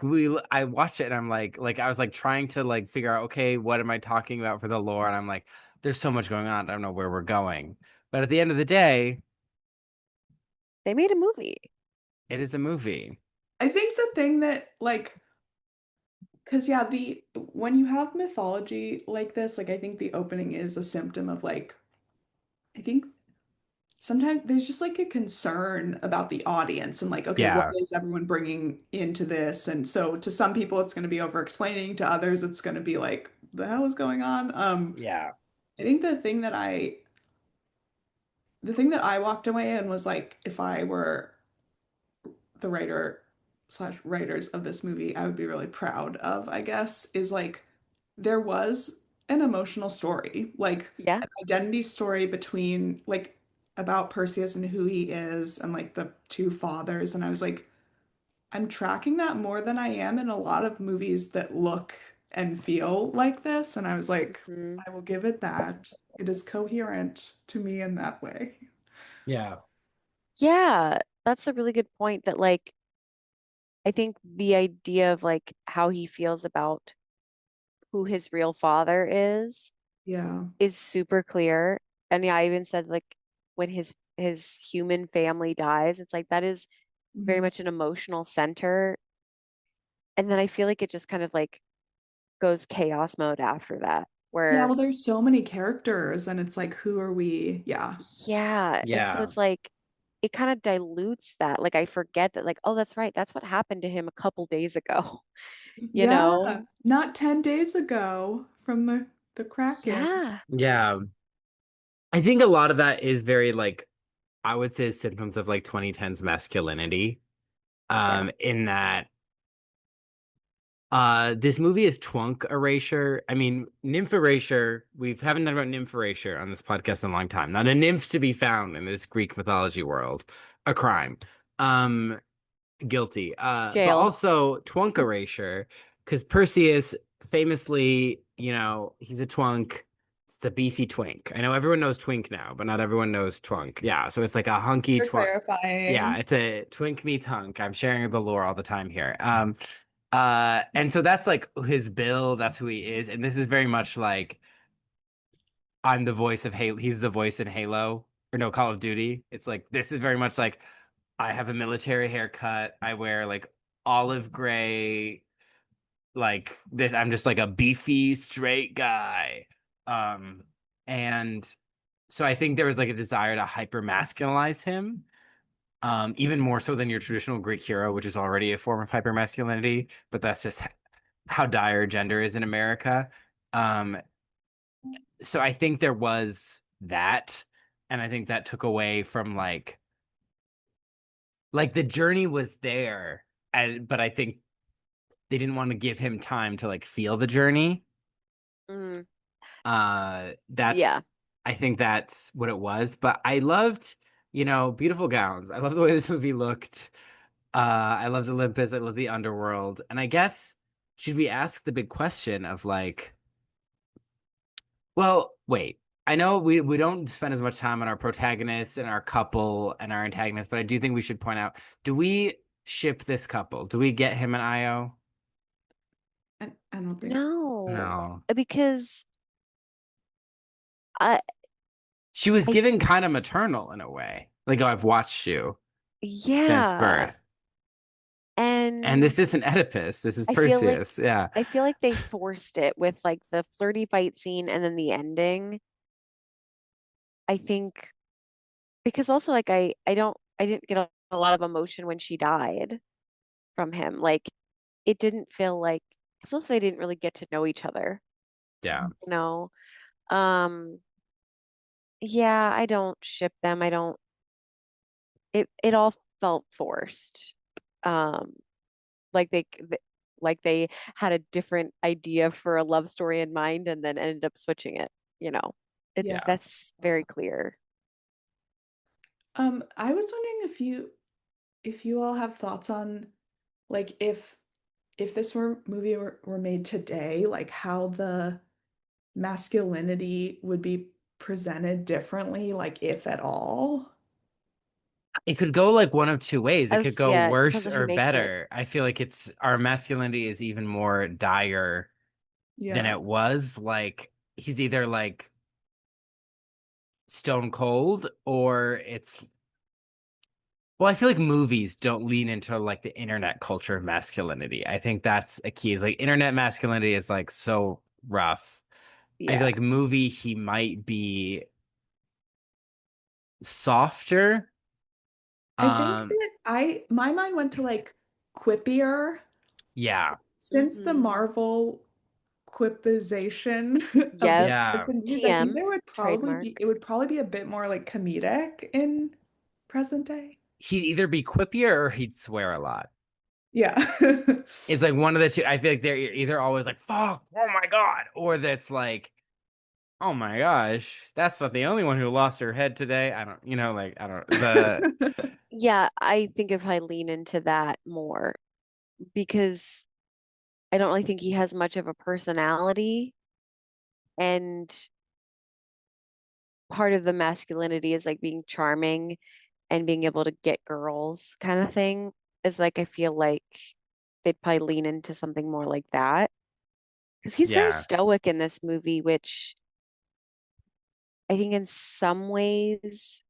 Speaker 1: I watched it and I'm like I was like trying to like figure out, okay, what am I talking about for the lore? And I'm like, there's so much going on. I don't know where we're going. But at the end of the day,
Speaker 2: they made a movie.
Speaker 1: it is a movie.
Speaker 3: I think the thing that like because yeah, the when you have mythology like this, like I think the opening is a symptom of like I think sometimes there's just like a concern about the audience and like, okay, what
Speaker 1: Yeah.
Speaker 3: is everyone bringing into this? And so to some people it's going to be over explaining, to others it's going to be like, the hell is going on?
Speaker 1: Yeah.
Speaker 3: I think the thing that I walked away and was like, if I were the writer slash writers of this movie, I would be really proud of, I guess, is like there was an emotional story, like
Speaker 2: Yeah.
Speaker 3: an identity story between like about Perseus and who he is and like the two fathers. And I was like, I'm tracking that more than I am in a lot of movies that look and feel like this. And I was like,
Speaker 2: Mhm.
Speaker 3: I will give it that. It is coherent to me in that way.
Speaker 1: Yeah.
Speaker 2: Yeah, that's a really good point that like I think the idea of like how he feels about who his real father
Speaker 3: Yeah.
Speaker 2: is super clear. And yeah, I even said like when his human family dies, it's like that is very
Speaker 3: Mhm.
Speaker 2: much an emotional center. And then I feel like it just kind of like goes chaos mode after that,
Speaker 3: Yeah,
Speaker 2: where
Speaker 3: well, there's so many characters, and it's like, who are we? Yeah.
Speaker 2: yeah, and so
Speaker 1: Yeah.
Speaker 2: it's like it kind of dilutes that. Like I forget that like, oh, that's right. That's what happened to him a couple days ago, you
Speaker 3: Yeah.
Speaker 2: know?
Speaker 3: Not 10 days ago from the Kraken.
Speaker 2: Yeah.
Speaker 1: Yeah. I think a lot of that is very like I would say symptoms of like 2010s masculinity.
Speaker 2: Yeah.
Speaker 1: In that this movie is twunk erasure. I mean, nymph erasure. We haven't done about nymph erasure on this podcast in a long time. Not a nymph to be found in this Greek mythology world. A crime. Um, Guilty. But
Speaker 2: Jail.
Speaker 1: also twunk erasure, because Perseus famously, he's a twunk. It's a beefy twink. I know everyone knows twink now, but not everyone knows twunk. Yeah, so it's like a
Speaker 3: Thanks
Speaker 1: hunky
Speaker 3: for
Speaker 1: twunk. Yeah,
Speaker 3: clarifying.
Speaker 1: it's a twink meets hunk. I'm sharing the lore all the time here. And so that's like his build, that's who he is. And this is very much like I'm the voice of Halo. He's the voice in Halo or no, Call of Duty. It's like this is very much like I have a military haircut. I wear like olive gray, like this. I'm just like a beefy straight guy. Um, and so I think there was like a desire to hyper masculinize him. Even more so than your traditional Greek hero, which is already a form of hypermasculinity, but that's just how dire gender is in America. Um, so I think there was that, and I think that took away from like the journey was there, and but I think they didn't want to give him time to like feel the journey.
Speaker 2: Mm,
Speaker 1: That's
Speaker 2: yeah.
Speaker 1: I think that's what it was. But I loved, beautiful gowns. I love the way this movie looked. I loved Olympus. I love the underworld. And I guess should we ask the big question of like, well, wait. I know we don't spend as much time on our protagonists and our couple and our antagonists, but I do think we should point out, do we ship this couple? Do we get him and Io?
Speaker 3: I don't think so.
Speaker 2: No,
Speaker 1: No.
Speaker 2: because I
Speaker 1: She was
Speaker 2: I
Speaker 1: given kind of maternal in a way. Like, oh, I've watched you since
Speaker 2: yeah.
Speaker 1: birth. And
Speaker 2: And
Speaker 1: this isn't Oedipus. This is
Speaker 2: I feel like
Speaker 1: Perseus. Yeah.
Speaker 2: I feel like they forced it with like the flirty fight scene and then the ending. I think because also like I didn't get a lot of emotion when she died from him. Like it didn't feel like because also they didn't really get to know each other,
Speaker 1: Yeah.
Speaker 2: you know. Um yeah, I don't ship them. I don't it all felt forced. Um like they had a different idea for a love story in mind and then ended up switching it, you know. It's
Speaker 3: Yeah.
Speaker 1: Yeah.
Speaker 2: that's very clear.
Speaker 3: I was wondering if you all have thoughts on like if this were made today, like how the masculinity would be presented differently, like if at all.
Speaker 1: It could go like one of two ways. It could go
Speaker 2: Yeah, it
Speaker 1: worse
Speaker 2: depends on who
Speaker 1: or
Speaker 2: makes it.
Speaker 1: better. I feel like it's our masculinity is even more dire than
Speaker 3: Yeah.
Speaker 1: it was. Like he's either like stone cold or it's well, I feel like movies don't lean into like the internet culture of masculinity. I think that's a key. Is like internet masculinity is like so rough. I feel
Speaker 2: Yeah.
Speaker 1: like movie he might be softer.
Speaker 3: I think
Speaker 1: Um,
Speaker 3: that my mind went to like quippier
Speaker 1: yeah,
Speaker 3: since the
Speaker 2: Hmm.
Speaker 3: Marvel quipization of the
Speaker 2: Yep.
Speaker 1: yeah.
Speaker 3: parts and movies. I think
Speaker 2: TM
Speaker 3: there would probably
Speaker 2: trademark.
Speaker 3: be it would probably be a bit more like comedic in present day.
Speaker 1: He'd either be quippier or he'd swear a lot.
Speaker 3: Yeah.
Speaker 1: It's like one of the two. I feel like they're either always like "fuck," "oh my god," or that's like "oh my gosh," that's not the only one who lost her head today. I don't, like I don't the
Speaker 2: Yeah, I think if I lean into that more because I don't really think he has much of a personality. And part of the masculinity is like being charming and being able to get girls kind of thing. Is like, I feel like they'd probably lean into something more like that. Because he's very
Speaker 1: Yeah.
Speaker 2: stoic in this movie, which I think in some ways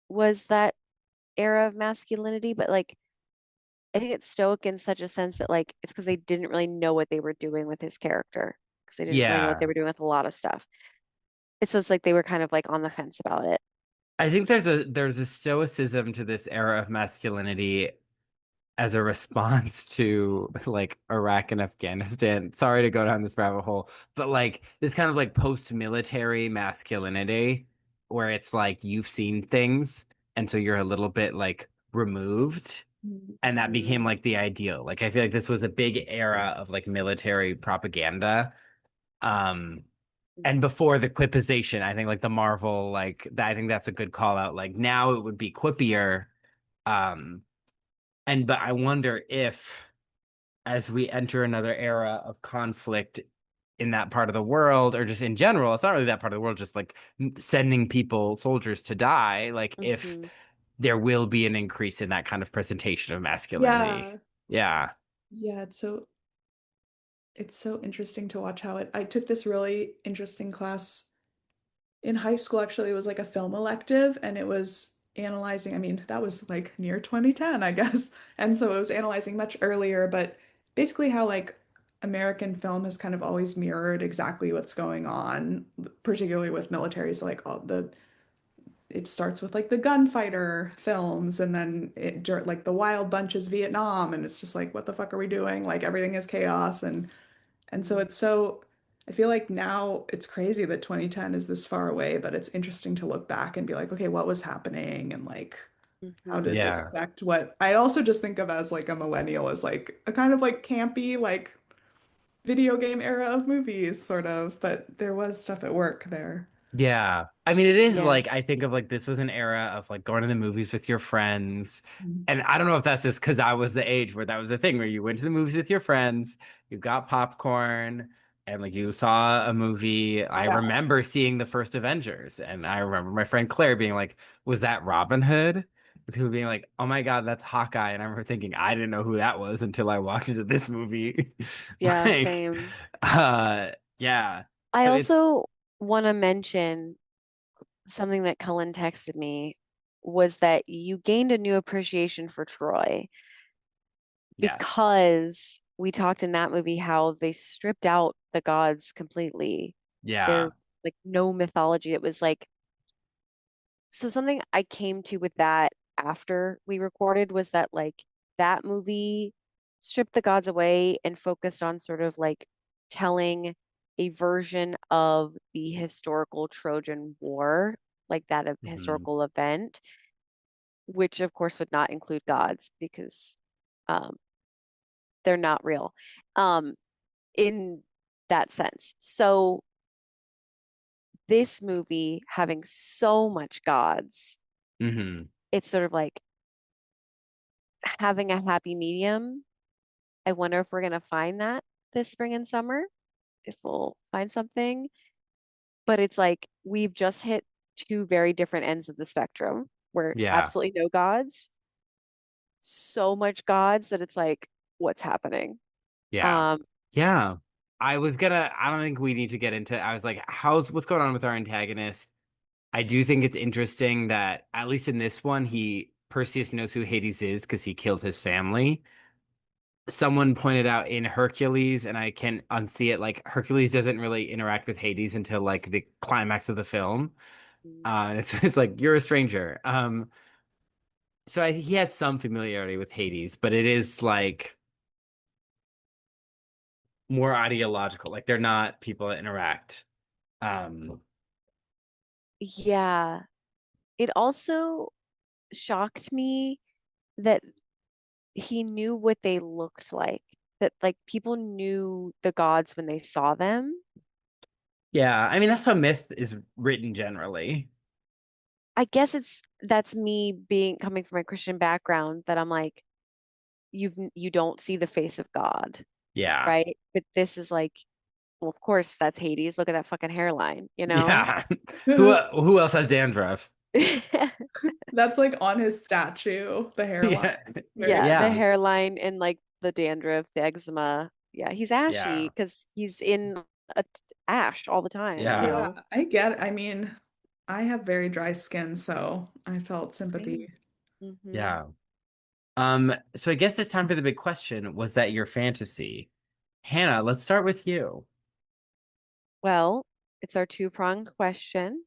Speaker 2: was that era of masculinity, but like I think it's stoic in such a sense that like it's because they didn't really know what they were doing with his character. Because they didn't really know what they
Speaker 1: Yeah.
Speaker 2: were doing with a lot of stuff. It's just like they were kind of like on the fence about it.
Speaker 1: I think there's a stoicism to this era of masculinity as a response to like Iraq and Afghanistan. Sorry to go down this rabbit hole, but like this kind of like post-military masculinity where it's like you've seen things and so you're a little bit like removed and that became
Speaker 2: Mhm.
Speaker 1: like the ideal. Like I feel like this was a big era of like military propaganda. Um and before the quipization, I think like the Marvel I think that's a good call out. Like now it would be quippier. Um but I wonder if as we enter another era of conflict in that part of the world, or just in general, it's not really that part of the world, just like sending people, soldiers to die, like if
Speaker 2: Mhm.
Speaker 1: there will be an increase in that kind of presentation of masculinity.
Speaker 3: Yeah.
Speaker 1: Yeah.
Speaker 3: Yeah, it's so interesting to watch how it I took this really interesting class in high school. Actually, it was like a film elective, and it was analyzing, I mean, that was like near 2010, I guess. And so it was analyzing much earlier, but basically how like American film has kind of always mirrored exactly what's going on, particularly with military. So like all the it starts with like the gunfighter films, and then like the Wild Bunch is Vietnam, and it's just like what the fuck are we doing? Like everything is chaos, and so it's so I feel like now it's crazy that 2010 is this far away, but it's interesting to look back and be like, okay, what was happening, and like how
Speaker 2: Mhm.
Speaker 3: did it
Speaker 1: Yeah.
Speaker 3: affect what I also just think of as like a millennial, as like a kind of like campy like video game era of movies sort of, but there was stuff at work there.
Speaker 1: Yeah. I mean, it is
Speaker 2: Yeah.
Speaker 1: like, I think of like, this was an era of like going to the movies with your friends.
Speaker 3: Mhm.
Speaker 1: And I don't know if that's just because I was the age where that was the thing where you went to the movies with your friends, you got popcorn, and like you saw a movie. I
Speaker 3: Yeah.
Speaker 1: remember seeing the first Avengers, and I remember my friend Claire being like, "Was that Robin Hood?" With people being like, "Oh my God, that's Hawkeye." And I remember thinking, I didn't know who that was until I walked into this movie.
Speaker 2: Yeah,
Speaker 1: Like,
Speaker 2: same.
Speaker 1: uh, yeah.
Speaker 2: I
Speaker 1: So it's,
Speaker 2: also want to mention something that Cullen texted me was that you gained a new appreciation for Troy
Speaker 1: yes.
Speaker 2: because we talked in that movie how they stripped out the gods completely.
Speaker 1: Yeah.
Speaker 2: They're like no mythology. It was like so something I came to with that after we recorded was that like that movie stripped the gods away and focused on sort of like telling a version of the historical Trojan War, like that of
Speaker 1: Hmm.
Speaker 2: historical event, which of course would not include gods because um, they're not real um, in that sense. So this movie having so much gods,
Speaker 1: Hmm.
Speaker 2: it's sort of like having a happy medium. I wonder if we're going to find that this spring and summer, if we'll find something. But it's like we've just hit two very different ends of the spectrum where
Speaker 1: Yeah.
Speaker 2: absolutely no gods, so much gods that it's like, what's happening?
Speaker 1: Yeah.
Speaker 2: Um,
Speaker 1: Yeah. I don't think we need to get into, I was like, what's going on with our antagonist? I do think it's interesting that, at least in this one, Perseus knows who Hades is because he killed his family. Someone pointed out in Hercules, and I can unsee it, like Hercules doesn't really interact with Hades until like the climax of the film. It's like, you're a stranger. So he has some familiarity with Hades, but it is like more ideological. Like they're not people that interact. Um,
Speaker 2: yeah, it also shocked me that he knew what they looked like, that like people knew the gods when they saw them.
Speaker 1: yeah, I mean that's how myth is written generally.
Speaker 2: I guess that's me being coming from a Christian background that I'm like, you don't see the face of God.
Speaker 1: Yeah.
Speaker 2: right? But this is like, well, of course that's Hades. Look at that fucking hairline, you know?
Speaker 1: Yeah. Who else has dandruff?
Speaker 3: That's like on his statue, the hairline.
Speaker 1: Yeah.
Speaker 3: Very
Speaker 2: Yeah, the
Speaker 1: Yeah.
Speaker 3: sweet.
Speaker 2: hairline and like the dandruff, the eczema. Yeah, he's ashy
Speaker 1: Yeah.
Speaker 2: because he's in ash all the time, you
Speaker 1: Yeah.
Speaker 3: Yeah,
Speaker 2: know?
Speaker 3: I get it. I mean, I have very dry skin, so I felt
Speaker 2: Same.
Speaker 3: sympathy.
Speaker 2: Hmm.
Speaker 1: Yeah. So I guess it's time for the big question. Was that your fantasy? Hannah, let's start with you.
Speaker 2: Well, it's our two-pronged question.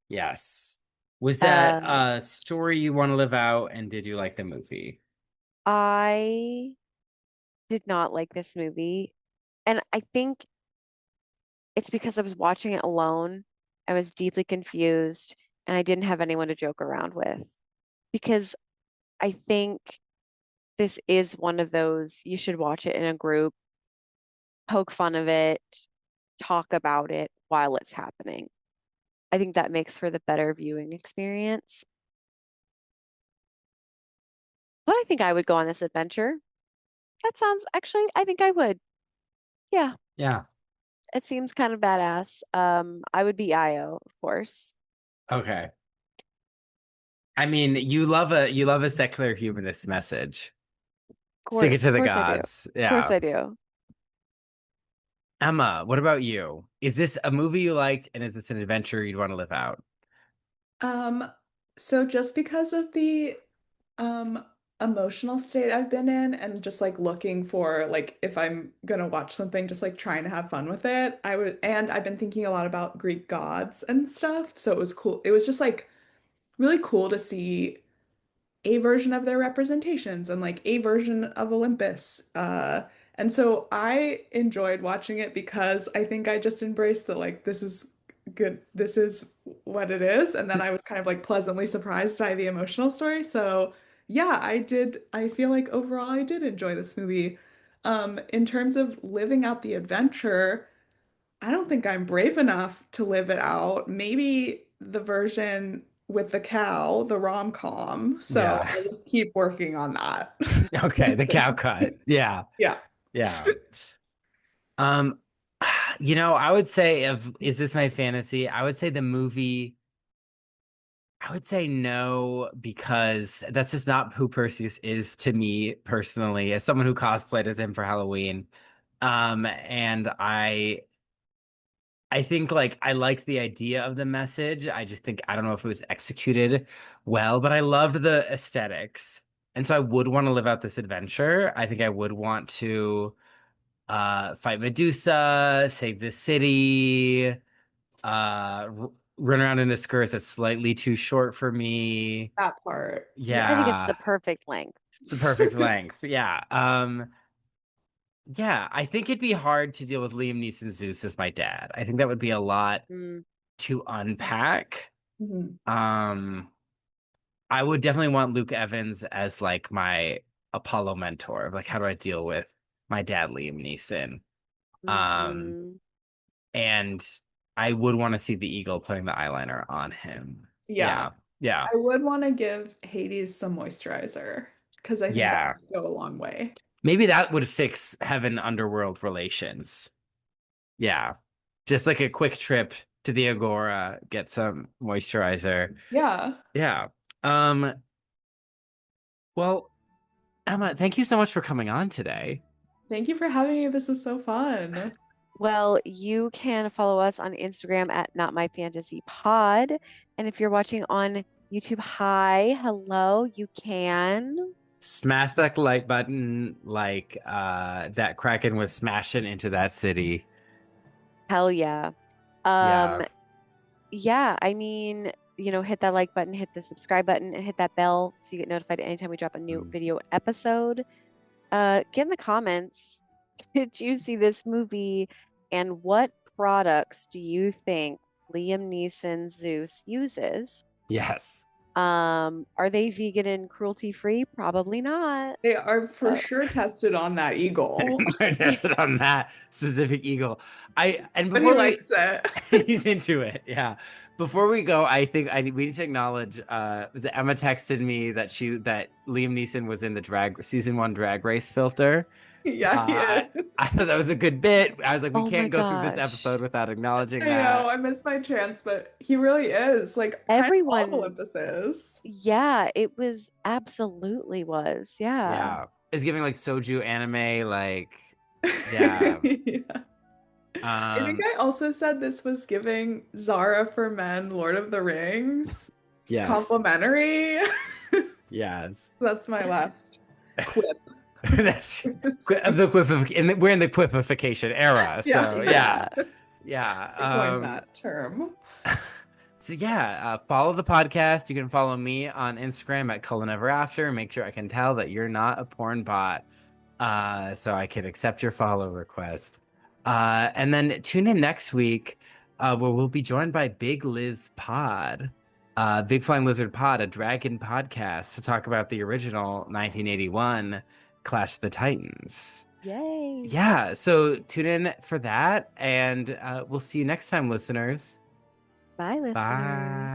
Speaker 1: Yes. Was that
Speaker 2: Um,
Speaker 1: a story you want to live out, and did you like the movie?
Speaker 2: I did not like this movie, and I think it's because I was watching it alone. I was deeply confused, and I didn't have anyone to joke around with. Because I think this is one of those you should watch it in a group, poke fun of it, talk about it while it's happening. I think that makes for the better viewing experience. But I think I would go on this adventure. That sounds actually, I think I would. Yeah,
Speaker 1: Yeah.
Speaker 2: it seems kind of badass. I would be Io, of course.
Speaker 1: Okay. I mean, you love a secular humanist message. Stick it to
Speaker 2: Of
Speaker 1: the
Speaker 2: course I do. Of
Speaker 1: gods.
Speaker 2: course
Speaker 1: Yeah.
Speaker 2: I do.
Speaker 1: Emma, what about you? Is this a movie you liked, and is this an adventure you'd want to live out?
Speaker 3: Um, so just because of the um emotional state I've been in and just like looking for like if I'm gonna watch something, just like trying to have fun with it. And I've been thinking a lot about Greek gods and stuff. So it was cool. It was just like really cool to see a version of their representations and like a version of Olympus. And so I enjoyed watching it because I think I just embraced that like this is good, this is what it is. And then I was kind of like pleasantly surprised by the emotional story. So yeah, I did. I feel like overall I did enjoy this movie. In terms of living out the adventure, I don't think I'm brave enough to live it out. Maybe the version with the cow, the rom-com. So
Speaker 1: Yeah.
Speaker 3: I'll just keep working on that.
Speaker 1: Okay, the cow cut. Yeah.
Speaker 3: Yeah.
Speaker 1: Yeah. Um, I would say if is this my fantasy? I would say the movie. I would say no, because that's just not who Perseus is to me personally, as someone who cosplayed as him for Halloween. And I think like I liked the idea of the message. I just think I don't know if it was executed well, but I loved the aesthetics. And so I would want to live out this adventure. I think I would want to fight Medusa, save the city, run around in a skirt that's slightly too short for me.
Speaker 3: That part. Yeah.
Speaker 2: I think it's the
Speaker 1: Yeah.
Speaker 2: perfect length.
Speaker 1: It's the perfect length. Yeah. Yeah, I think it'd be hard to deal with Liam Neeson's Zeus as my dad. I think that would be a lot
Speaker 2: Mm,
Speaker 1: to unpack.
Speaker 3: Mhm.
Speaker 1: Um, I would definitely want Luke Evans as like my Apollo mentor. Like, how do I deal with my dad, Liam Neeson? Um,
Speaker 2: hmm.
Speaker 1: and I would want to see the eagle putting the eyeliner on him.
Speaker 3: Yeah.
Speaker 1: Yeah, yeah,
Speaker 3: I would want to give Hades some moisturizer because I think that
Speaker 1: yeah.
Speaker 3: would go a long way.
Speaker 1: Maybe that would fix heaven underworld relations. Yeah, just like a quick trip to the Agora, get some moisturizer.
Speaker 3: Yeah.
Speaker 1: Yeah. Well, Emma, thank you so much for coming on today.
Speaker 3: Thank you for having me. This was so fun.
Speaker 2: Well, you can follow us on Instagram at Not My Fantasy Pod. And if you're watching on YouTube, hi, hello, you can.
Speaker 1: Smash that like button like that Kraken was smashing into that city.
Speaker 2: Hell yeah.
Speaker 1: Yeah.
Speaker 2: Um, yeah, I mean, hit that like button, hit the subscribe button, and hit that bell so you get notified anytime we drop a new
Speaker 1: Mm.
Speaker 2: video episode. Get in the comments. Did you see this movie? And what products do you think Liam Neeson's Zeus uses?
Speaker 1: Yes.
Speaker 2: Are they vegan and cruelty free? Probably not.
Speaker 3: They are for
Speaker 2: So,
Speaker 3: sure tested on that eagle,
Speaker 1: I tested on that specific eagle. And
Speaker 3: but he
Speaker 1: before we
Speaker 3: likes it.
Speaker 1: he's into it, yeah. Before we go, I think we need to acknowledge that Emma texted me that Liam Neeson was in the drag season 1 drag race filter.
Speaker 3: Yeah, he
Speaker 1: I
Speaker 3: is.
Speaker 1: thought that was a good bit. I was like, we
Speaker 2: Oh my
Speaker 1: can't go through this episode
Speaker 2: gosh.
Speaker 1: without acknowledging
Speaker 3: I know,
Speaker 1: that.
Speaker 3: I missed my chance, but he really is like kind of all of
Speaker 2: Everyone,
Speaker 3: Olympus's.
Speaker 2: yeah, it was absolutely was. Yeah.
Speaker 1: Yeah. It's giving like soju anime, like, yeah.
Speaker 3: Yeah. I think
Speaker 1: Um,
Speaker 3: I also said this was giving Zara for Men, Lord of the Rings
Speaker 1: yes.
Speaker 3: complimentary.
Speaker 1: Yes.
Speaker 3: That's my last quip.
Speaker 1: That's we're in the quipification era.
Speaker 3: Yeah,
Speaker 1: So
Speaker 2: Yeah.
Speaker 1: yeah. Yeah.
Speaker 3: I coined that term.
Speaker 1: So yeah, follow the podcast. You can follow me on Instagram at Cullen Ever After. Make sure I can tell that you're not a porn bot, so I can accept your follow request. And then tune in next week, where we'll be joined by Big Liz Pod, Big Flying Lizard Pod, a dragon podcast, to talk about the original 1981 Clash of the Titans.
Speaker 2: Yay.
Speaker 1: Yeah, so tune in for that, and we'll see you next time, listeners.
Speaker 2: Bye, listeners.
Speaker 1: Bye.